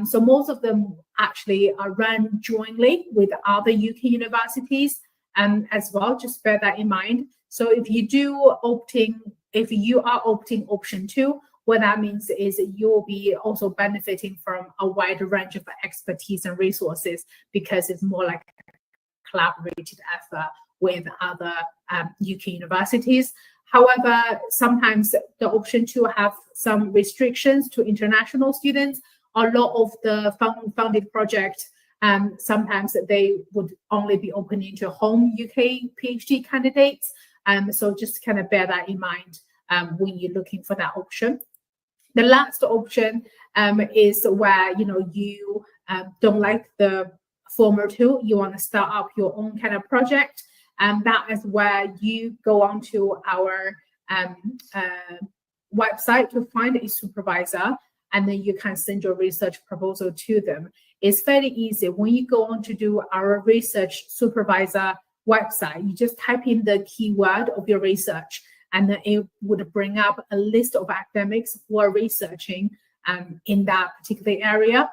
Speaker 2: So most of them actually are run jointly with other UK universities as well. Just bear that in mind. So if you are opting option two, what that means is you'll be also benefiting from a wider range of expertise and resources because it's more like a collaborated effort with other UK universities. However, sometimes the option two have some restrictions to international students. A lot of the funded project, sometimes they would only be opening to home UK PhD candidates. So just kind of bear that in mind when you're looking for that option. The last option is where you don't like the former two, you want to start up your own kind of project, and that is where you go onto our website to find a supervisor, and then you can send your research proposal to them. It's fairly easy. When you go on to do our research supervisor website, you just type in the keyword of your research, and then it would bring up a list of academics who are researching in that particular area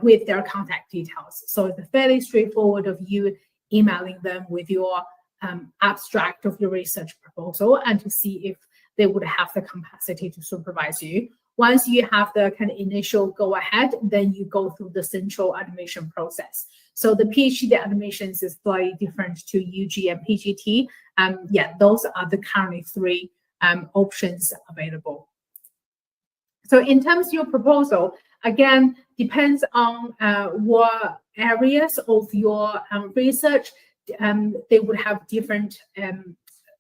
Speaker 2: with their contact details. So it's fairly straightforward of you emailing them with your abstract of your research proposal and to see if they would have the capacity to supervise you. Once you have the kind of initial go ahead, then you go through the central admission process. So the PhD admissions is slightly different to UG and PGT. Those are the currently three options available. So in terms of your proposal, again, depends on what areas of your research, they would have different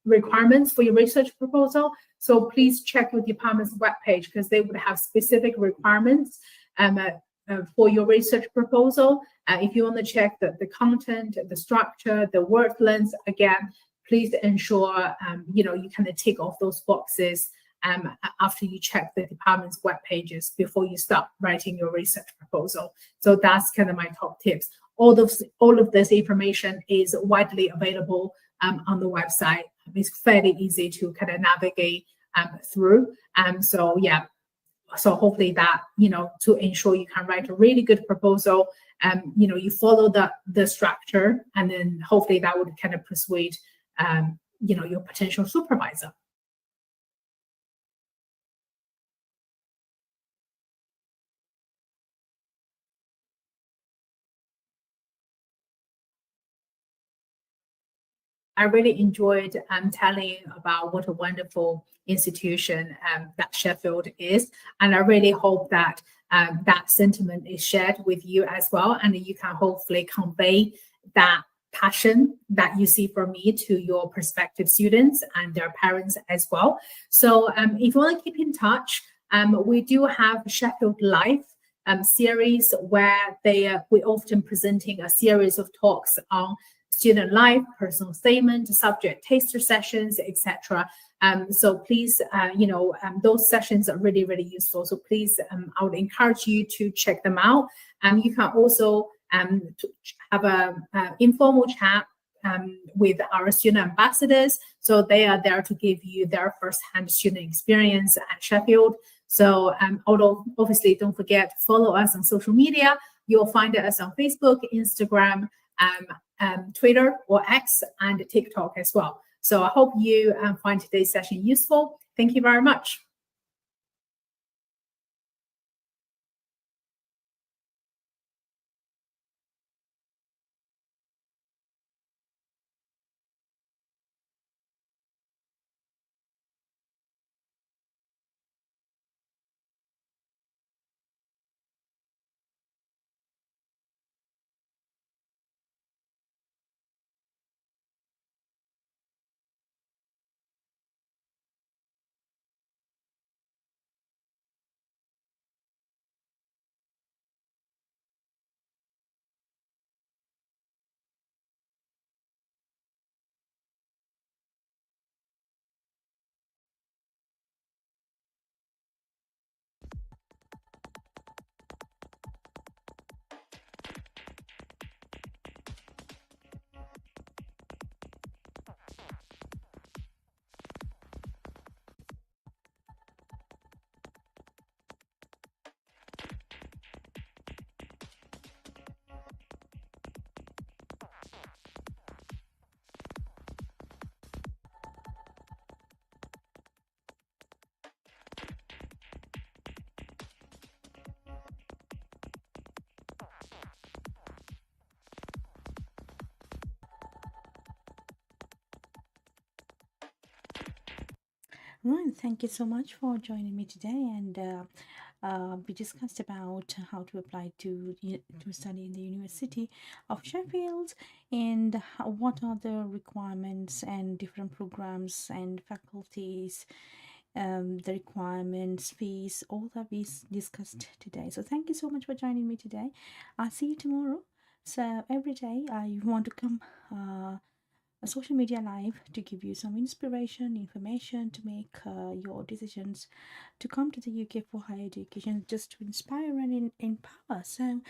Speaker 2: requirements for your research proposal. So please check your department's webpage because they would have specific requirements for your research proposal. If you want to check the content, the structure, the word length, again, please ensure you kind of tick off those boxes after you check the department's web pages before you start writing your research proposal. So that's kind of my top tips. All of this information is widely available on the website. It's fairly easy to kind of navigate through. So yeah, so hopefully that, to ensure you can write a really good proposal, you follow the structure, and then hopefully that would kind of persuade, your potential supervisor. I really enjoyed telling about what a wonderful institution that Sheffield is, and I really hope that that sentiment is shared with you as well, and you can hopefully convey that passion that you see from me to your prospective students and their parents as well. So if you want to keep in touch, we do have Sheffield Live series where we're often presenting a series of talks on student life, personal statement, subject taster sessions, etc. So please, those sessions are really, really useful. So please, I would encourage you to check them out. You can also have an informal chat with our student ambassadors. So they are there to give you their first-hand student experience at Sheffield. So although obviously don't forget to follow us on social media. You'll find us on Facebook, Instagram, Twitter or X, and TikTok as well. So I hope you find today's session useful. Thank you very much.
Speaker 1: Right, thank you so much for joining me today, and we discussed about how to apply to study in the University of Sheffield, and what are the requirements and different programs and faculties, the requirements, fees, all that we discussed today. So thank you so much for joining me today. I'll see you tomorrow. So every day you want to come a social media live to give you some inspiration, information to make your decisions to come to the UK for higher education, just to inspire and empower. So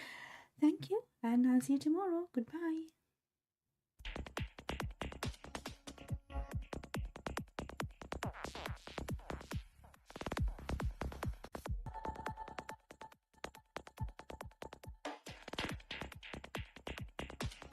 Speaker 1: thank you, and I'll see you tomorrow. Goodbye.